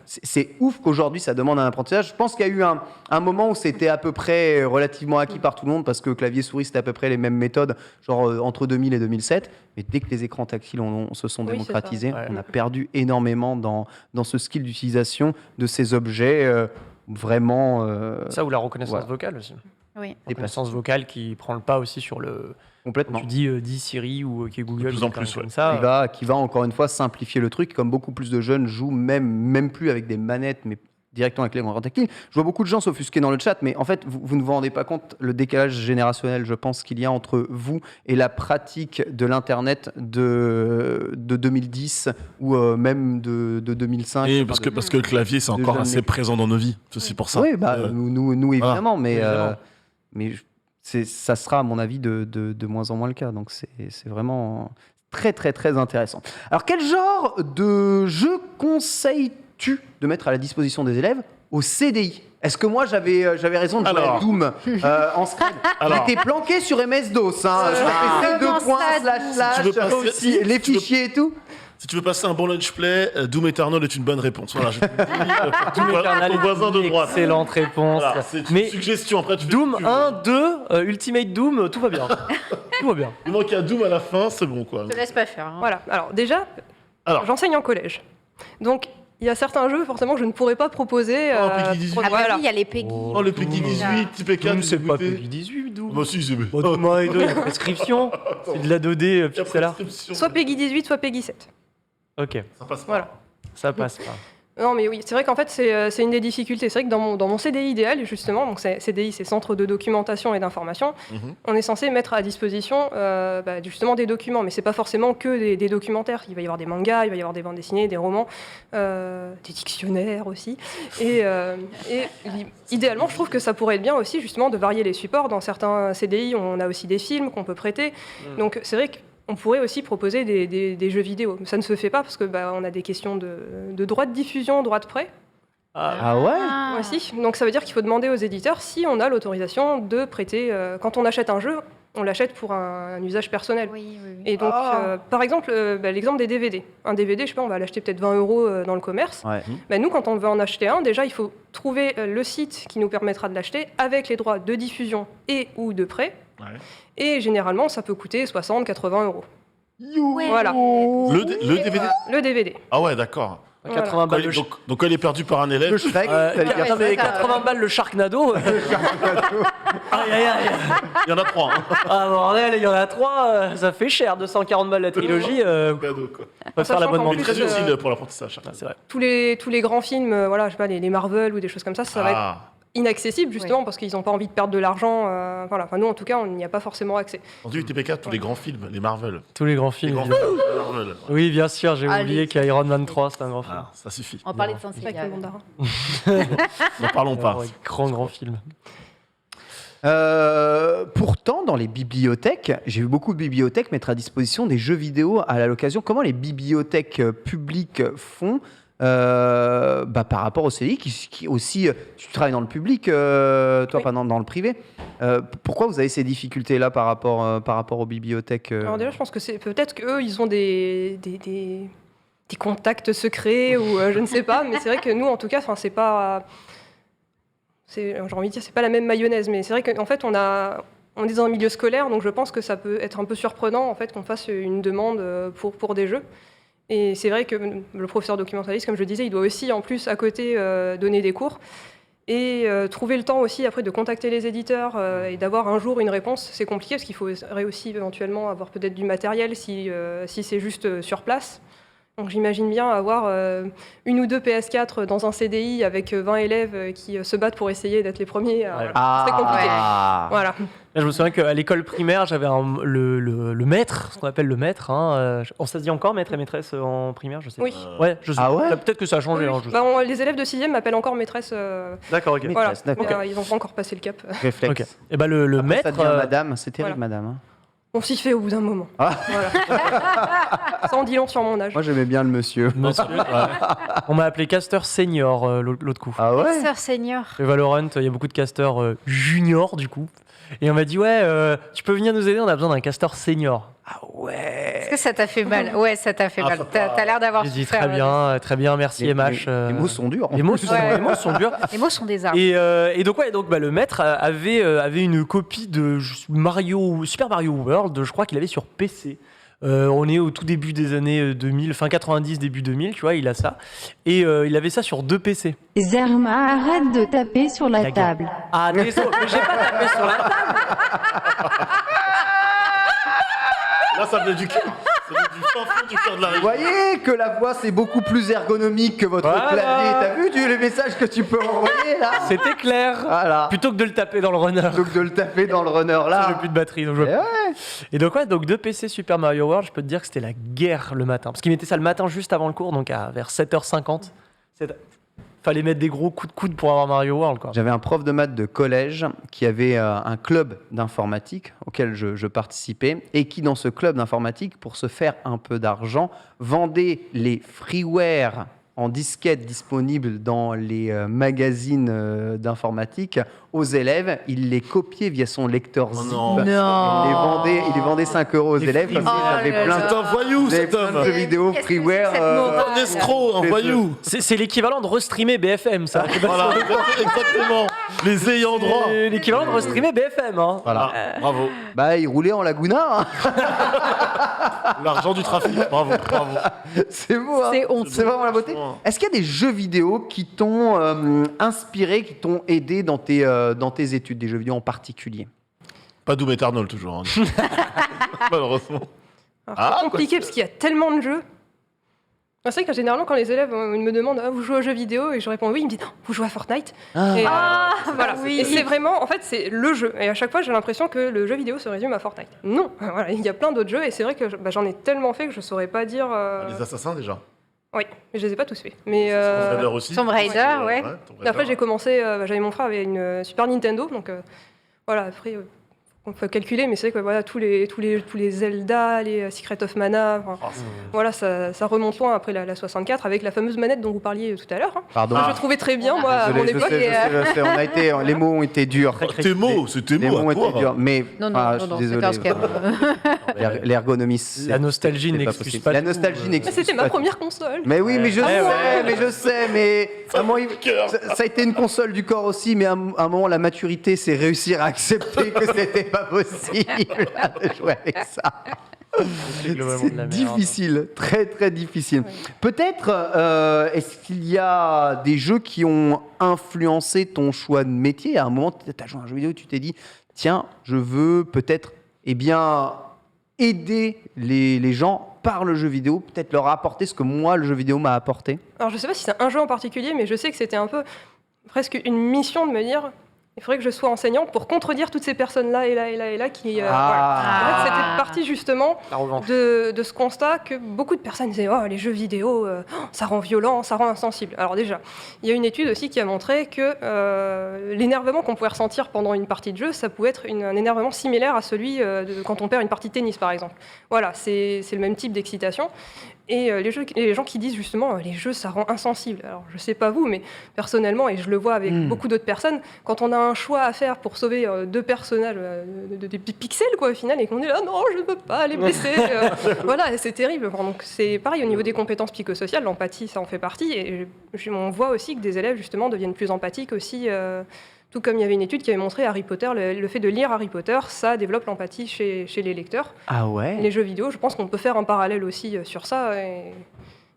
c'est ouf qu'aujourd'hui ça demande un apprentissage. Je pense qu'il y a eu un moment où c'était à peu près relativement acquis par tout le monde parce que clavier-souris c'était à peu près les mêmes méthodes, genre entre 2000 et 2007. Mais dès que les écrans tactiles se sont démocratisés, on a perdu énormément dans ce skill d'utilisation de ces objets. Vraiment. Ça ou la reconnaissance vocale aussi. Oui. La reconnaissance vocale qui prend le pas aussi sur le. Complètement. Tu dis Siri ou qui est Google. De plus en plus, comme ça. Qui va encore une fois simplifier le truc, comme beaucoup plus de jeunes jouent même plus avec des manettes, mais directement avec les écrans tactiles. Je vois beaucoup de gens s'offusquer dans le chat, mais en fait, vous ne vous rendez pas compte le décalage générationnel, je pense, qu'il y a entre vous et la pratique de l'Internet de 2010 ou même de 2005. Et parce que le clavier, c'est encore assez présent dans nos vies. C'est pour ça. Oui, nous évidemment, Évidemment. mais ça sera, à mon avis, de moins en moins le cas. Donc, c'est vraiment très, très, très intéressant. Alors, quel genre de jeu conseilles-tu de mettre à la disposition des élèves au CDI? Est-ce que moi, j'avais raison de jouer à Doom en scred? J'étais planqué sur MS-DOS. Je fais 2 points, // les fichiers et tout. Si tu veux passer un bon lunch play, Doom Eternal est une bonne réponse. Voilà, je te le dis, Doom Eternal ton voisin de droite. Excellente réponse. Voilà, c'est une Mais suggestion. Après, tu fais Doom ce que tu veux. 1, 2, Ultimate Doom, tout va bien. Tout va bien. Il manque un Doom à la fin, c'est bon quoi. Je te laisse pas faire. hein. Voilà. Alors déjà, Alors. j'enseigne en collège. Donc, il y a certains jeux, forcément, je ne pourrais pas proposer. Oh, Peggy 18. Ah bah voilà. oui, il y a les Peggy. Oh, le Peggy Doom. 18, petit PK. Doom, tu c'est pas goûté. Peggy 18, Doom. Bah si, c'est... Bon, Doom 1 et 2, il y a prescription. C'est de la 2D Il y a pixel art. prescription. Soit Peggy 18, soit Peggy 7. Ok, Ça passe pas. Voilà. ça passe pas. Non, mais oui, c'est vrai qu'en fait, c'est une des difficultés. C'est vrai que dans mon CDI idéal, justement, donc CDI, c'est Centre de documentation et d'information, Mhm. on est censé mettre à disposition justement des documents. Mais c'est pas forcément que des documentaires. Il va y avoir des mangas, il va y avoir des bandes dessinées, des romans, des dictionnaires aussi. Et idéalement, je trouve que ça pourrait être bien aussi, justement, de varier les supports. Dans certains CDI, on a aussi des films qu'on peut prêter. Donc, c'est vrai que on pourrait aussi proposer des jeux vidéo. Ça ne se fait pas parce que on a des questions de droit de diffusion, droit de prêt Ah ouais aussi. Donc ça veut dire qu'il faut demander aux éditeurs si on a l'autorisation de prêter. Quand on achète un jeu, on l'achète pour un usage personnel. Oui, oui, oui. Et donc, par exemple, l'exemple des DVD. Un DVD, je sais pas, on va l'acheter peut-être 20 € dans le commerce. Ouais. Nous, quand on veut en acheter un, déjà, il faut trouver le site qui nous permettra de l'acheter avec les droits de diffusion et ou de prêt. Ouais. Et généralement, ça peut coûter 60, 80 €. Ouais. Voilà, Le DVD. le DVD. Ah ouais, d'accord. 80 balles le Donc quand il est perdu par un élève, Le Shrek, t'allais dire non, mais Shrek. 80 balles le Sharknado. Aïe, aïe, aïe. il y en a 3. Hein. Ah bordel, il y en a 3, ça fait cher, 240 balles la trilogie. Cadeau, quoi. On va faire Sachant l'abonnement qu'en du C'est plus, très utile pour l'apprentissage. Ah, c'est vrai. tous les grands films, voilà, je sais pas, les Marvel ou des choses comme ça va être Ah, inaccessible justement parce qu'ils n'ont pas envie de perdre de l'argent. Voilà. Enfin, nous, en tout cas, on n'y a pas forcément accès. entendu TPK, tous les grands films, les Marvel. Tous les grands Les films. grands évidemment. films, les Marvel. Oui, bien sûr, j'ai Allez. oublié qu'Iron Man 3, c'est un grand film. Ah, ça suffit. On parlait de Avec sensibilité. le mandarin. N'en parlons pas. Ouais, grand film. Pourtant, dans les bibliothèques, j'ai vu beaucoup de bibliothèques mettre à disposition des jeux vidéo à l'occasion. Comment les bibliothèques publiques font par rapport au CDI qui aussi, tu travailles dans le public, toi, Oui. pas dans le privé. Pourquoi vous avez ces difficultés-là par rapport aux bibliothèques Alors déjà, je pense que c'est peut-être qu'eux, ils ont des contacts secrets ou je ne sais pas, mais c'est vrai que nous, en tout cas, c'est pas... j'ai envie de dire, c'est pas la même mayonnaise, mais c'est vrai qu'en fait, on est dans un milieu scolaire, donc je pense que ça peut être un peu surprenant en fait qu'on fasse une demande pour des jeux. Et c'est vrai que le professeur documentaliste, comme je le disais, il doit aussi, en plus, à côté, donner des cours. Et trouver le temps aussi, après, de contacter les éditeurs et d'avoir un jour une réponse, c'est compliqué, parce qu'il faudrait aussi éventuellement avoir peut-être du matériel si c'est juste sur place. Donc j'imagine bien avoir une ou deux PS4 dans un CDI avec 20 élèves qui se battent pour essayer d'être les premiers. C'est compliqué. Voilà. Là, je me souviens qu'à l'école primaire, j'avais le maître, ce qu'on appelle le maître. On se dit encore maître et maîtresse en primaire, je sais Oui. pas. Ouais, je sais. Ah ouais Peut-être que ça a changé. Oui, hein, oui. je sais. Les élèves de 6e m'appellent encore maîtresse. D'accord, ok. Voilà. Maîtresse, d'accord. Mais, ils n'ont pas encore passé le cap. Réflexe. Ok. Et ben le Après, maître. ça devient madame, c'est terrible, voilà. madame. Hein. On s'y fait au bout d'un moment. Ah. Voilà. Ça en dit long sur mon âge. Moi, j'aimais bien le monsieur. Monsieur, on m'a appelé caster senior l'autre coup. Ah ouais Sœur senior. Et Valorant, il y a beaucoup de casters juniors du coup. Et on m'a dit ouais, tu peux venir nous aider, on a besoin d'un caster senior. Ah ouais. Est-ce que ça t'a fait mal? Ouais, ça t'a fait mal. T'as l'air d'avoir J'ai dit souffert. très bien, merci MH. Les mots sont durs. Les mots sont durs. Les mots sont des armes. Et donc le maître avait une copie de Super Mario World, je crois qu'il avait sur PC. On est au tout début des années 2000, fin 90, début 2000, tu vois, il a ça. Et il avait ça sur 2 PC. Zerma, arrête de taper sur la table. Ah, désolé, mais j'ai pas tapé sur la table. Là, ça venait du cœur. Ça venait du fin fond du cœur de la Vous région. voyez que la voix, c'est beaucoup plus ergonomique que votre Voilà. clavier. T'as vu le message que tu peux envoyer, là C'était clair. Voilà. Plutôt que de le taper dans le runner. Plutôt que de le taper dans le runner, J'ai là. plus de batterie. Donc je... Eh ouais. Et donc, donc 2 PC Super Mario World, je peux te dire que c'était la guerre le matin. Parce qu'ils mettaient ça le matin juste avant le cours, donc vers 7h50. Fallait mettre des gros coups de coude pour avoir Mario World, quoi. J'avais un prof de maths de collège qui avait un club d'informatique auquel je participais et qui, dans ce club d'informatique, pour se faire un peu d'argent, vendait les freeware en disquette disponibles dans les magazines d'informatique aux élèves, il les copiait via son lecteur Oh Zip. non. Il les vendait 5 euros aux élèves, comme ça il avait plein C'est un voyou, de cet homme. jeux vidéo Qu'est-ce que c'est freeware. que cette morale Un escroc, un voyou. C'est l'équivalent de restreamer BFM, ça. Voilà, exactement. Les ayants droit. C'est l'équivalent de restreamer BFM. Hein. Voilà. Bravo. Bah, il roulait en Laguna, hein. L'argent du trafic. Bravo. C'est beau, hein. C'est honteux. C'est vraiment la beauté. Est-ce qu'il y a des jeux vidéo qui t'ont inspiré, qui t'ont aidé dans tes études, des jeux vidéo en particulier? Pas Doom Eternal, toujours. Hein. Malheureusement. Alors, c'est compliqué parce qu'il y a tellement de jeux. C'est vrai que généralement, quand les élèves ils me demandent vous jouez aux jeux vidéo et je réponds oui, ils me disent non, vous jouez à Fortnite. Et, voilà. oui. Et c'est vraiment, en fait, c'est le jeu. Et à chaque fois, j'ai l'impression que le jeu vidéo se résume à Fortnite. Non, voilà, il y a plein d'autres jeux et c'est vrai que j'en ai tellement fait que je saurais pas dire. Les assassins, déjà. Oui, mais je les ai pas tous faits. Mais Tomb Raider aussi. Tomb Raider, ouais. Tomb Raider. et après, j'ai commencé. J'avais mon frère avait une Super Nintendo, donc voilà. Après, on peut calculer, mais c'est vrai que voilà, tous les Zelda, les Secret of Mana, voilà, ça remonte loin après la 64 avec la fameuse manette dont vous parliez tout à l'heure. Hein. Pardon. Je trouvais très bien, moi, à mon Désolé, époque. je sais, on a été, les mots ont été durs. Tes mots, c'était Les mots mots à ont été toi. durs, mais Non, je suis c'est désolé. un scam. L'ergonomie, La nostalgie c'est pas n'excuse possible. pas La tout, nostalgie Mais n'excuse c'était pas ma tout. première console. Mais oui, mais je Ouais, sais, ouais. mais je sais, mais à un moment, ça a été une console du corps aussi, mais à un moment, la maturité, c'est réussir à accepter que c'était pas possible de jouer avec ça. C'est difficile, très très difficile. Peut-être, est-ce qu'il y a des jeux qui ont influencé ton choix de métier? À un moment, tu as joué à un jeu vidéo, tu t'es dit, tiens, je veux peut-être, aider les gens par le jeu vidéo, peut-être leur apporter ce que moi, le jeu vidéo m'a apporté. Alors, je sais pas si c'est un jeu en particulier, mais je sais que c'était un peu presque une mission de me dire il faudrait que je sois enseignante pour contredire toutes ces personnes-là et là qui. Voilà. En fait, c'était parti justement de ce constat que beaucoup de personnes disaient oh, les jeux vidéo, ça rend violent, ça rend insensible. Alors, déjà, il y a une étude aussi qui a montré que l'énervement qu'on pouvait ressentir pendant une partie de jeu, ça pouvait être un énervement similaire à celui de quand on perd une partie de tennis, par exemple. Voilà, c'est le même type d'excitation. Et les gens qui disent justement les jeux ça rend insensible. Alors je sais pas vous, mais personnellement, et je le vois avec beaucoup d'autres personnes, quand on a un choix à faire pour sauver deux personnages, des pixels quoi au final, et qu'on dit là non je ne peux pas les blesser, voilà c'est terrible. Enfin, donc c'est pareil au niveau des compétences psychosociales, l'empathie ça en fait partie, et on voit aussi que des élèves justement deviennent plus empathiques aussi. Tout comme il y avait une étude qui avait montré Harry Potter, le fait de lire Harry Potter, ça développe l'empathie chez les lecteurs. Ah ouais. Les jeux vidéo, je pense qu'on peut faire un parallèle aussi sur ça.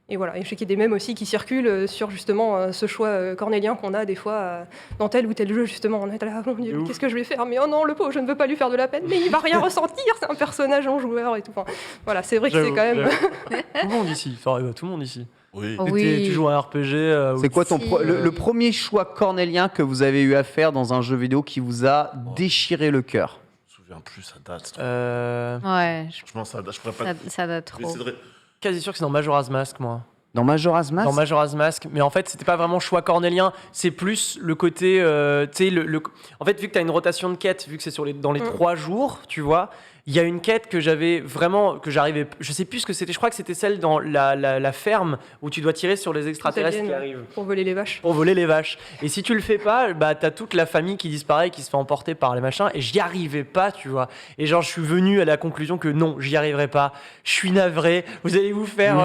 Et voilà. Et je sais qu'il y a des mèmes aussi qui circulent sur justement ce choix cornélien qu'on a des fois dans tel ou tel jeu. Justement, on est là, mon Dieu, qu'est-ce que je vais faire? Mais oh non, le pauvre, je ne veux pas lui faire de la peine. Mais il va rien ressentir, c'est un personnage en joueur et tout. Enfin, voilà, c'est vrai que c'est quand même. Tout le monde ici. Enfin, tout le monde ici. Oui. Oui. Tu joues à un RPG. C'est quoi Si, le premier choix cornélien que vous avez eu à faire dans un jeu vidéo qui vous a déchiré le cœur? Je me souviens plus, ça date. Ouais, Franchement, ça date. Je pourrais pas. ça date trop. Quasi sûr que c'est dans Majora's Mask, moi. Dans Majora's Mask? Dans Majora's Mask, mais en fait, c'était pas vraiment choix cornélien, c'est plus le côté. Tu sais, en fait, vu que tu as une rotation de quêtes, vu que c'est dans les 3 jours, tu vois, il y a une quête que j'avais vraiment. Que j'arrivais. Je sais plus ce que c'était, je crois que c'était celle dans la ferme où tu dois tirer sur les extraterrestres qui arrivent. Pour voler les vaches. Pour voler les vaches. Et si tu le fais pas, bah t'as toute la famille qui disparaît, qui se fait emporter par les machins. Et j'y arrivais pas, tu vois. Et genre, je suis venu à la conclusion que non, j'y arriverai pas. Je suis navré. Vous allez vous faire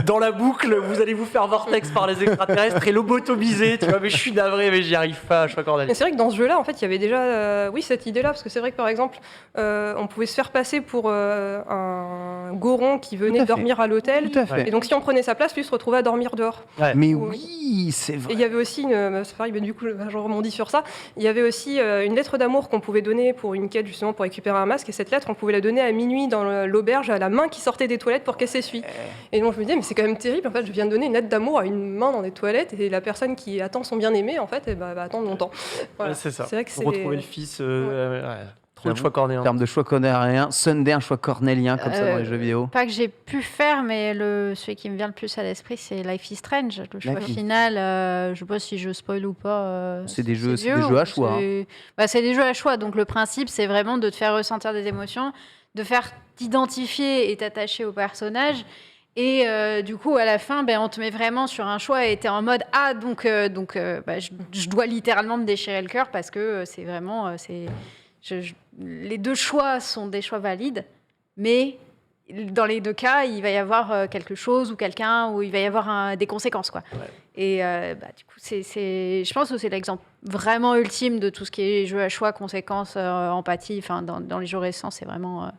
dans la boucle, vous allez vous faire vortex par les extraterrestres et lobotomiser, tu vois. Mais je suis navré, mais j'y arrive pas. Je crois qu'on a. Mais c'est vrai que dans ce jeu-là, en fait, il y avait déjà, cette idée-là, parce que c'est vrai que par exemple, on pouvait se faire passer pour un goron qui venait Tout à fait. dormir à l'hôtel. Tout à fait. Et donc, si on prenait sa place, lui se retrouvait à dormir dehors. Ouais. Mais Oui. oui, c'est Et vrai. il y avait aussi, c'est pareil, mais du coup, je rebondis sur ça. Il y avait aussi une lettre d'amour qu'on pouvait donner pour une quête, justement, pour récupérer un masque. Et cette lettre, on pouvait la donner à minuit dans l'auberge à la main qui sortait des toilettes pour qu'elle s'essuie. Et donc, je me disais, mais c'est quand même terrible. En fait, je viens de donner une lettre d'amour à une main dans des toilettes. Et la personne qui attend son bien-aimé, en fait, elle va attendre longtemps. Voilà. Ouais, c'est ça. C'est vrai que c'est. Retrouver le fils. Trop de J'avoue. choix cornéliens. En termes de choix cornélien, Sunday, un choix cornélien comme ça dans les jeux vidéo. Pas que j'ai pu faire, mais celui qui me vient le plus à l'esprit, c'est Life is Strange. Le choix Life is- final, je sais pas si je spoil ou pas. C'est des jeux vieux, à ou choix, c'est des jeux à choix. Donc le principe, c'est vraiment de te faire ressentir des émotions, de faire t'identifier et t'attacher au personnage. Et du coup, à la fin, on te met vraiment sur un choix et t'es en mode je dois littéralement me déchirer le cœur parce que c'est vraiment... les deux choix sont des choix valides, mais dans les deux cas, il va y avoir quelque chose ou quelqu'un où il va y avoir des conséquences, quoi. Ouais. Et du coup, je pense que c'est l'exemple vraiment ultime de tout ce qui est jeu à choix, conséquences, empathie. Enfin, dans les jeux récents, c'est vraiment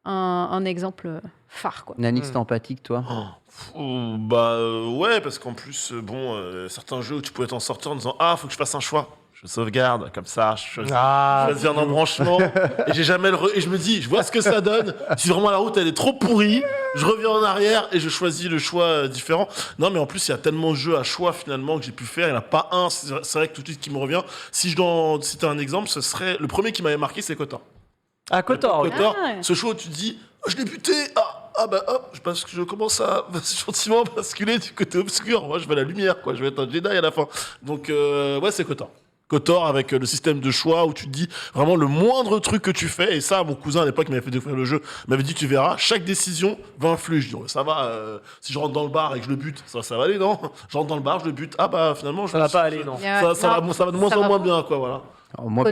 un exemple phare, quoi. Nanix, t'es empathique, toi? Ouais, parce qu'en plus, certains jeux où tu pouvais t'en sortir en disant faut que je fasse un choix. Je sauvegarde, comme ça, je choisis un embranchement, et j'ai jamais et je me dis, je vois ce que ça donne, si vraiment la route elle est trop pourrie, je reviens en arrière et je choisis le choix différent. Non, mais en plus, il y a tellement de jeux à choix finalement que j'ai pu faire, il n'y en a pas un, c'est vrai que tout de suite qui me revient. Si je dois citer un exemple, ce serait, le premier qui m'avait marqué, c'est KOTOR. Ah, KOTOR, oui. KOTOR, ce choix où tu te dis, je l'ai buté, parce que je commence à gentiment basculer du côté obscur. Moi, je veux la lumière, quoi. Je vais être un Jedi à la fin. Donc, ouais, c'est KOTOR. KOTOR avec le système de choix où tu te dis vraiment le moindre truc que tu fais. Et ça, mon cousin à l'époque m'avait fait découvrir le jeu, m'avait dit, tu verras, chaque décision va influer. Je dis, ça va, si je rentre dans le bar et que je le bute, ça va aller, non? Je rentre dans le bar, je le bute, finalement, ça va pas aller, non. Ça va de moins en moins bien, quoi, voilà. Alors, moi,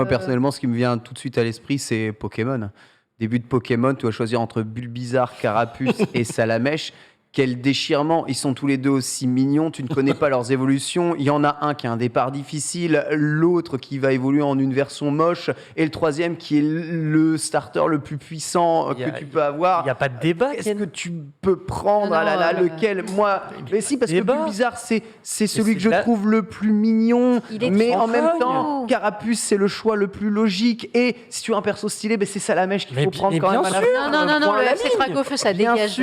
personnellement, ce qui me vient tout de suite à l'esprit, c'est Pokémon. Début de Pokémon, tu vas choisir entre Bulbizarre, Carapuce et Salamèche. Quel déchirement, ils sont tous les deux aussi mignons, tu ne connais pas leurs évolutions. Il y en a un qui a un départ difficile, l'autre qui va évoluer en une version moche, et le troisième qui est le starter le plus puissant que tu peux avoir. Il n'y a pas de débat. Qu'est-ce que tu peux prendre? Lequel? Moi, mais si, parce que Bulbizarre, c'est celui que je trouve le plus mignon, mais en même temps, Carapuce, c'est le choix le plus logique. Et si tu as un perso stylé, c'est Salamèche qu'il faut prendre quand même à la fin. Non, c'est Dragofeu, ça dégage.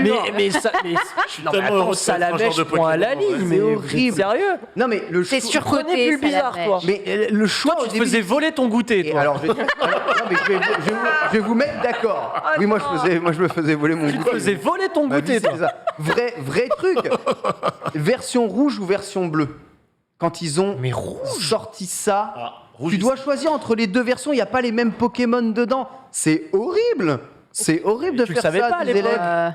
Je suis tellement heureux de Salamèche prend à la ligne, mais horrible. Sérieux? Non, mais le c'est surcoté, plus bizarre, toi. Mais le choix, tu te faisais voler ton goûter, toi. Alors, je vais vous mettre d'accord. Oui, moi, je me faisais voler mon goûter. Tu te faisais voler ton goûter, toi. Vrai truc. Version rouge ou version bleue? Quand ils ont sorti ça, tu dois choisir entre les deux versions. Il n'y a pas les mêmes Pokémon dedans. C'est horrible. C'est horrible de faire ça à des élèves.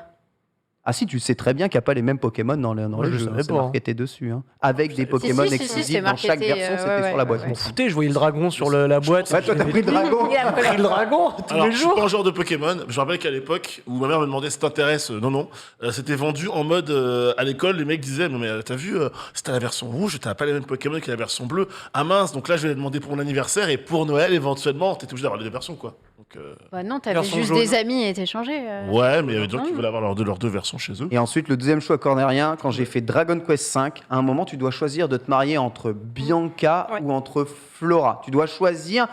Ah si, tu sais très bien qu'il n'y a pas les mêmes Pokémon dans le jeu, c'est marketé dessus. Hein. Avec des Pokémon exclusifs dans chaque version, c'était sur la boîte. Je m'en foutais, je voyais le dragon sur la boîte. Ouais, toi t'as pris le dragon. Il a pris le dragon tous les jours. Je suis pas un joueur de Pokémon. Je me rappelle qu'à l'époque, où ma mère me demandait si t'intéresse, non, c'était vendu en mode, à l'école, les mecs disaient, mais t'as vu, c'était la version rouge, t'as pas les mêmes Pokémon que la version bleue. Ah mince, donc là je vais demander pour mon anniversaire et pour Noël, éventuellement, t'étais obligé d'avoir les deux versions, quoi. Donc, non, t'avais juste des amis et t'échangés. Ouais, mais il y avait des gens qui voulaient avoir leurs deux versions chez eux. Et ensuite, le deuxième choix cornérien, quand j'ai fait Dragon Quest V, à un moment, tu dois choisir de te marier entre Bianca ou entre Flora. Tu dois choisir.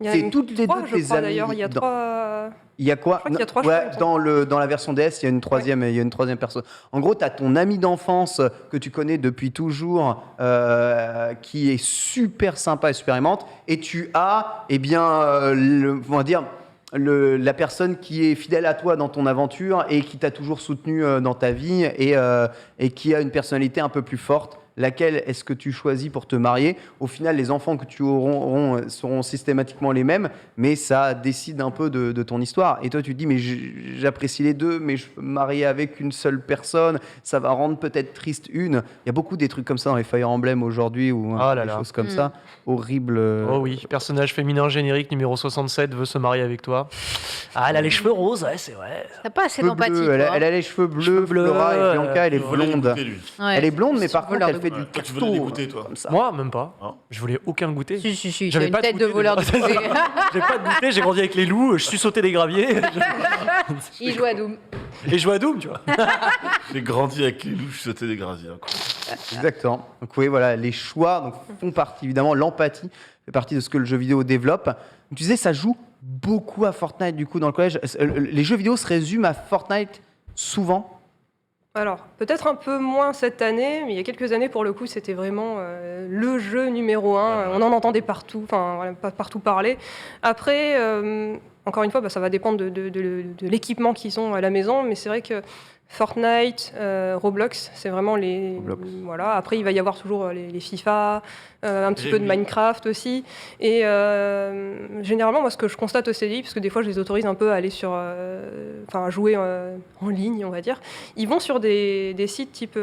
C'est toutes les deux tes amies. D'ailleurs, il y a trois. Il y a quoi? Je crois qu'il y a trois choix. Dans la version DS, il y a une troisième, personne. En gros, tu as ton ami d'enfance que tu connais depuis toujours, qui est super sympa et super aimante, et tu as, on va dire, la personne qui est fidèle à toi dans ton aventure et qui t'a toujours soutenu dans ta vie et qui a une personnalité un peu plus forte. Laquelle est-ce que tu choisis pour te marier? Au final, les enfants que tu auras seront systématiquement les mêmes, mais ça décide un peu de ton histoire. Et toi, tu te dis, mais j'apprécie les deux, mais je peux me marier avec une seule personne, ça va rendre peut-être triste une. Il y a beaucoup des trucs comme ça dans les Fire Emblem aujourd'hui, ou des choses comme ça. Horrible. Oh oui, personnage féminin générique numéro 67 veut se marier avec toi. Ah, elle a les cheveux roses, ouais, c'est vrai. T'as pas assez d'empathie. Elle a les cheveux bleus, Flora, et Bianca, elle est blonde. Elle est blonde, mais par contre, elle fait du tu voulais les goûter, toi? Comme ça. Moi, même pas. Je voulais aucun goûter. Si, j'avais pas une tête de voleur de goûter. J'ai pas de goûter, j'ai grandi avec les loups, je suis sauté des graviers. Il joue à Doom. Et je joue à Doom, tu vois. J'ai grandi avec les loups, je suis sauté des graviers. Exactement. Donc oui, voilà, les choix font partie, évidemment, l'empathie fait partie de ce que le jeu vidéo développe. Tu disais, ça joue beaucoup à Fortnite, du coup, dans le collège. Les jeux vidéo se résument à Fortnite souvent? Alors, peut-être un peu moins cette année, mais il y a quelques années, pour le coup, c'était vraiment le jeu numéro 1. On en entendait partout, pas partout parler. Après, encore une fois, ça va dépendre de l'équipement qu'ils ont à la maison, mais c'est vrai que Fortnite, Roblox, c'est vraiment les... Roblox. Voilà. Après, il va y avoir toujours les FIFA, un petit peu de Minecraft aussi. Et généralement, moi, ce que je constate au CDI, parce que des fois, je les autorise un peu à aller à jouer en ligne, on va dire, ils vont sur des sites type...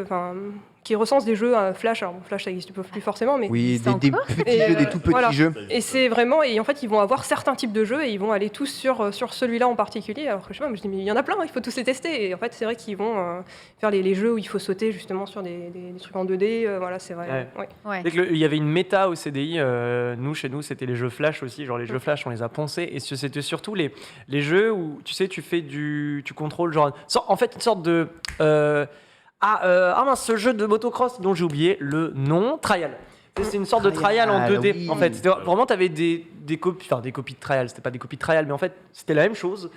qui recensent des jeux Flash. Alors, Flash, ça n'existe plus forcément, mais... Oui, C'est des encore petits jeux, des tout petits voilà. jeux. Et c'est vraiment... Et en fait, ils vont avoir certains types de jeux et ils vont aller tous sur celui-là en particulier. Alors que je sais pas, mais je dis, mais il y en a plein, il faut tous les tester. Et en fait, c'est vrai qu'ils vont faire les jeux où il faut sauter justement sur des trucs en 2D. Voilà, c'est vrai. Ouais. Ouais. Ouais. Il y avait une méta au CDI, chez nous, c'était les jeux Flash aussi. Genre les jeux Flash, on les a poncés. Et c'était surtout les jeux où, tu sais, tu contrôles, genre... En fait, une sorte de... ce jeu de motocross dont j'ai oublié le nom, Trial. C'est une sorte de Trial en 2D. Oui. En fait, vraiment, tu avais des copies, des copies de Trial. C'était pas des copies de Trial, mais en fait, c'était la même chose.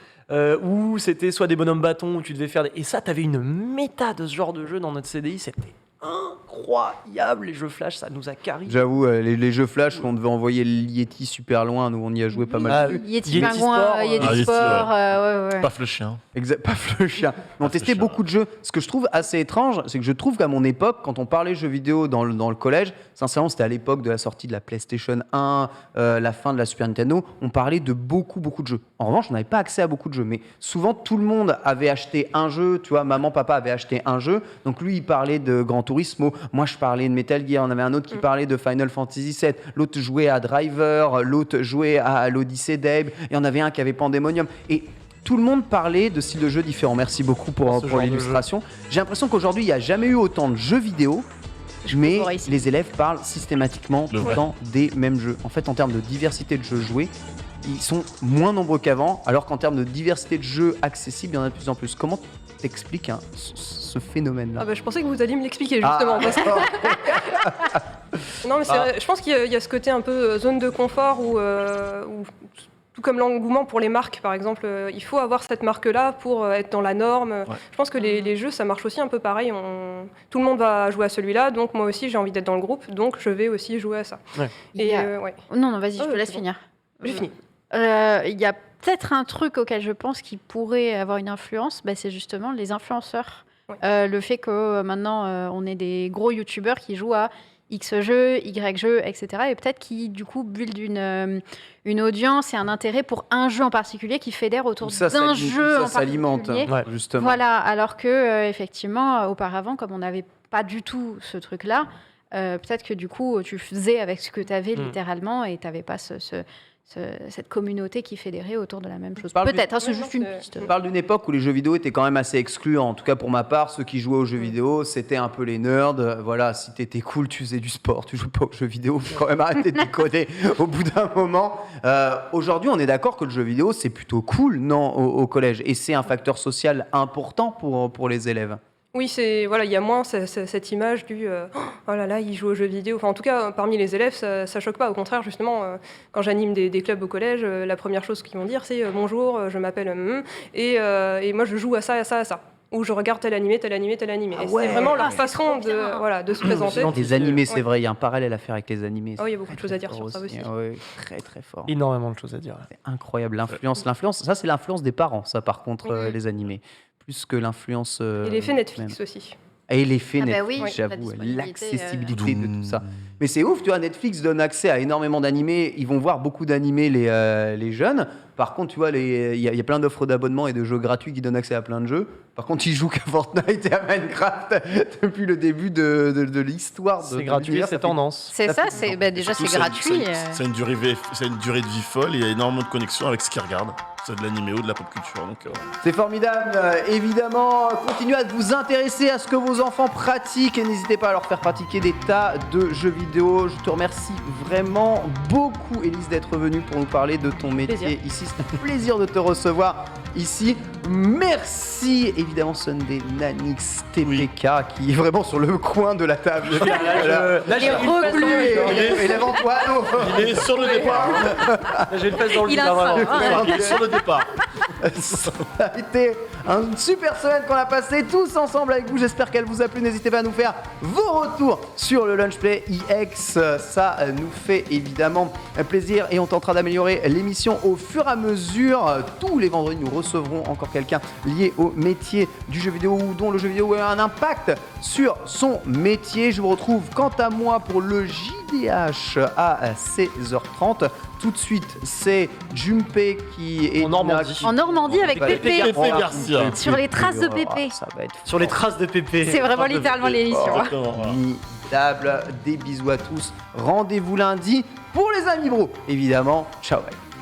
Où c'était soit des bonhommes bâtons, où tu devais faire Et ça, tu avais une méta de ce genre de jeu dans notre CDI. C'était incroyable. Les jeux Flash, ça nous a carré. J'avoue, les jeux Flash où on devait envoyer le Yeti super loin, nous on y a joué pas mal. Yeti Yeti Pingouin, Sport, Yeti Yeti, Sport, ouais. Paf le chien. Paf le chien. On testait chien. beaucoup de jeux. Ce que je trouve assez étrange, c'est que je trouve qu'à mon époque, quand on parlait jeux vidéo dans le collège, sincèrement, c'était à l'époque de la sortie de la PlayStation 1, la fin de la Super Nintendo, on parlait de beaucoup de jeux. En revanche, on n'avait pas accès à beaucoup de jeux, mais souvent tout le monde avait acheté un jeu. Tu vois, maman, papa avaient acheté un jeu, donc lui il parlait de Gran Turismo, moi je parlais de Metal Gear, on avait un autre qui parlait de Final Fantasy VII, l'autre jouait à Driver, l'autre jouait à l'Odyssey d'Abe, et on avait un qui avait Pandemonium. Et tout le monde parlait de styles de jeux différents. Merci beaucoup pour Ce genre de l'illustration. J'ai l'impression qu'aujourd'hui, il n'y a jamais eu autant de jeux vidéo, mais voir ici. les élèves parlent systématiquement tout le temps des mêmes jeux. En fait, en termes de diversité de jeux joués, ils sont moins nombreux qu'avant, alors qu'en termes de diversité de jeux accessibles, il y en a de plus en plus. Comment t'expliques ce phénomène-là? Je pensais que vous alliez me l'expliquer justement. Parce que... Non, mais c'est vrai, je pense qu'il y a ce côté un peu zone de confort où tout comme l'engouement pour les marques, par exemple, il faut avoir cette marque-là pour être dans la norme. Ouais. Je pense que les jeux, ça marche aussi un peu pareil. Tout le monde va jouer à celui-là, donc moi aussi, j'ai envie d'être dans le groupe, donc je vais aussi jouer à ça. Ouais. Il y a- ouais. Non, vas-y, je Oh, te laisse c'est bon. finir. J'ai fini. Il y a peut-être un truc auquel je pense qui pourrait avoir une influence, c'est justement les influenceurs. Ouais. Le fait que maintenant, on ait des gros youtubeurs qui jouent à X jeux, Y jeux, etc. Et peut-être qui, du coup, buildent une audience et un intérêt pour un jeu en particulier qui fédère autour d'un jeu en s'alimente, particulier. Ouais. justement. Voilà, alors que effectivement, auparavant, comme on n'avait pas du tout ce truc-là, peut-être que du coup, tu faisais avec ce que tu avais littéralement et tu n'avais pas cette communauté qui fédérait autour de la même chose. parle Peut-être, c'est Oui, juste non, une c'est- piste. On parle d'une époque où les jeux vidéo étaient quand même assez excluants. En tout cas, pour ma part, ceux qui jouaient aux jeux vidéo, c'était un peu les nerds. Voilà, si t'étais cool, tu faisais du sport, tu jouais pas aux jeux vidéo, faut quand même arrêter de déconner au bout d'un moment. Aujourd'hui, on est d'accord que le jeu vidéo, c'est plutôt cool, non, au collège. Et c'est un facteur social important pour les élèves. Oui, il y a moins cette image du oh là là, il joue aux jeux vidéo. Enfin, en tout cas, parmi les élèves, ça choque pas. Au contraire, justement, quand j'anime des clubs au collège, la première chose qu'ils vont dire, c'est bonjour, je m'appelle et moi je joue à ça, à ça, à ça. Ou je regarde tel animé. Ah Et ouais. c'est vraiment leur c'est façon trop bien. de se présenter. Les animés, c'est Ouais. vrai, il y a un parallèle à faire avec les animés. Oh, il y a beaucoup de choses à dire Très sur fort ça aussi. Ouais, très très fort. Énormément de choses à dire. C'est incroyable. L'influence, ça c'est l'influence des parents, ça par contre, Mhm. les animés. Plus que l'influence. Et l'effet Netflix aussi. Et l'effet Ah bah Netflix, oui, la j'avoue, disponibilité, l'accessibilité de tout ça. Mais c'est ouf, tu vois, Netflix donne accès à énormément d'animés. Ils vont voir beaucoup d'animés, les jeunes. Par contre, tu vois, il y a plein d'offres d'abonnement et de jeux gratuits qui donnent accès à plein de jeux. Par contre, ils jouent qu'à Fortnite et à Minecraft depuis le début de l'histoire. C'est gratuit, c'est tendance. C'est ça, fait déjà Surtout, c'est gratuit. C'est une durée de vie folle. Il y a énormément de connexions avec ce qu'ils regardent. C'est de l'animé ou de la pop culture. Donc, C'est formidable. Évidemment, continuez à vous intéresser à ce que vos enfants pratiquent et n'hésitez pas à leur faire pratiquer des tas de jeux vidéo. Je te remercie vraiment beaucoup, Élise, d'être venue pour nous parler de ton métier Plaisir. ici. C'est un plaisir de te recevoir ici. Merci évidemment Sunday Nanix TPK qui est vraiment sur le coin de la table. Là, j'ai une face dans le- Et l'avant-poil. il est sur le départ. là, j'ai une face dans le Il vide, a vraiment. faim, hein. Il est sur le départ. Ça a été une super semaine qu'on a passé tous ensemble avec vous. J'espère qu'elle vous a plu. N'hésitez pas à nous faire vos retours sur le Lunchplay IX. Ça nous fait évidemment plaisir et on tentera d'améliorer l'émission au fur et à mesure. Tous les vendredis, nous recevrons encore quelqu'un lié au métier du jeu vidéo ou dont le jeu vidéo a un impact sur son métier. Je vous retrouve quant à moi pour le JDH à 16h30. Tout de suite, c'est Jumpé qui est En Normandie. En Normandie avec Pépé. Pépé Garcia. Sur les traces de Pépé. Ça va être Sur les traces de Pépé. C'est vraiment littéralement l'émission. Exactement, voilà. formidable. Des bisous à tous. Rendez-vous lundi pour les amis bro. Évidemment, ciao. Bye.